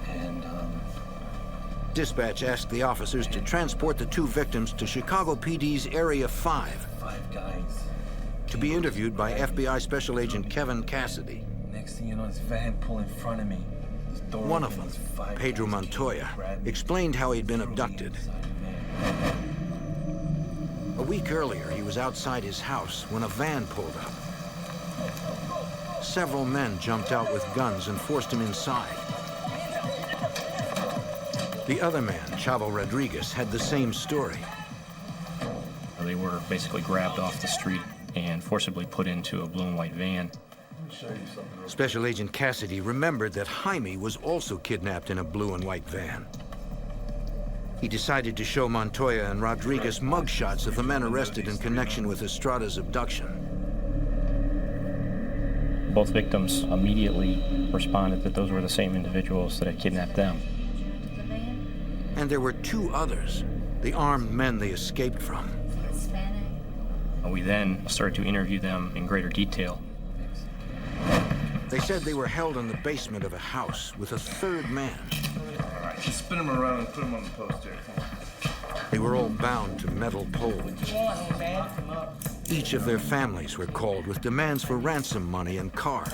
and Dispatch asked the officers to transport the 2 victims to Chicago PD's Area 5. 5 guys. To be interviewed by FBI Special Agent Kevin Cassidy. Next thing you know, this van pulled in front of me. One of them, Pedro Montoya, explained how he'd been abducted. A week earlier, he was outside his house when a van pulled up. Several men jumped out with guns and forced him inside. The other man, Chavo Rodriguez, had the same story. They were basically grabbed off the street and forcibly put into a blue and white van. Special Agent Cassidy remembered that Jaime was also kidnapped in a blue and white van. He decided to show Montoya and Rodriguez mugshots of the men arrested in connection with Estrada's abduction. Both victims immediately responded that those were the same individuals that had kidnapped them. And there were 2 others, the armed men they escaped from. We then started to interview them in greater detail. They said they were held in the basement of a house with a 3rd man. All right, just spin them around and put them on the post there. They were all bound to metal poles. Each of their families were called with demands for ransom money and cars.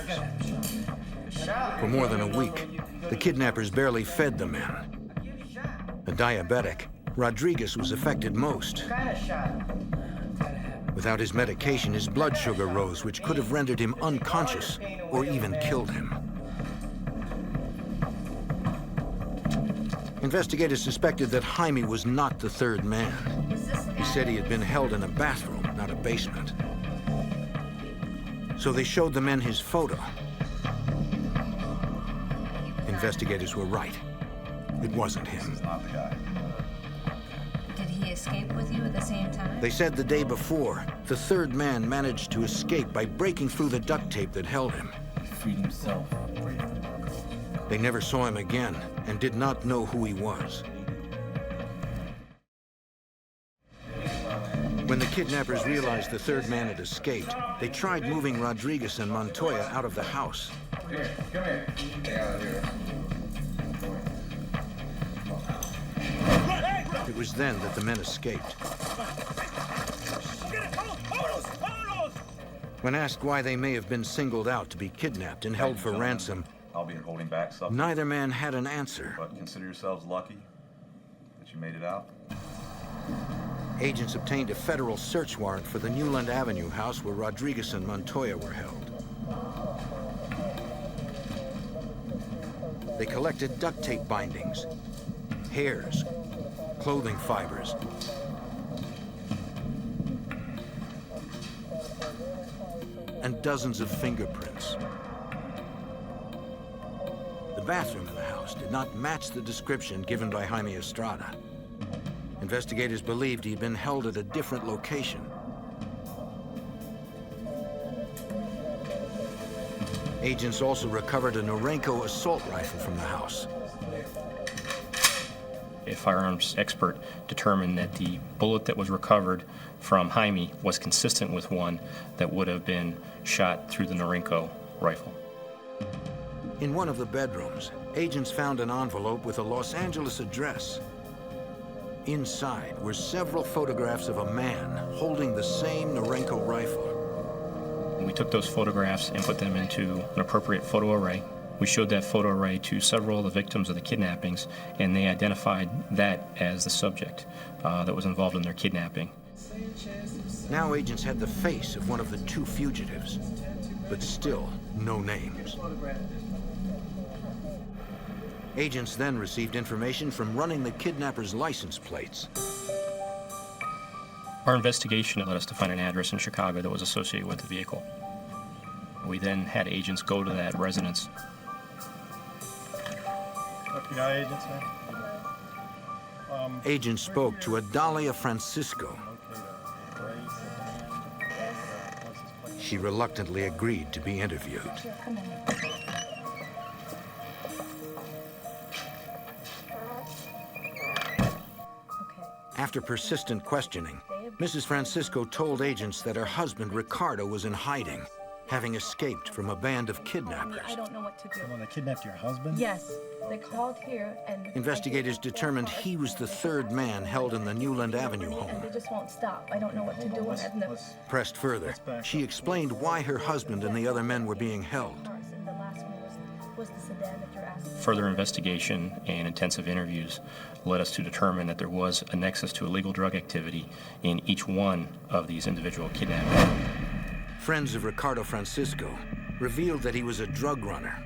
For more than a week, the kidnappers barely fed the men. A diabetic, Rodriguez was affected most. Without his medication, his blood sugar rose, which could have rendered him unconscious or even killed him. Investigators suspected that Jaime was not the third man. He said he had been held in a bathroom, not a basement. So they showed the men his photo. Investigators were right. It wasn't him. Did he escape with you at the same time? They said the day before, the third man managed to escape by breaking through the duct tape that held him. He freed himself. They never saw him again and did not know who he was. When the kidnappers realized the third man had escaped, they tried moving Rodriguez and Montoya out of the house. Come here. Get out of here. It was then that the men escaped. When asked why they may have been singled out to be kidnapped and held for ransom, I'll be holding back something. neither man had an answer. But consider yourselves lucky that you made it out. Agents obtained a federal search warrant for the Newland Avenue house where Rodriguez and Montoya were held. They collected duct tape bindings, hairs, clothing fibers, and dozens of fingerprints. The bathroom in the house did not match the description given by Jaime Estrada. Investigators believed he'd been held at a different location. Agents also recovered a Norenko assault rifle from the house. A firearms expert determined that the bullet that was recovered from Jaime was consistent with one that would have been shot through the Norenko rifle. In one of the bedrooms, agents found an envelope with a Los Angeles address. Inside were several photographs of a man holding the same Norenko rifle. We took those photographs and put them into an appropriate photo array. We showed that photo array to several of the victims of the kidnappings, and they identified that as the subject that was involved in their kidnapping. Now agents had the face of one of the two fugitives, but still no names. Agents then received information from running the kidnappers' license plates. Our investigation led us to find an address in Chicago that was associated with the vehicle. We then had agents go to that residence. FBI agents, man? Agents spoke to Adalia Francisco. She reluctantly agreed to be interviewed. After persistent questioning, Mrs. Francisco told agents that her husband, Ricardo, was in hiding, having escaped from a band of kidnappers. I don't know what to do. When they kidnapped your husband? Yes, they called here and... Investigators determined he was the third man held in the Newland Avenue home. And they just won't stop. I don't know what to do. Pressed further, she explained why her husband and the other men were being held. And the last one was the sedan that you're asking. Further investigation and intensive interviews led us to determine that there was a nexus to illegal drug activity in each one of these individual kidnappings. Friends of Ricardo Francisco revealed that he was a drug runner.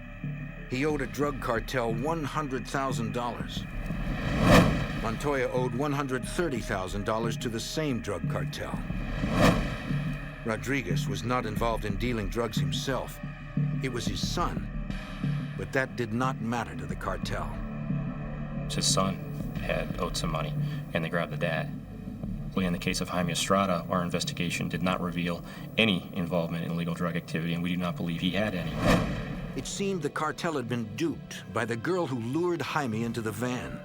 He owed a drug cartel $100,000. Montoya owed $130,000 to the same drug cartel. Rodriguez was not involved in dealing drugs himself. It was his son. But that did not matter to the cartel. His son had owed some money, and they grabbed the dad. In the case of Jaime Estrada, our investigation did not reveal any involvement in illegal drug activity, and we do not believe he had any. It seemed the cartel had been duped by the girl who lured Jaime into the van.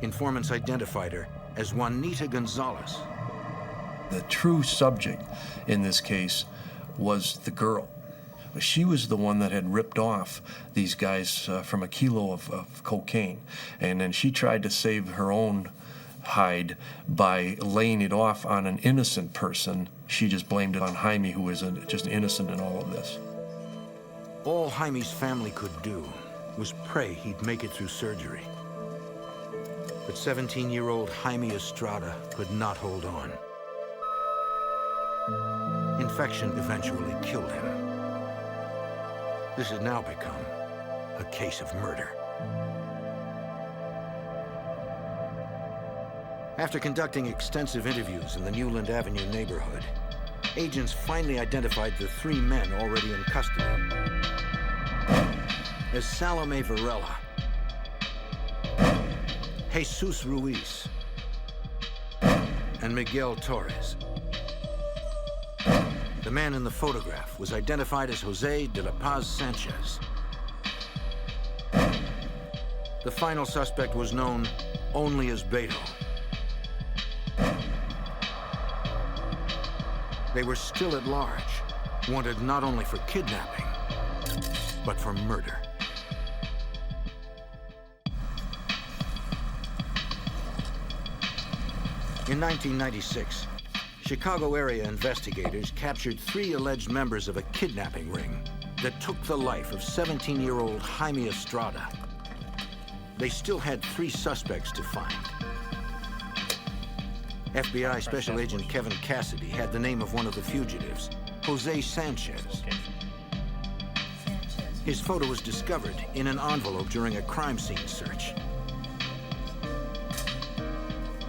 Informants identified her as Juanita Gonzalez. The true subject in this case was the girl. She was the one that had ripped off these guys from a kilo of cocaine, and then she tried to save her own hide by laying it off on an innocent person. She just blamed it on Jaime, who was just innocent in all of this. All Jaime's family could do was pray he'd make it through surgery. But 17-year-old Jaime Estrada could not hold on. Infection eventually killed him. This has now become a case of murder. After conducting extensive interviews in the Newland Avenue neighborhood, agents finally identified the 3 men already in custody as Salome Varela, Jesus Ruiz, and Miguel Torres. The man in the photograph was identified as Jose de la Paz Sanchez. The final suspect was known only as Beto. They were still at large, wanted not only for kidnapping, but for murder. In 1996, Chicago area investigators captured 3 alleged members of a kidnapping ring that took the life of 17-year-old Jaime Estrada. They still had 3 suspects to find. FBI Special Agent Kevin Cassidy had the name of one of the fugitives, Jose Sanchez. His photo was discovered in an envelope during a crime scene search.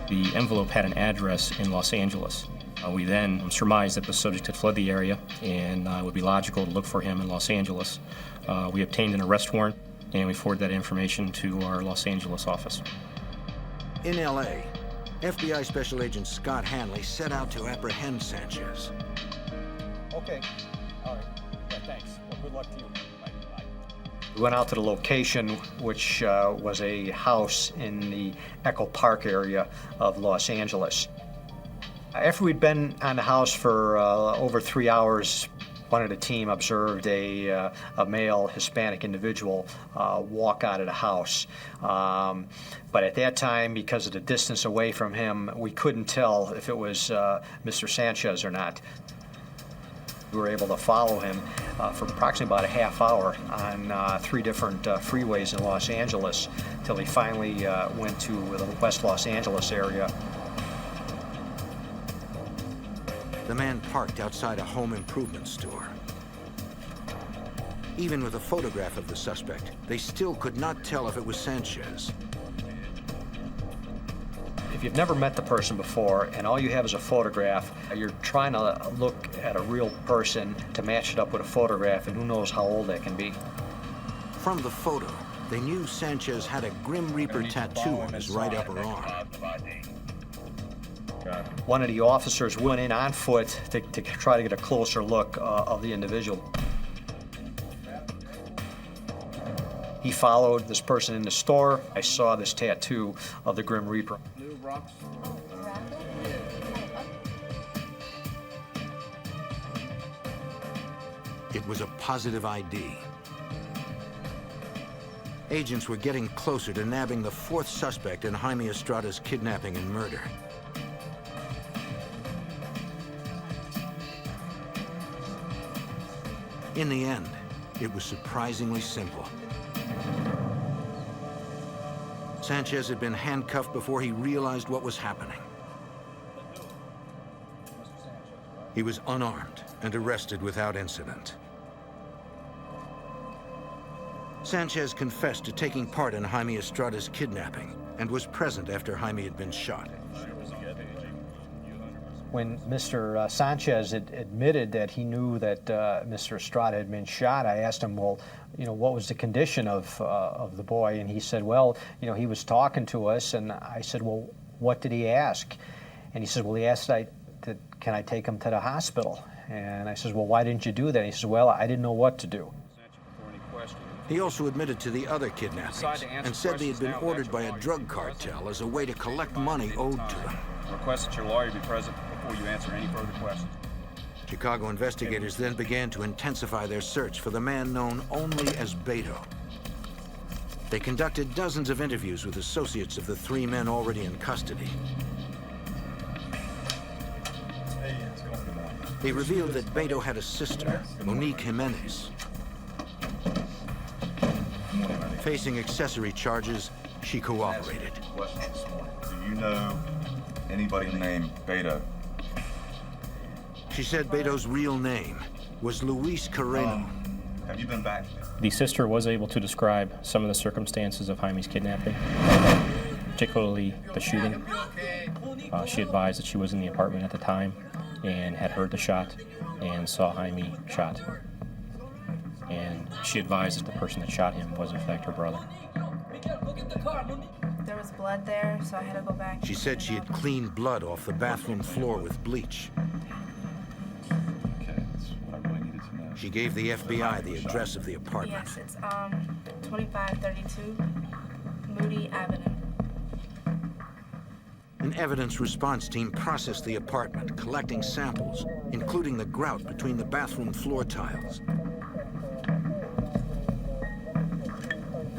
The envelope had an address in Los Angeles. We then surmised that the subject had fled the area, and it would be logical to look for him in Los Angeles. We obtained an arrest warrant, and we forwarded that information to our Los Angeles office. In LA, FBI Special Agent Scott Hanley set out to apprehend Sanchez. Okay. All right. Yeah, thanks. Well, good luck to you. Bye. We went out to the location, which was a house in the Echo Park area of Los Angeles. After we'd been on the house for over 3 hours, one of the team observed a male Hispanic individual walk out of the house. But at that time, because of the distance away from him, we couldn't tell if it was Mr. Sanchez or not. We were able to follow him for approximately about a half hour on 3 different freeways in Los Angeles till he finally went to the West Los Angeles area. The man parked outside a home improvement store. Even with a photograph of the suspect, they still could not tell if it was Sanchez. If you've never met the person before and all you have is a photograph, you're trying to look at a real person to match it up with a photograph, and who knows how old that can be. From the photo, they knew Sanchez had a Grim Reaper tattoo on his right upper arm. One of the officers went in on foot to try to get a closer look of the individual. He followed this person in the store. I saw this tattoo of the Grim Reaper. It was a positive ID. Agents were getting closer to nabbing the 4th suspect in Jaime Estrada's kidnapping and murder. In the end, it was surprisingly simple. Sanchez had been handcuffed before he realized what was happening. He was unarmed and arrested without incident. Sanchez confessed to taking part in Jaime Estrada's kidnapping and was present after Jaime had been shot. When Mr. Sanchez admitted that he knew that Mr. Estrada had been shot, I asked him, well, what was the condition of the boy? And he said, well, he was talking to us. And I said, well, what did he ask? And he said, well, he asked, can I take him to the hospital? And I said, well, why didn't you do that? And he said, well, I didn't know what to do. He also admitted to the other kidnappings and said they had been ordered by a drug cartel as a way to collect money owed to them. Request that your lawyer be present before you answer any further questions. Chicago investigators then began to intensify their search for the man known only as Beto. They conducted dozens of interviews with associates of the three men already in custody. They revealed that Beto had a sister, Monique Jimenez. Facing accessory charges, she cooperated. Do you know anybody named Beto? She said Beto's real name was Luis Carreno. Have you been back? The sister was able to describe some of the circumstances of Jaime's kidnapping, particularly the shooting. She advised that she was in the apartment at the time and had heard the shot and saw Jaime shot. And she advised that the person that shot him was in fact her brother. There was blood there, so I had to go back. She said she had cleaned blood off the bathroom floor with bleach. She gave the FBI the address of the apartment. Yes, it's 2532 Moody Avenue. An evidence response team processed the apartment, collecting samples, including the grout between the bathroom floor tiles.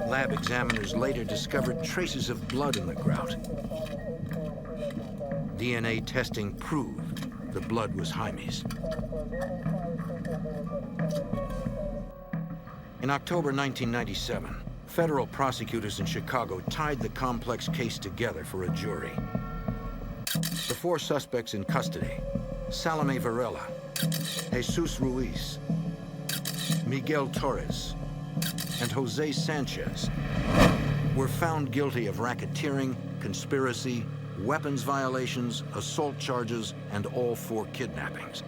Lab examiners later discovered traces of blood in the grout. DNA testing proved the blood was Jaime's. In October 1997, federal prosecutors in Chicago tied the complex case together for a jury. The four suspects in custody, Salome Varela, Jesus Ruiz, Miguel Torres, and Jose Sanchez, were found guilty of racketeering, conspiracy, weapons violations, assault charges, and all four kidnappings.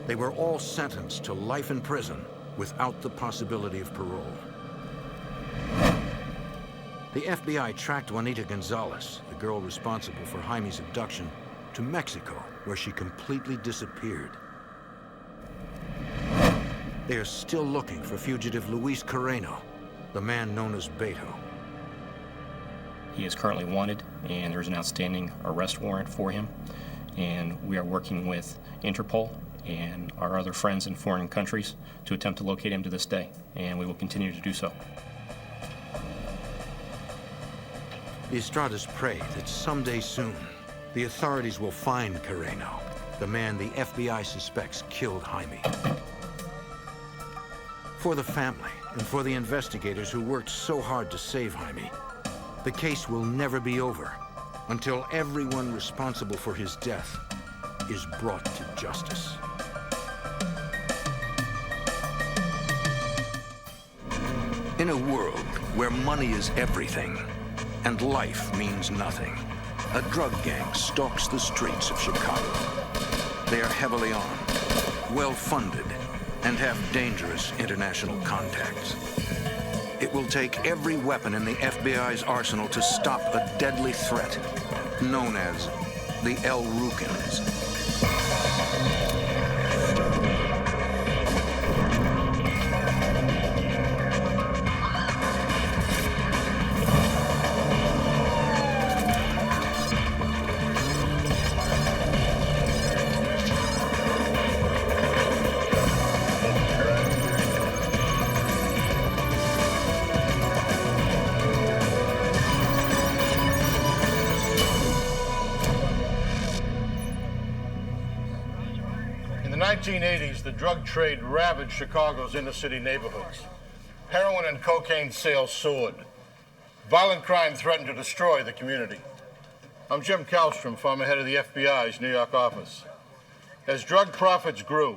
They were all sentenced to life in prison without the possibility of parole. The FBI tracked Juanita Gonzalez, the girl responsible for Jaime's abduction, to Mexico, where she completely disappeared. They are still looking for fugitive Luis Carreno, the man known as Beto. He is currently wanted, and there's an outstanding arrest warrant for him. And we are working with Interpol and our other friends in foreign countries to attempt to locate him to this day, and we will continue to do so. The Estradas pray that someday soon, the authorities will find Carreno, the man the FBI suspects killed Jaime. For the family and for the investigators who worked so hard to save Jaime, the case will never be over until everyone responsible for his death is brought to justice. In a world where money is everything and life means nothing, a drug gang stalks the streets of Chicago. They are heavily armed, well-funded, and have dangerous international contacts. It will take every weapon in the FBI's arsenal to stop a deadly threat known as the El Rukins. In the 1980s, the drug trade ravaged Chicago's inner-city neighborhoods. Heroin and cocaine sales soared. Violent crime threatened to destroy the community. I'm Jim Kallstrom, former head of the FBI's New York office. As drug profits grew,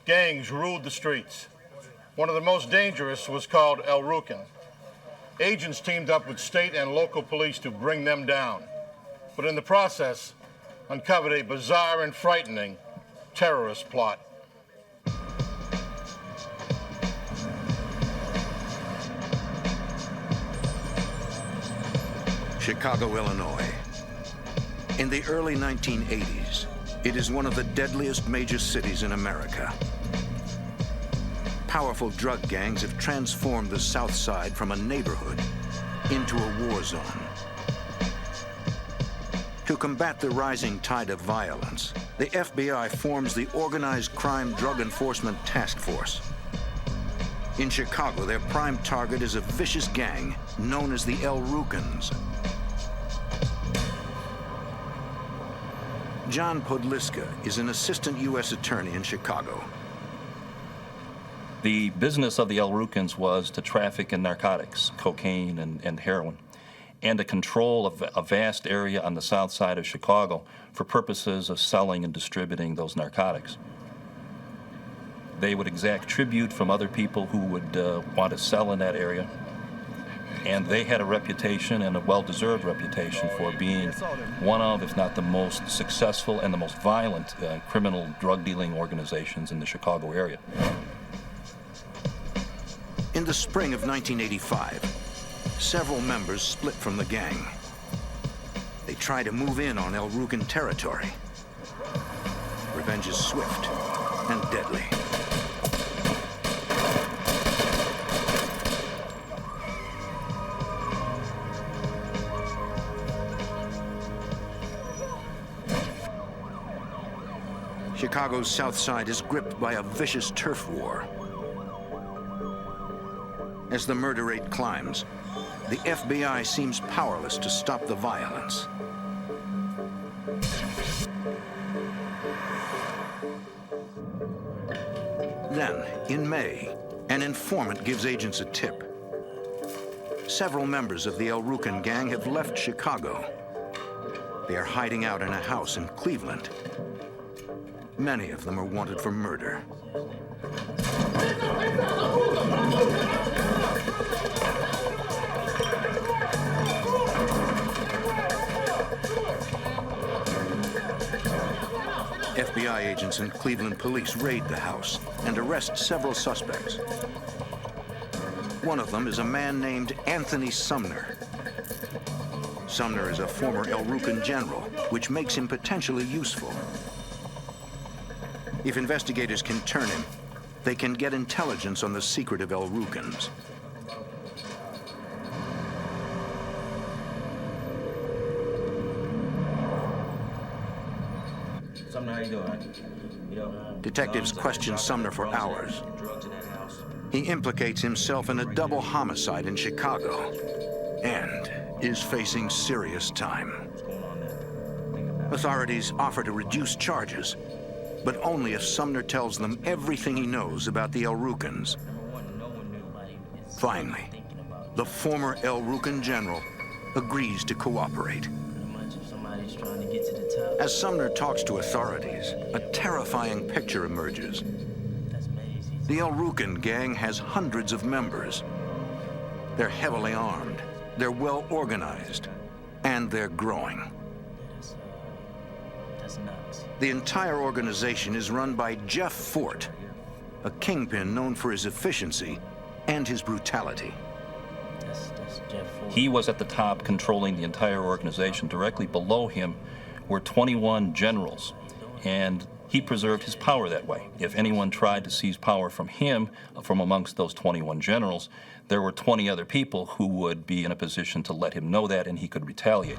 gangs ruled the streets. One of the most dangerous was called El Rukin. Agents teamed up with state and local police to bring them down, but in the process, uncovered a bizarre and frightening terrorist plot. Chicago, Illinois. In the early 1980s, it is one of the deadliest major cities in America. Powerful drug gangs have transformed the South Side from a neighborhood into a war zone. To combat the rising tide of violence, the FBI forms the Organized Crime Drug Enforcement Task Force. In Chicago, their prime target is a vicious gang known as the El Rukans. John Podliska is an assistant U.S. attorney in Chicago. The business of the El Rukans was to traffic in narcotics, cocaine and heroin, and to control a vast area on the south side of Chicago for purposes of selling and distributing those narcotics. They would exact tribute from other people who would want to sell in that area, and they had a reputation, and a well-deserved reputation, for being one of, if not the most successful and the most violent criminal drug-dealing organizations in the Chicago area. In the spring of 1985, several members split from the gang. They try to move in on El Rukan territory. Revenge is swift and deadly. Chicago's south side is gripped by a vicious turf war. As the murder rate climbs, the FBI seems powerless to stop the violence. Then, in May, an informant gives agents a tip. Several members of the El Rukan gang have left Chicago. They are hiding out in a house in Cleveland. Many of them are wanted for murder. FBI agents and Cleveland police raid the house and arrest several suspects. One of them is a man named Anthony Sumner. Sumner is a former El Rukan general, which makes him potentially useful. If investigators can turn him, they can get intelligence on the secret of El Rukans. Sumner, how you doing? Detectives question Sumner for hours. He implicates himself in a double homicide in Chicago and is facing serious time. Authorities offer to reduce charges, but only if Sumner tells them everything he knows about the El Rukans. Finally, the former El Rukan general agrees to cooperate. As Sumner talks to authorities, a terrifying picture emerges. The El Rukan gang has hundreds of members. They're heavily armed, they're well organized, and they're growing. The entire organization is run by Jeff Fort, a kingpin known for his efficiency and his brutality. He was at the top, controlling the entire organization. Directly below him were 21 generals, and he preserved his power that way. If anyone tried to seize power from him, from amongst those 21 generals, there were 20 other people who would be in a position to let him know that, and he could retaliate.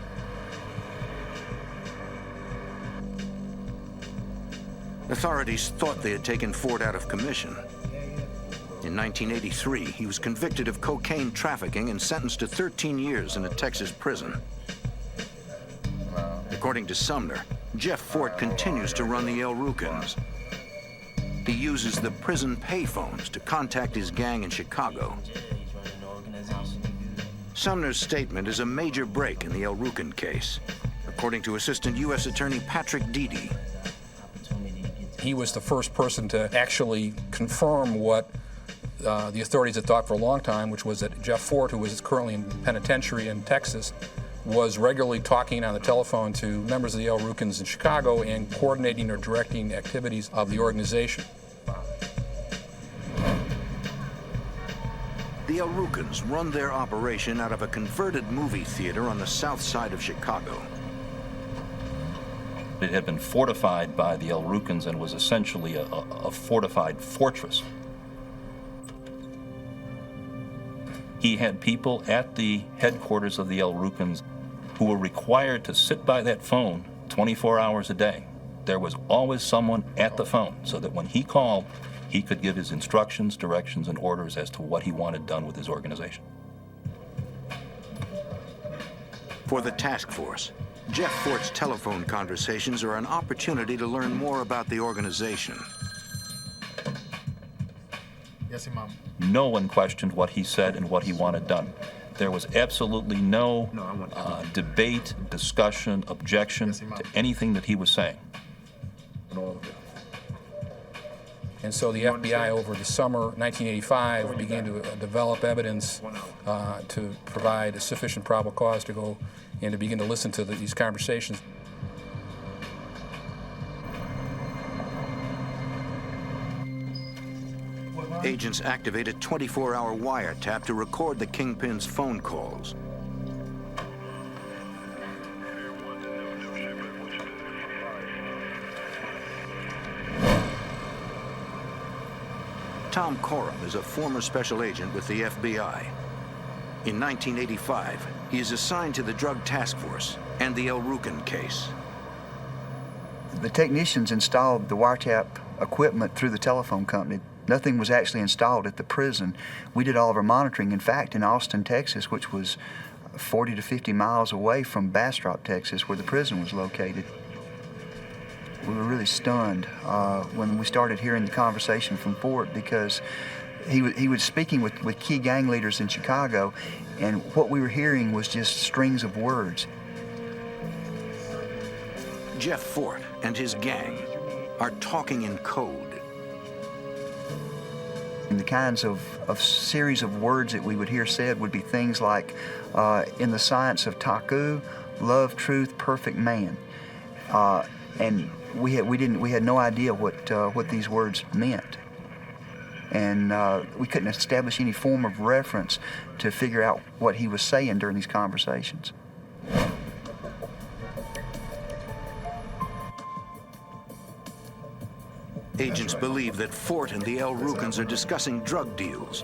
Authorities thought they had taken Ford out of commission. In 1983, he was convicted of cocaine trafficking and sentenced to 13 years in a Texas prison. According to Sumner, Jeff Fort continues to run the El Rukans. He uses the prison payphones to contact his gang in Chicago. Sumner's statement is a major break in the El Rukan case, according to Assistant U.S. Attorney Patrick Deedy. He was the first person to actually confirm what the authorities had thought for a long time, which was that Jeff Fort, who was currently in penitentiary in Texas, was regularly talking on the telephone to members of the El Rukans in Chicago and coordinating or directing activities of the organization. The El Rukans run their operation out of a converted movie theater on the south side of Chicago. It had been fortified by the El Rukans and was essentially a fortified fortress. He had people at the headquarters of the El Rukans who were required to sit by that phone 24 hours a day. There was always someone at the phone, so that when he called, he could give his instructions, directions, and orders as to what he wanted done with his organization. For the task force, Jeff Fort's telephone conversations are an opportunity to learn more about the organization. Yes, Imam. No one questioned what he said and what he wanted done. There was absolutely no debate, discussion, objection to anything that he was saying. And so the FBI over the summer 1985 began to develop evidence to provide a sufficient probable cause to go and to begin to listen to these conversations. Agents activate a 24-hour wiretap to record the Kingpin's phone calls. Tom Coram is a former special agent with the FBI. In 1985, he is assigned to the Drug Task Force and the El Rukin case. The technicians installed the wiretap equipment through the telephone company. Nothing was actually installed at the prison. We did all of our monitoring. In fact, in Austin, Texas, which was 40 to 50 miles away from Bastrop, Texas, where the prison was located. We were really stunned when we started hearing the conversation from Fort, because he was speaking with key gang leaders in Chicago, and what we were hearing was just strings of words. Jeff Fort and his gang are talking in code. And the kinds of series of words that we would hear said would be things like, in the science of Taku, love, truth, perfect man. And we had no idea what these words meant. And we couldn't establish any form of reference to figure out what he was saying during these conversations. Agents believe that Fort and the El Rukins are discussing drug deals.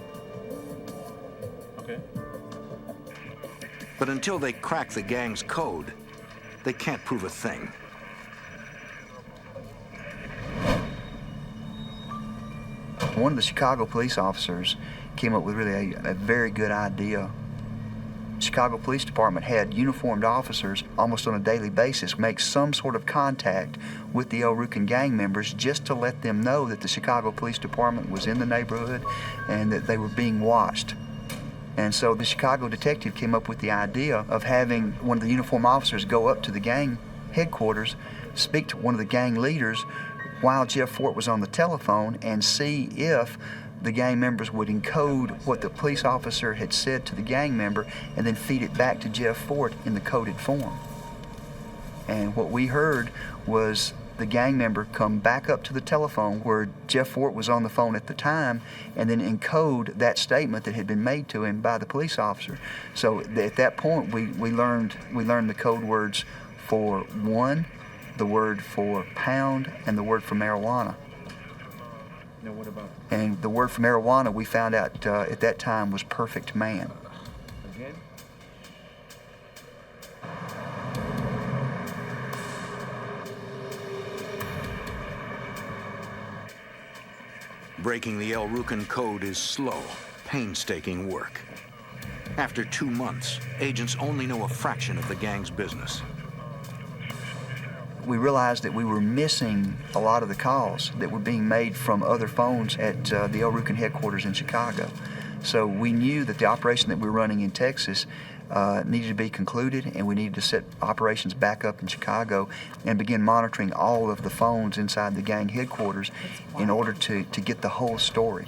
Okay. But until they crack the gang's code, they can't prove a thing. One of the Chicago police officers came up with really a very good idea. Chicago Police Department had uniformed officers almost on a daily basis make some sort of contact with the El Rukin gang members just to let them know that the Chicago Police Department was in the neighborhood and that they were being watched. And so the Chicago detective came up with the idea of having one of the uniformed officers go up to the gang headquarters, speak to one of the gang leaders while Jeff Fort was on the telephone, and see if the gang members would encode what the police officer had said to the gang member and then feed it back to Jeff Fort in the coded form. And what we heard was the gang member come back up to the telephone where Jeff Fort was on the phone at the time and then encode that statement that had been made to him by the police officer. So at that point we learned the code words for one, the word for pound, and the word for marijuana. Now what about? And the word for marijuana we found out at that time was perfect man. Again? Breaking the El Rukin code is slow, painstaking work. After 2 months, agents only know a fraction of the gang's business. We realized that we were missing a lot of the calls that were being made from other phones at the El Rukin headquarters in Chicago. So we knew that the operation that we were running in Texas needed to be concluded, and we needed to set operations back up in Chicago and begin monitoring all of the phones inside the gang headquarters in order to get the whole story.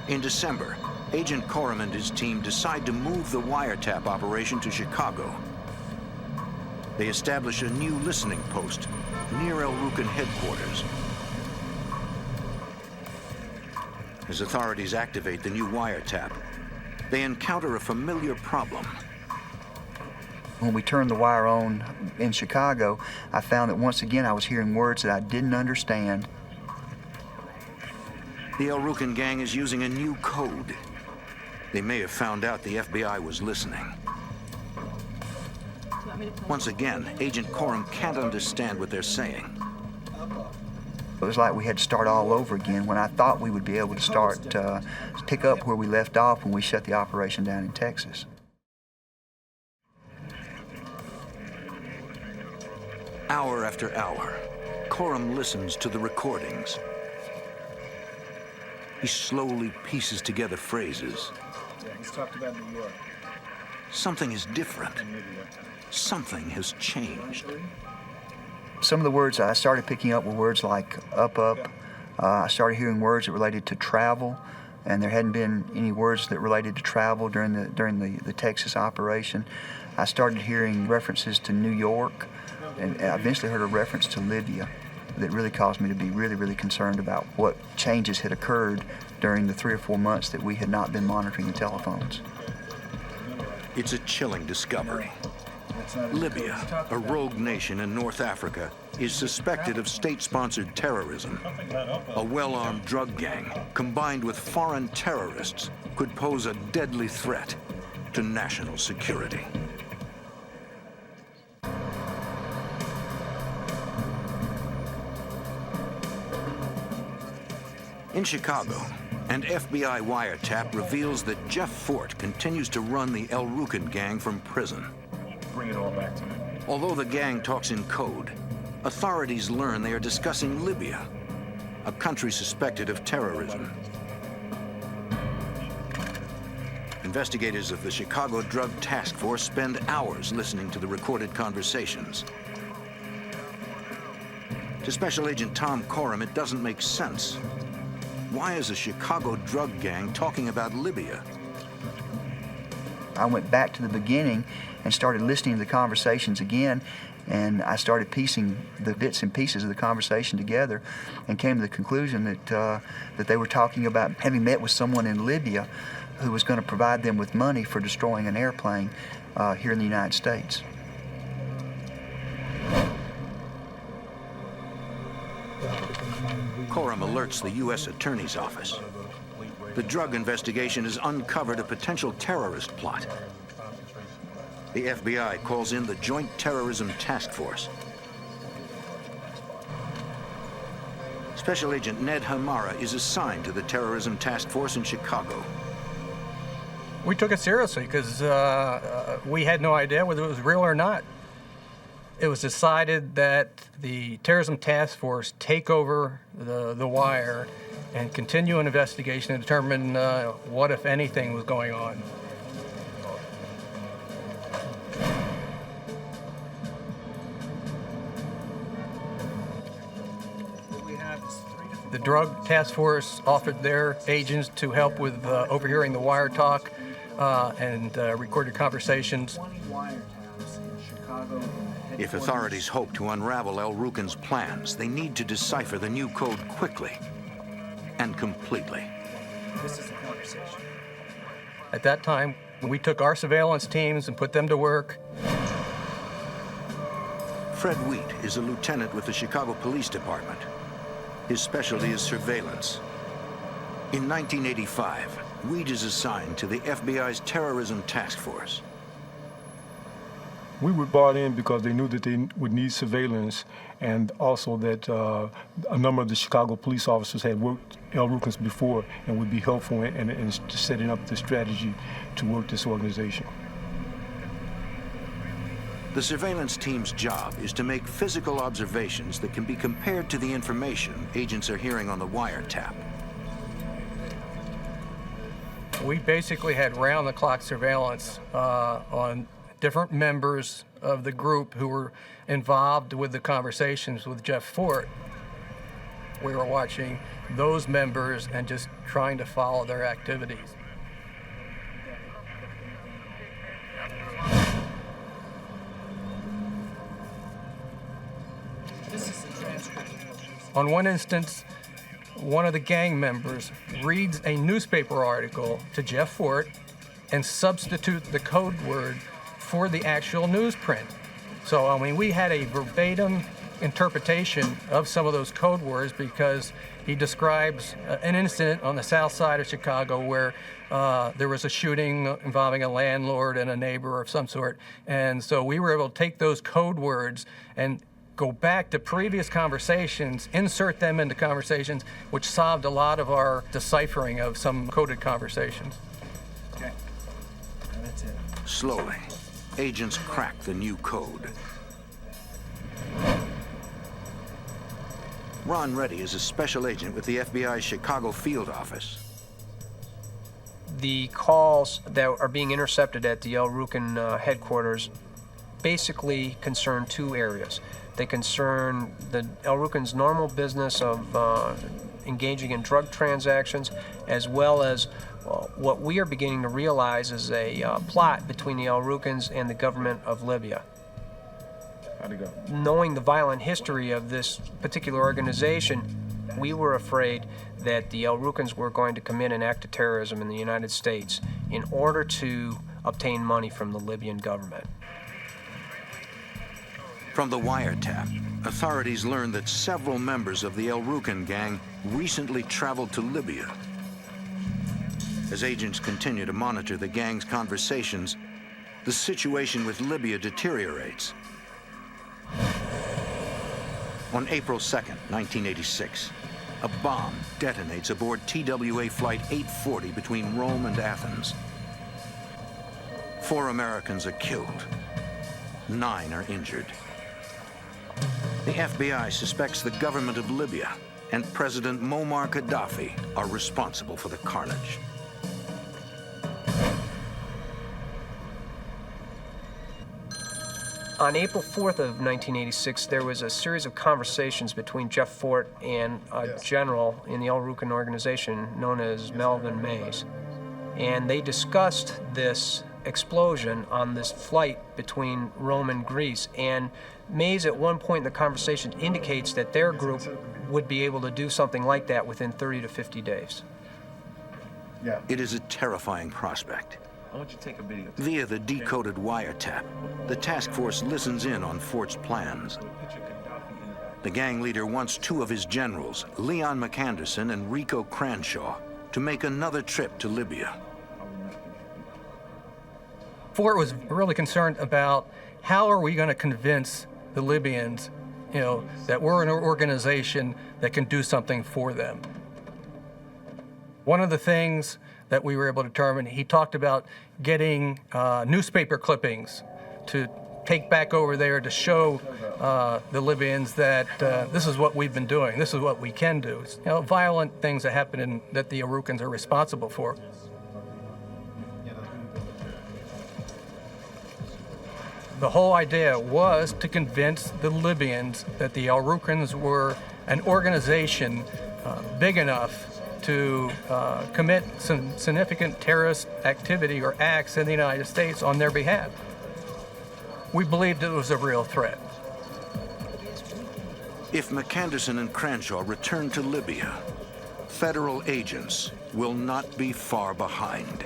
In December, Agent Coram and his team decide to move the wiretap operation to Chicago. They establish a new listening post near El Rukin headquarters. As authorities activate the new wiretap, they encounter a familiar problem. When we turned the wire on in Chicago, I found that once again I was hearing words that I didn't understand. The El Rukin gang is using a new code. They may have found out the FBI was listening. Once again, Agent Coram can't understand what they're saying. It was like we had to start all over again when I thought we would be able to start pick up where we left off when we shut the operation down in Texas. Hour after hour, Coram listens to the recordings. He slowly pieces together phrases. Yeah, he's talked about New York. Something is different. Something has changed. Some of the words I started picking up were words like up. I started hearing words that related to travel, and there hadn't been any words that related to travel during the Texas operation. I started hearing references to New York, and I eventually heard a reference to Libya that really caused me to be really, really concerned about what changes had occurred during the 3 or 4 months that we had not been monitoring the telephones. It's a chilling discovery. Libya, a rogue nation in North Africa, is suspected of state-sponsored terrorism. A well-armed drug gang, combined with foreign terrorists, could pose a deadly threat to national security. In Chicago, an FBI wiretap reveals that Jeff Fort continues to run the El Rukin gang from prison. Bring it all back to me. Although the gang talks in code, authorities learn they are discussing Libya, a country suspected of terrorism. Investigators of the Chicago Drug Task Force spend hours listening to the recorded conversations. To Special Agent Tom Coram, it doesn't make sense. Why is a Chicago drug gang talking about Libya? I went back to the beginning and started listening to the conversations again, and I started piecing the bits and pieces of the conversation together and came to the conclusion that they were talking about having met with someone in Libya who was going to provide them with money for destroying an airplane here in the United States. Coram alerts the U.S. Attorney's Office. The drug investigation has uncovered a potential terrorist plot. The FBI calls in the Joint Terrorism Task Force. Special Agent Ned Hamara is assigned to the Terrorism Task Force in Chicago. We took it seriously because we had no idea whether it was real or not. It was decided that the Terrorism Task Force take over the wire and continue an investigation and determine what, if anything, was going on. The Drug Task Force offered their agents to help with overhearing the wire talk and recorded conversations. If authorities hope to unravel El Rukin's plans, they need to decipher the new code quickly and completely. This is the conversation. At that time, we took our surveillance teams and put them to work. Fred Wheat is a lieutenant with the Chicago Police Department. His specialty is surveillance. In 1985, Wheat is assigned to the FBI's Terrorism Task Force. We were brought in because they knew that they would need surveillance, and also that a number of the Chicago police officers had worked El Rukin's before and would be helpful in setting up the strategy to work this organization. The surveillance team's job is to make physical observations that can be compared to the information agents are hearing on the wiretap. We basically had round-the-clock surveillance on different members of the group who were involved with the conversations with Jeff Fort. We were watching those members and just trying to follow their activities. On one instance, one of the gang members reads a newspaper article to Jeff Fort and substitutes the code word for the actual newsprint. So, I mean, we had a verbatim interpretation of some of those code words because he describes an incident on the south side of Chicago where there was a shooting involving a landlord and a neighbor of some sort. And so we were able to take those code words and go back to previous conversations, insert them into conversations, which solved a lot of our deciphering of some coded conversations. Okay. That's it. Slowly, agents crack the new code. Ron Reddy is a special agent with the FBI's Chicago field office. The calls that are being intercepted at the El Rucan headquarters basically concern two areas. They concern the El Rucan's normal business of engaging in drug transactions, as well as what we are beginning to realize is a plot between the El Rucans and the government of Libya. How'd it go? Knowing the violent history of this particular organization, we were afraid that the El Rucans were going to commit an act of terrorism in the United States in order to obtain money from the Libyan government. From the wiretap, authorities learned that several members of the El Rucan gang recently traveled to Libya. As agents continue to monitor the gang's conversations, the situation with Libya deteriorates. On April 2nd, 1986, a bomb detonates aboard TWA Flight 840 between Rome and Athens. 4 Americans are killed. 9 are injured. The FBI suspects the government of Libya and President Muammar Gaddafi are responsible for the carnage. On April 4th of 1986, there was a series of conversations between Jeff Fort and a general in the El Rucan organization known as Melvin Mays. And they discussed this explosion on this flight between Rome and Greece. And Mays, at one point in the conversation, indicates that their group would be able to do something like that within 30 to 50 days. Yeah. It is a terrifying prospect. I want you to take a video. Via the decoded wiretap, the task force listens in on Fort's plans. The gang leader wants 2 of his generals, Leon McAnderson and Rico Cranshaw, to make another trip to Libya. Fort was really concerned about how are we going to convince the Libyans, that we're an organization that can do something for them. One of the things that we were able to determine, he talked about getting newspaper clippings to take back over there to show the Libyans that this is what we've been doing, this is what we can do. Violent things that happen that the El Rucans are responsible for. The whole idea was to convince the Libyans that the El Rucans were an organization big enough to commit some significant terrorist activity or acts in the United States on their behalf. We believed it was a real threat. If McAnderson and Cranshaw return to Libya, federal agents will not be far behind.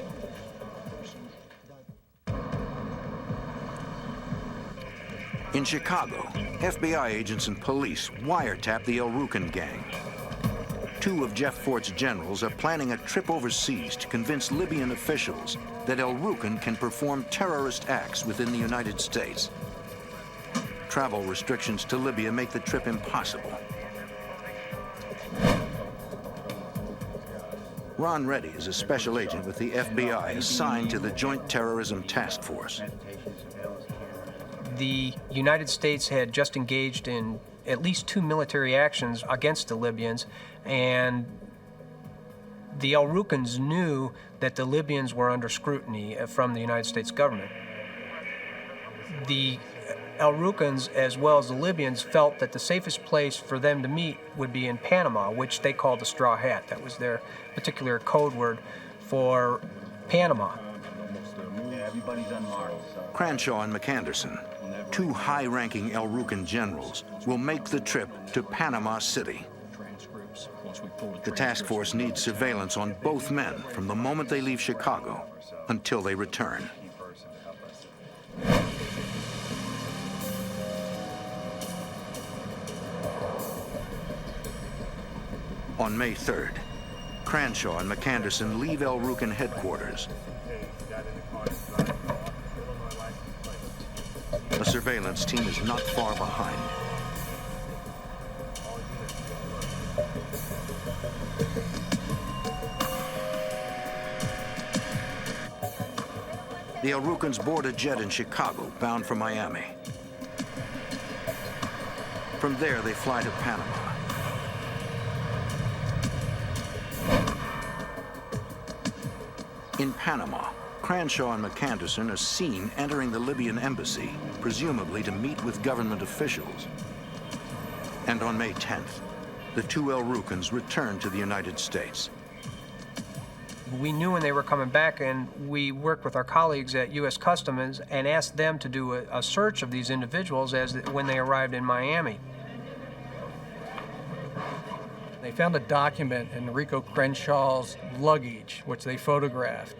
In Chicago, FBI agents and police wiretap the El Rucan gang. 2 of Jeff Fort's generals are planning a trip overseas to convince Libyan officials that El Rucan can perform terrorist acts within the United States. Travel restrictions to Libya make the trip impossible. Ron Reddy is a special agent with the FBI assigned to the Joint Terrorism Task Force. The United States had just engaged in at least 2 military actions against the Libyans, and the El Rucans knew that the Libyans were under scrutiny from the United States government. The El Rucans, as well as the Libyans, felt that the safest place for them to meet would be in Panama, which they called the Straw Hat. That was their particular code word for Panama. Yeah, everybody's unmarked. So. Cranshaw and McAnderson, 2 high-ranking El Rucan generals, will make the trip to Panama City. The task force needs surveillance on both men from the moment they leave Chicago until they return. On May 3rd, Cranshaw and McAnderson leave El Rucan headquarters. A surveillance team is not far behind. The El Rukns board a jet in Chicago, bound for Miami. From there, they fly to Panama. In Panama, Cranshaw and McAnderson are seen entering the Libyan embassy, presumably to meet with government officials. And on May 10th, the two El Rukns returned to the United States. We knew when they were coming back, and we worked with our colleagues at U.S. Customs and asked them to do a search of these individuals when they arrived in Miami. They found a document in Rico Crenshaw's luggage, which they photographed.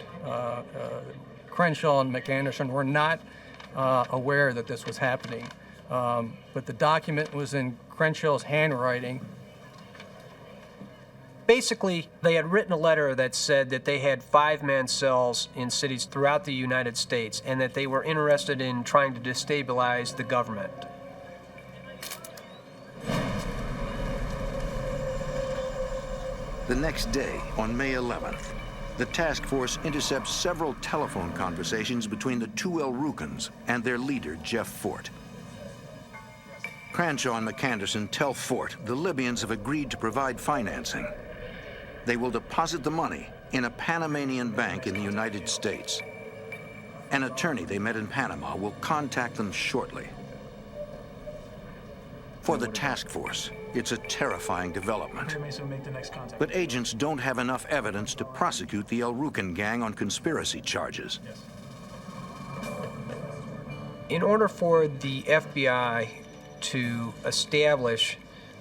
Crenshaw and McAnderson were not aware that this was happening, but the document was in Crenshaw's handwriting. Basically, they had written a letter that said that they had 5-man cells in cities throughout the United States and that they were interested in trying to destabilize the government. The next day, on May 11th, the task force intercepts several telephone conversations between the two El Rukns and their leader, Jeff Fort. Cranshaw and McAnderson tell Fort the Libyans have agreed to provide financing. They will deposit the money in a Panamanian bank in the United States. An attorney they met in Panama will contact them shortly. For the task force, it's a terrifying development. But agents don't have enough evidence to prosecute the El Rukn gang on conspiracy charges. In order for the FBI to establish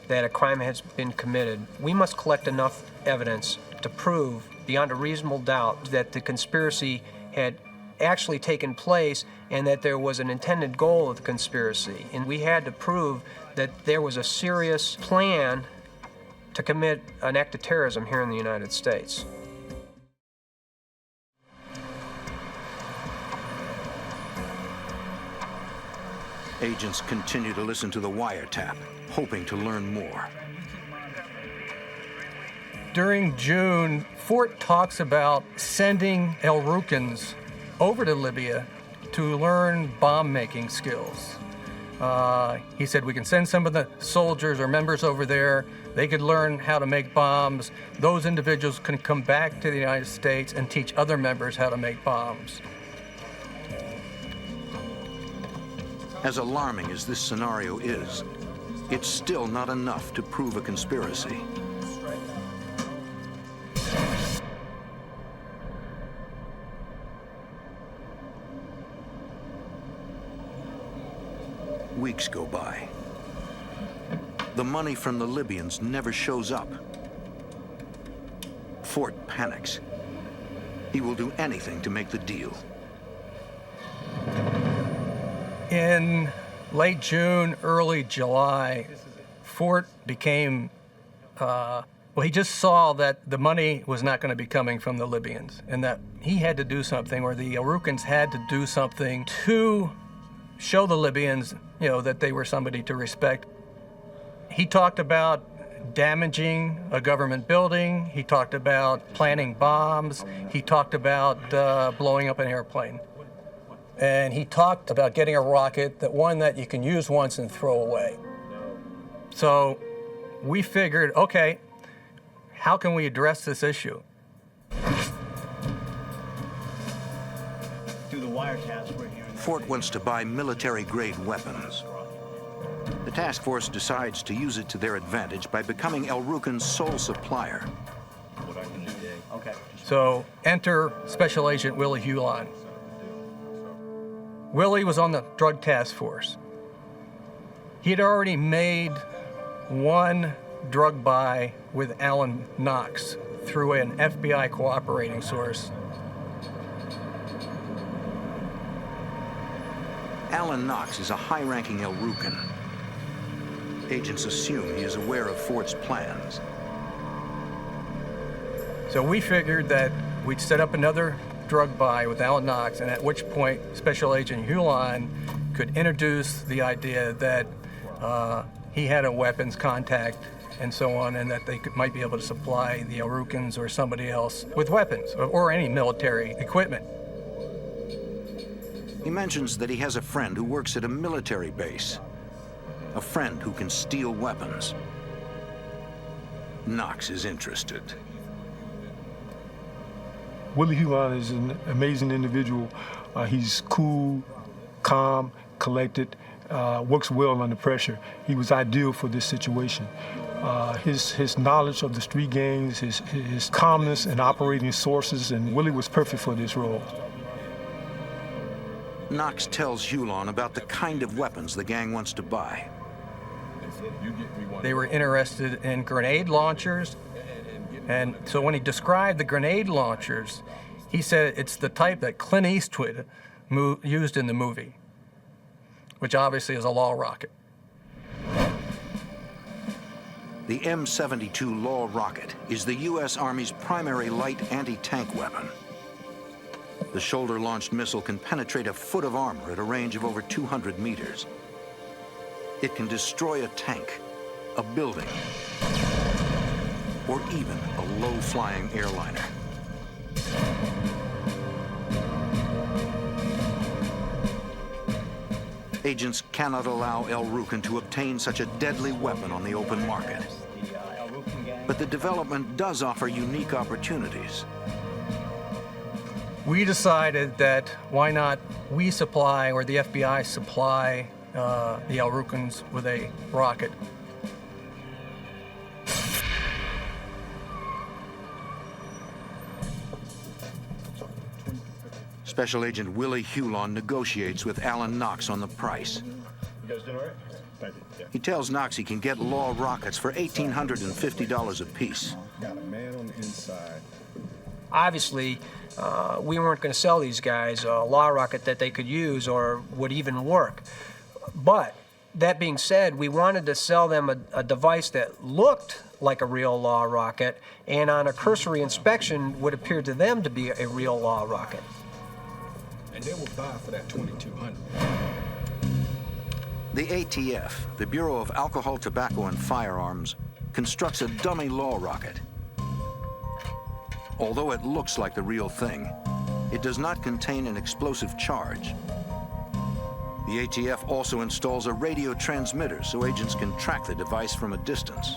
that a crime has been committed, we must collect enough evidence to prove beyond a reasonable doubt that the conspiracy had actually taken place and that there was an intended goal of the conspiracy. And we had to prove that there was a serious plan to commit an act of terrorism here in the United States. Agents continue to listen to the wiretap, hoping to learn more. During June, Fort talks about sending El Rukns over to Libya to learn bomb-making skills. He said we can send some of the soldiers or members over there. They could learn how to make bombs. Those individuals can come back to the United States and teach other members how to make bombs. As alarming as this scenario is, it's still not enough to prove a conspiracy. Weeks go by. The money from the Libyans never shows up. Fort panics. He will do anything to make the deal. In late June, early July, Fort became, he just saw that the money was not going to be coming from the Libyans and that he had to do something, or the El Rukns had to do something to show the Libyans, that they were somebody to respect. He talked about damaging a government building. He talked about planting bombs. He talked about blowing up an airplane. And he talked about getting a rocket, one that you can use once and throw away. So we figured, okay, how can we address this issue? Through the wiretaps we're hearing. Fort wants to buy military-grade weapons. The task force decides to use it to their advantage by becoming El Rukn's sole supplier. Okay. So enter Special Agent Willie Hulan. Willie was on the drug task force. He had already made one drug buy with Alan Knox through an FBI cooperating source. Alan Knox is a high-ranking El Rukn. Agents assume he is aware of Fort's plans. So we figured that we'd set up another drug buy with Alan Knox, and at which point Special Agent Hulan could introduce the idea that he had a weapons contact and so on, and that they might be able to supply the El Rukns or somebody else with weapons or any military equipment. He mentions that he has a friend who works at a military base, a friend who can steal weapons. Knox is interested. Willie Hulan is an amazing individual. He's cool, calm, collected, works well under pressure. He was ideal for this situation. His knowledge of the street gangs, his calmness and operating sources, and Willie was perfect for this role. Knox tells Hulan about the kind of weapons the gang wants to buy. They were interested in grenade launchers, and so when he described the grenade launchers, he said it's the type that Clint Eastwood used in the movie, which obviously is a law rocket. The M72 Law rocket is the U.S. Army's primary light anti-tank weapon. The shoulder-launched missile can penetrate a foot of armor at a range of over 200 meters. It can destroy a tank, a building, or even a low-flying airliner. Agents cannot allow El Rucan to obtain such a deadly weapon on the open market. But the development does offer unique opportunities. We decided that why not we supply, or the FBI supply, the El Rucans with a rocket. Special Agent Willie Hulan negotiates with Alan Knox on the price. You guys doing all right? Thank you. Yeah. He tells Knox he can get Law rockets for $1,850 apiece. Got a man on the inside. Obviously, we weren't going to sell these guys a Law rocket that they could use or would even work. But that being said, we wanted to sell them a device that looked like a real Law rocket, and on a cursory inspection would appear to them to be a real Law rocket. And they will buy for that $2,200. The ATF, the Bureau of Alcohol, Tobacco, and Firearms, constructs a dummy Law rocket. Although it looks like the real thing, it does not contain an explosive charge. The ATF also installs a radio transmitter so agents can track the device from a distance.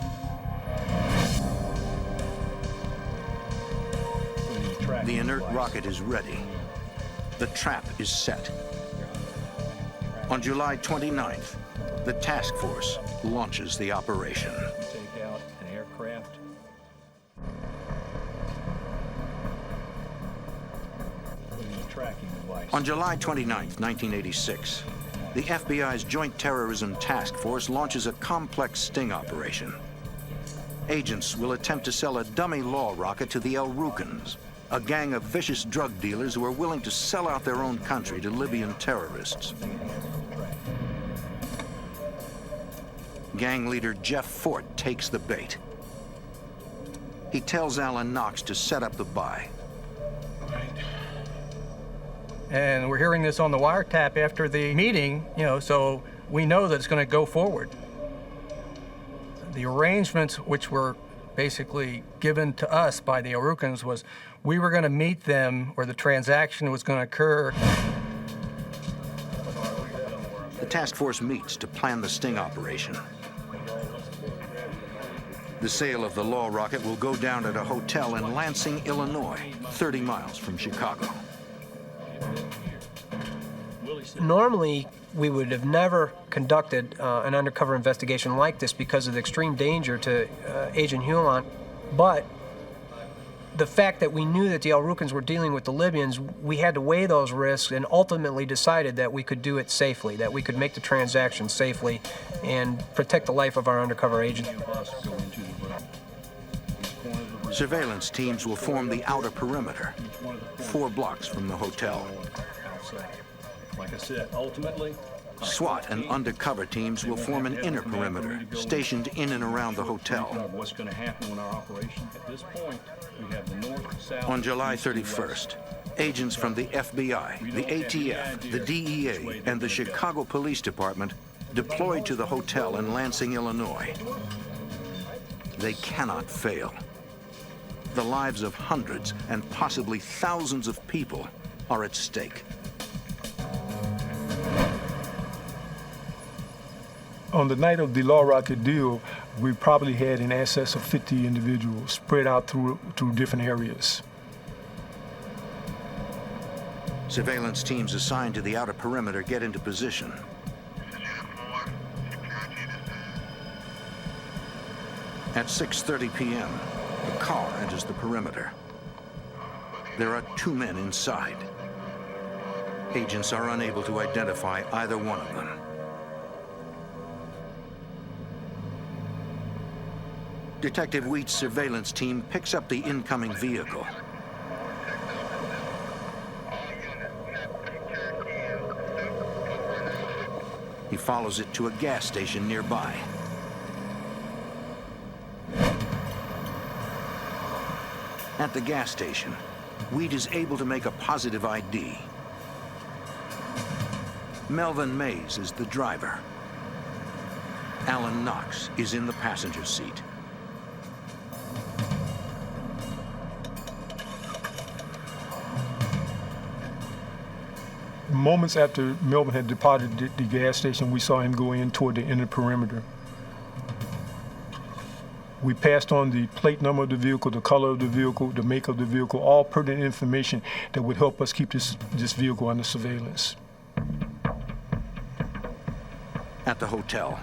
The inert rocket is ready. The trap is set. On July 29th, the task force launches the operation. Take out an aircraft. Tracking device. On July 29th, 1986, the FBI's Joint Terrorism Task Force launches a complex sting operation. Agents will attempt to sell a dummy Law rocket to the El Rucans, a gang of vicious drug dealers who are willing to sell out their own country to Libyan terrorists. Gang leader Jeff Fort takes the bait. He tells Alan Knox to set up the buy. And we're hearing this on the wiretap after the meeting, so we know that it's going to go forward. The arrangements which were basically given to us by the El Rucans was we were going to meet them, or the transaction was going to occur. The task force meets to plan the sting operation. The sale of the Law rocket will go down at a hotel in Lansing, Illinois, 30 miles from Chicago. Normally, we would have never conducted an undercover investigation like this because of the extreme danger to Agent Hulan. But the fact that we knew that the El Rucans were dealing with the Libyans, we had to weigh those risks and ultimately decided that we could do it safely, that we could make the transaction safely and protect the life of our undercover agent. Surveillance teams will form the outer perimeter, 4 blocks from the hotel. Like I said, ultimately, SWAT and undercover teams will form an inner perimeter, stationed in and around the hotel. What's going to happen with our operation? At this point, we have the north, south. On July 31st, agents from the FBI, the ATF, the DEA, and the Chicago Police Department deployed to the hotel in Lansing, Illinois. They cannot fail. The lives of hundreds and possibly thousands of people are at stake. On the night of the Law Rocket deal, we probably had in excess of 50 individuals spread out through different areas. Surveillance teams assigned to the outer perimeter get into position. At 6:30 p.m., a car enters the perimeter. There are 2 men inside. Agents are unable to identify either one of them. Detective Wheat's surveillance team picks up the incoming vehicle. He follows it to a gas station nearby. At the gas station, Wheat is able to make a positive ID. Melvin Mays is the driver. Alan Knox is in the passenger seat. Moments after Melvin had departed the gas station, we saw him go in toward the inner perimeter. We passed on the plate number of the vehicle, the color of the vehicle, the make of the vehicle, all pertinent information that would help us keep this vehicle under surveillance. At the hotel,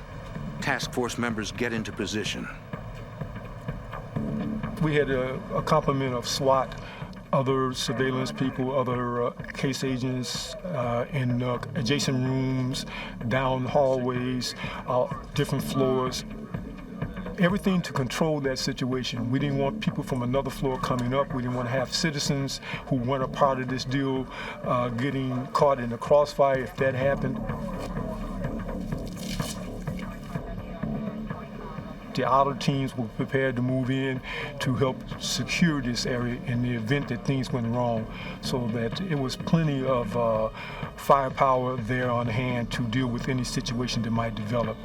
task force members get into position. We had a complement of SWAT, other surveillance people, other case agents in adjacent rooms, down hallways, different floors. Everything to control that situation. We didn't want people from another floor coming up. We didn't want to have citizens who weren't a part of this deal getting caught in the crossfire if that happened. The outer teams were prepared to move in to help secure this area in the event that things went wrong, so that it was plenty of firepower there on hand to deal with any situation that might develop.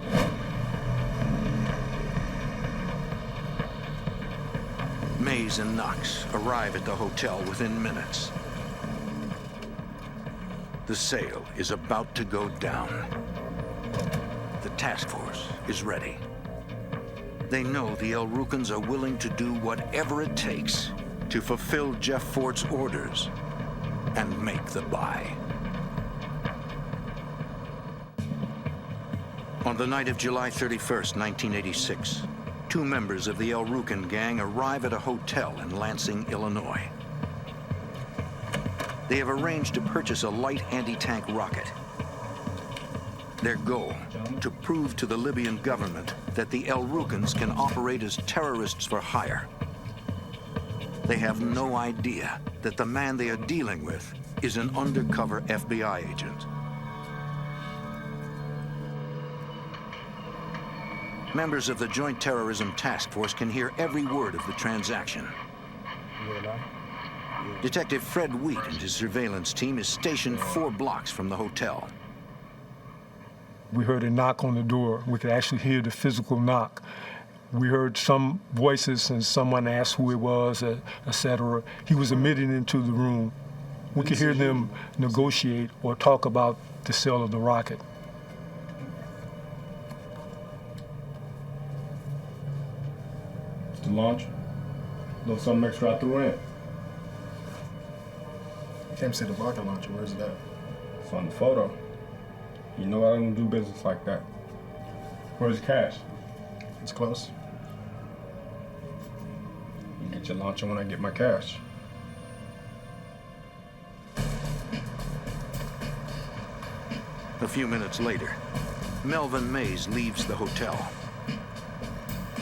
Mays and Knox arrive at the hotel within minutes. The sale is about to go down. The task force is ready. They know the El Rukns are willing to do whatever it takes to fulfill Jeff Fort's orders and make the buy. On the night of July 31st, 1986, 2 members of the El Rukn gang arrive at a hotel in Lansing, Illinois. They have arranged to purchase a light anti-tank rocket. Their goal, to prove to the Libyan government that the El Rukns can operate as terrorists for hire. They have no idea that the man they are dealing with is an undercover FBI agent. Members of the Joint Terrorism Task Force can hear every word of the transaction. Detective Fred Wheat and his surveillance team is stationed 4 blocks from the hotel. We heard a knock on the door. We could actually hear the physical knock. We heard some voices and someone asked who it was, etc. He was admitted into the room. We could hear them negotiate or talk about the sale of the rocket. It's the launch. A little something extra I threw in. I can't see the rocket launcher. Where's it at? It's on the photo. You know I don't do business like that. Where's the cash? It's close. You get your launcher when I get my cash. A few minutes later, Melvin Mays leaves the hotel.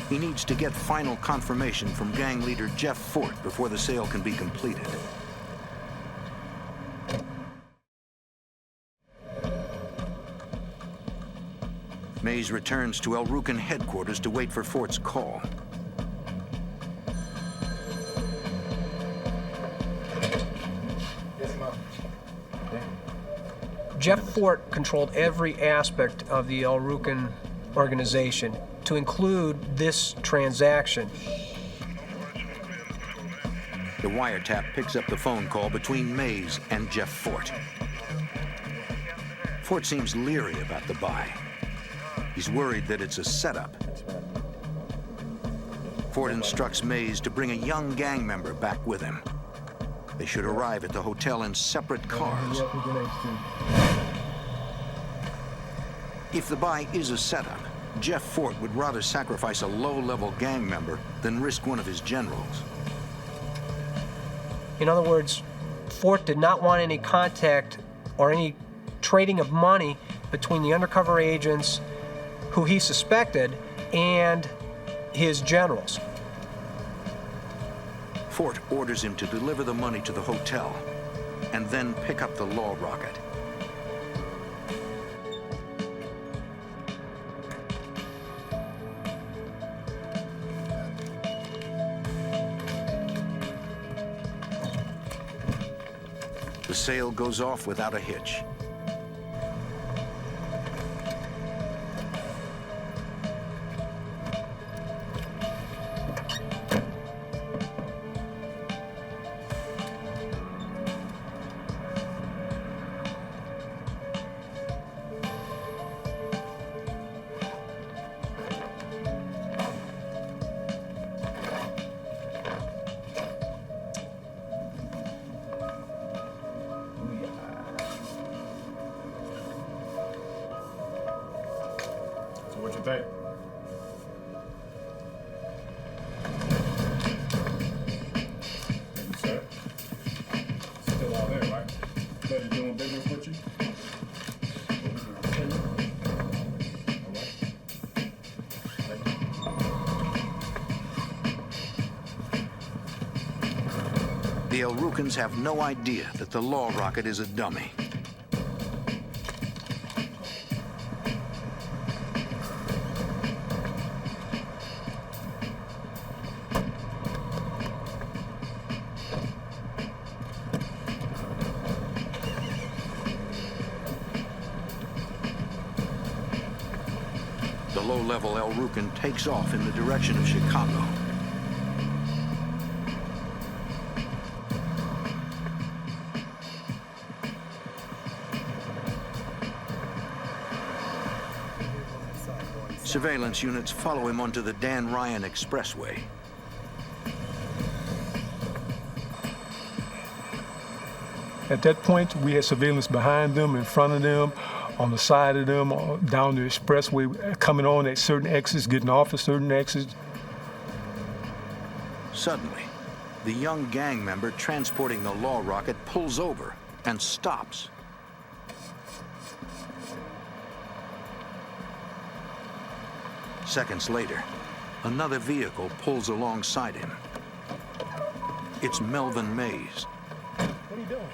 He needs to get final confirmation from gang leader Jeff Fort before the sale can be completed. Mays returns to El Rukn headquarters to wait for Fort's call. Jeff Fort controlled every aspect of the El Rukn organization, to include this transaction. The wiretap picks up the phone call between Mays and Jeff Fort. Fort seems leery about the buy. He's worried that it's a setup. Ford instructs Mays to bring a young gang member back with him. They should arrive at the hotel in separate cars. If the buy is a setup, Jeff Fort would rather sacrifice a low-level gang member than risk one of his generals. In other words, Fort did not want any contact or any trading of money between the undercover agents who he suspected and his generals. Fort orders him to deliver the money to the hotel and then pick up the law rocket. The sale goes off without a hitch. What you think? Sir? Still all there, right? Buddy doing business with you? The El Rukns have no idea that the law rocket is a dummy. The low-level El Rukn takes off in the direction of Chicago. Surveillance units follow him onto the Dan Ryan Expressway. At that point, we had surveillance behind them, in front of them, on the side of them, down the expressway, coming on at certain exits, getting off at certain exits. Suddenly, the young gang member transporting the law rocket pulls over and stops. Seconds later, another vehicle pulls alongside him. It's Melvin Mays. What are you doing?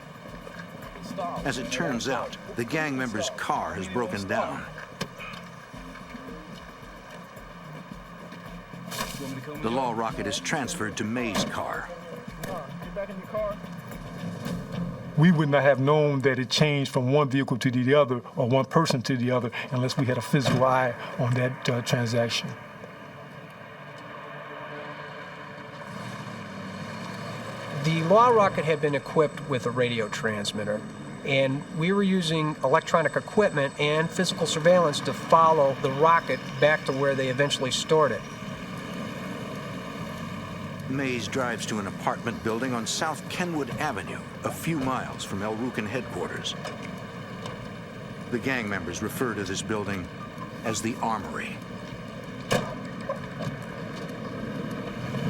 Stop. As it turns out, the gang member's car has broken down. The law rocket is transferred to Mays' car. Get back in your car. We would not have known that it changed from one vehicle to the other or one person to the other unless we had a physical eye on that transaction. The law rocket had been equipped with a radio transmitter, and we were using electronic equipment and physical surveillance to follow the rocket back to where they eventually stored it. Mays drives to an apartment building on South Kenwood Avenue, a few miles from El Rukn headquarters. The gang members refer to this building as the Armory.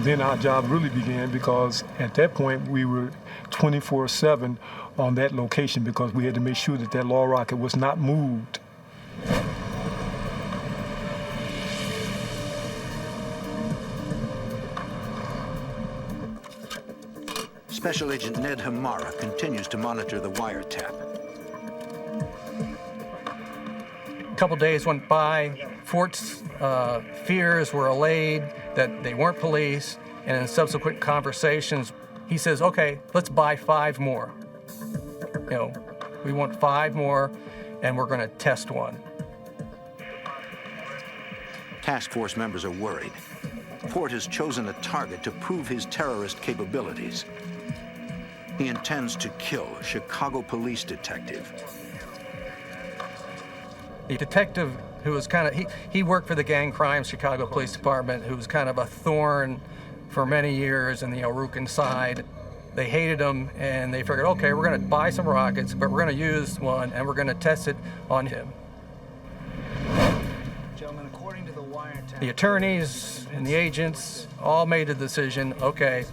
Then our job really began because at that point we were 24/7 on that location because we had to make sure that that law rocket was not moved. Special Agent Ned Hamara continues to monitor the wiretap. A couple days went by. Fort's fears were allayed that they weren't police, and in subsequent conversations, he says, okay, let's buy 5 more. You know, we want 5 more, and we're going to test one. Task force members are worried. Fort has chosen a target to prove his terrorist capabilities. He intends to kill a Chicago police detective. The detective who was kind of, he worked for the gang crime Chicago Police Department, who was kind of a thorn for many years in the El Rucan side. They hated him, and they figured, okay, we're going to buy some rockets, but we're going to use one, and we're going to test it on him. Gentlemen, according to the wiretap, The attorneys and the agents all made a decision, okay,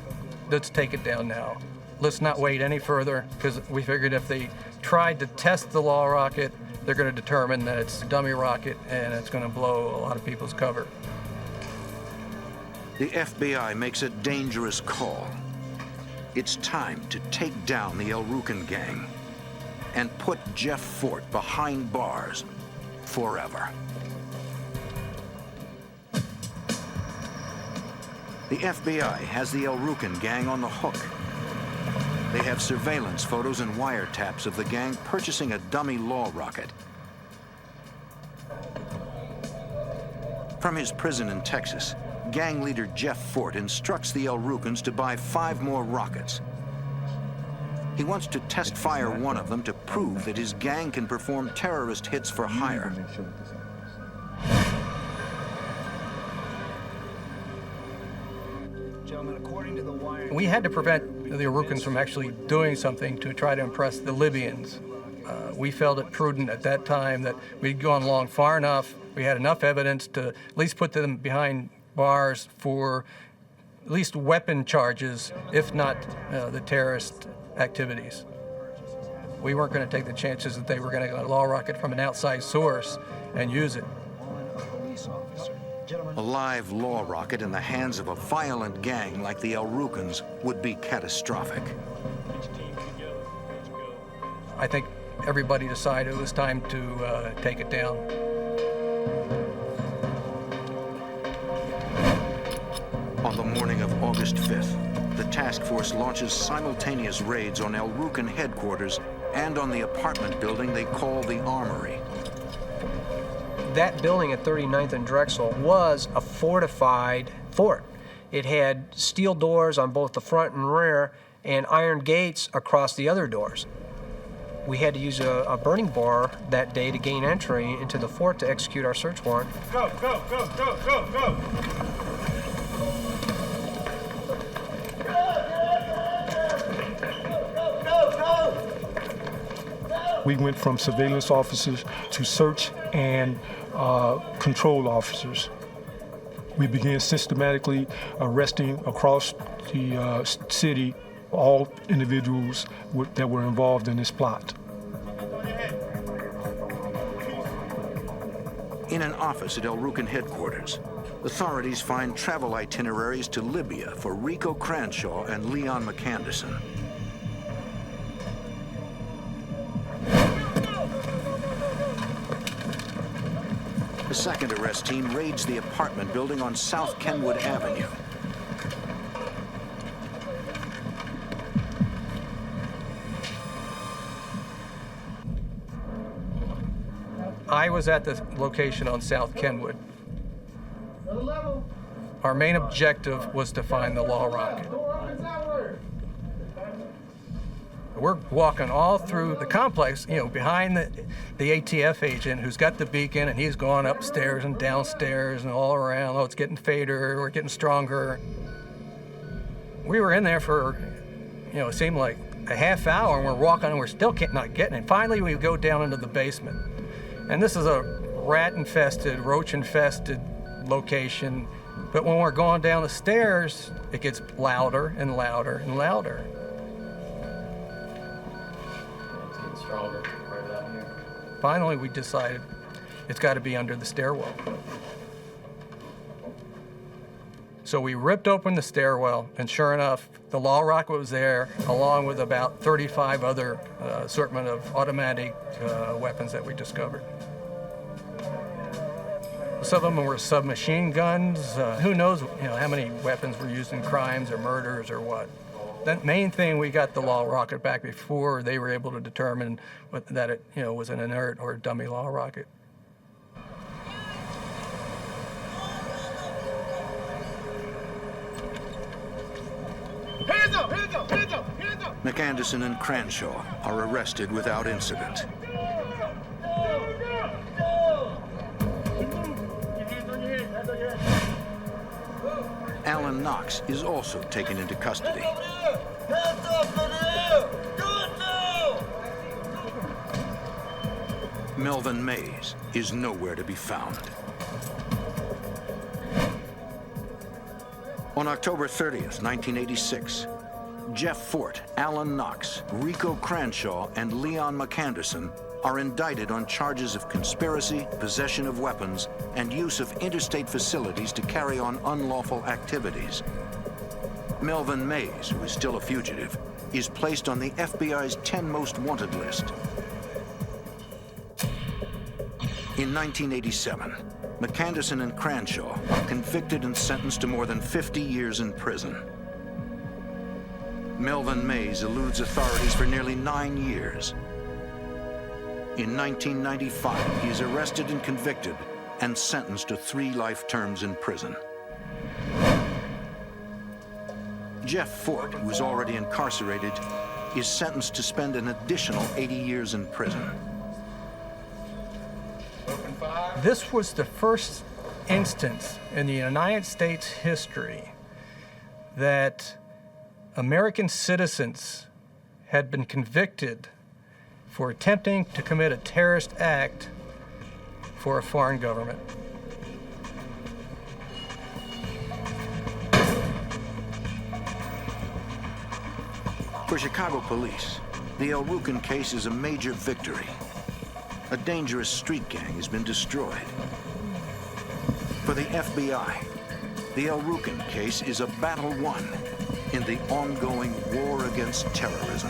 let's take it down now. Let's not wait any further, because we figured if they tried to test the law rocket, they're going to determine that it's a dummy rocket and it's going to blow a lot of people's cover. The FBI makes a dangerous call. It's time to take down the El Rucan gang and put Jeff Fort behind bars forever. The FBI has the El Rucan gang on the hook. They have surveillance photos and wiretaps of the gang purchasing a dummy law rocket. From his prison in Texas, gang leader Jeff Fort instructs the El Rucans to buy 5 more rockets. He wants to test fire one of them to prove that his gang can perform terrorist hits for hire. gentlemen, according to the wiretap, We had to prevent the El Rucans from actually doing something to try to impress the Libyans. We felt it prudent at that time that we'd gone along far enough, we had enough evidence to at least put them behind bars for at least weapon charges, if not the terrorist activities. We weren't going to take the chances that they were going to get a law rocket from an outside source and use it. A live law rocket in the hands of a violent gang like the El Rucans would be catastrophic. I think everybody decided it was time to take it down. On the morning of August 5th, the task force launches simultaneous raids on El Rucan headquarters and on the apartment building they call the Armory. That building at 39th and Drexel was a fortified fort. It had steel doors on both the front and rear and iron gates across the other doors. We had to use a burning bar that day to gain entry into the fort to execute our search warrant. Go, go, go, go, go, go! We went from surveillance officers to search and control officers. We began systematically arresting across the city all individuals that were involved in this plot. In an office at El Rucan headquarters, authorities find travel itineraries to Libya for Rico Cranshaw and Leon McAnderson. The second arrest team raids the apartment building on South Kenwood Avenue. I was at the location on South Kenwood. Our main objective was to find the law rocket. We're walking all through the complex, you know, behind the ATF agent who's got the beacon, and he's going upstairs and downstairs and all around. Oh, it's getting fainter, we're getting stronger. We were in there for, you know, it seemed like a half hour, and we're walking and we're still not getting it. Finally, we go down into the basement. And this is a rat-infested, roach-infested location. But when we're going down the stairs, it gets louder and louder and louder. It's getting stronger right out here. Finally, we decided it's got to be under the stairwell. So we ripped open the stairwell, and sure enough, the law rocket was there, along with about 35 other assortment of automatic weapons that we discovered. Some of them were submachine guns. Who knows, you know, how many weapons were used in crimes or murders or what. The main thing, we got the law rocket back before they were able to determine that it, you know, was an inert or dummy law rocket. Hands up, hands up, hands up, hands up! McAnderson and Cranshaw are arrested without incident. Knox is also taken into custody. Hands up in here! Do it now! Melvin Mays is nowhere to be found. On October 30th, 1986, Jeff Fort, Alan Knox, Rico Cranshaw, and Leon McAnderson are indicted on charges of conspiracy, possession of weapons, and use of interstate facilities to carry on unlawful activities. Melvin Mays, who is still a fugitive, is placed on the FBI's 10 most wanted list. In 1987, McAnderson and Cranshaw are convicted and sentenced to more than 50 years in prison. Melvin Mays eludes authorities for nearly 9 years. In 1995, he is arrested and convicted and sentenced to 3 life terms in prison. Jeff Fort, who is already incarcerated, is sentenced to spend an additional 80 years in prison. This was the first instance in the United States history that American citizens had been convicted for attempting to commit a terrorist act for a foreign government. For Chicago police, the El Rucan case is a major victory. A dangerous street gang has been destroyed. For the FBI, the El Rucan case is a battle won in the ongoing war against terrorism.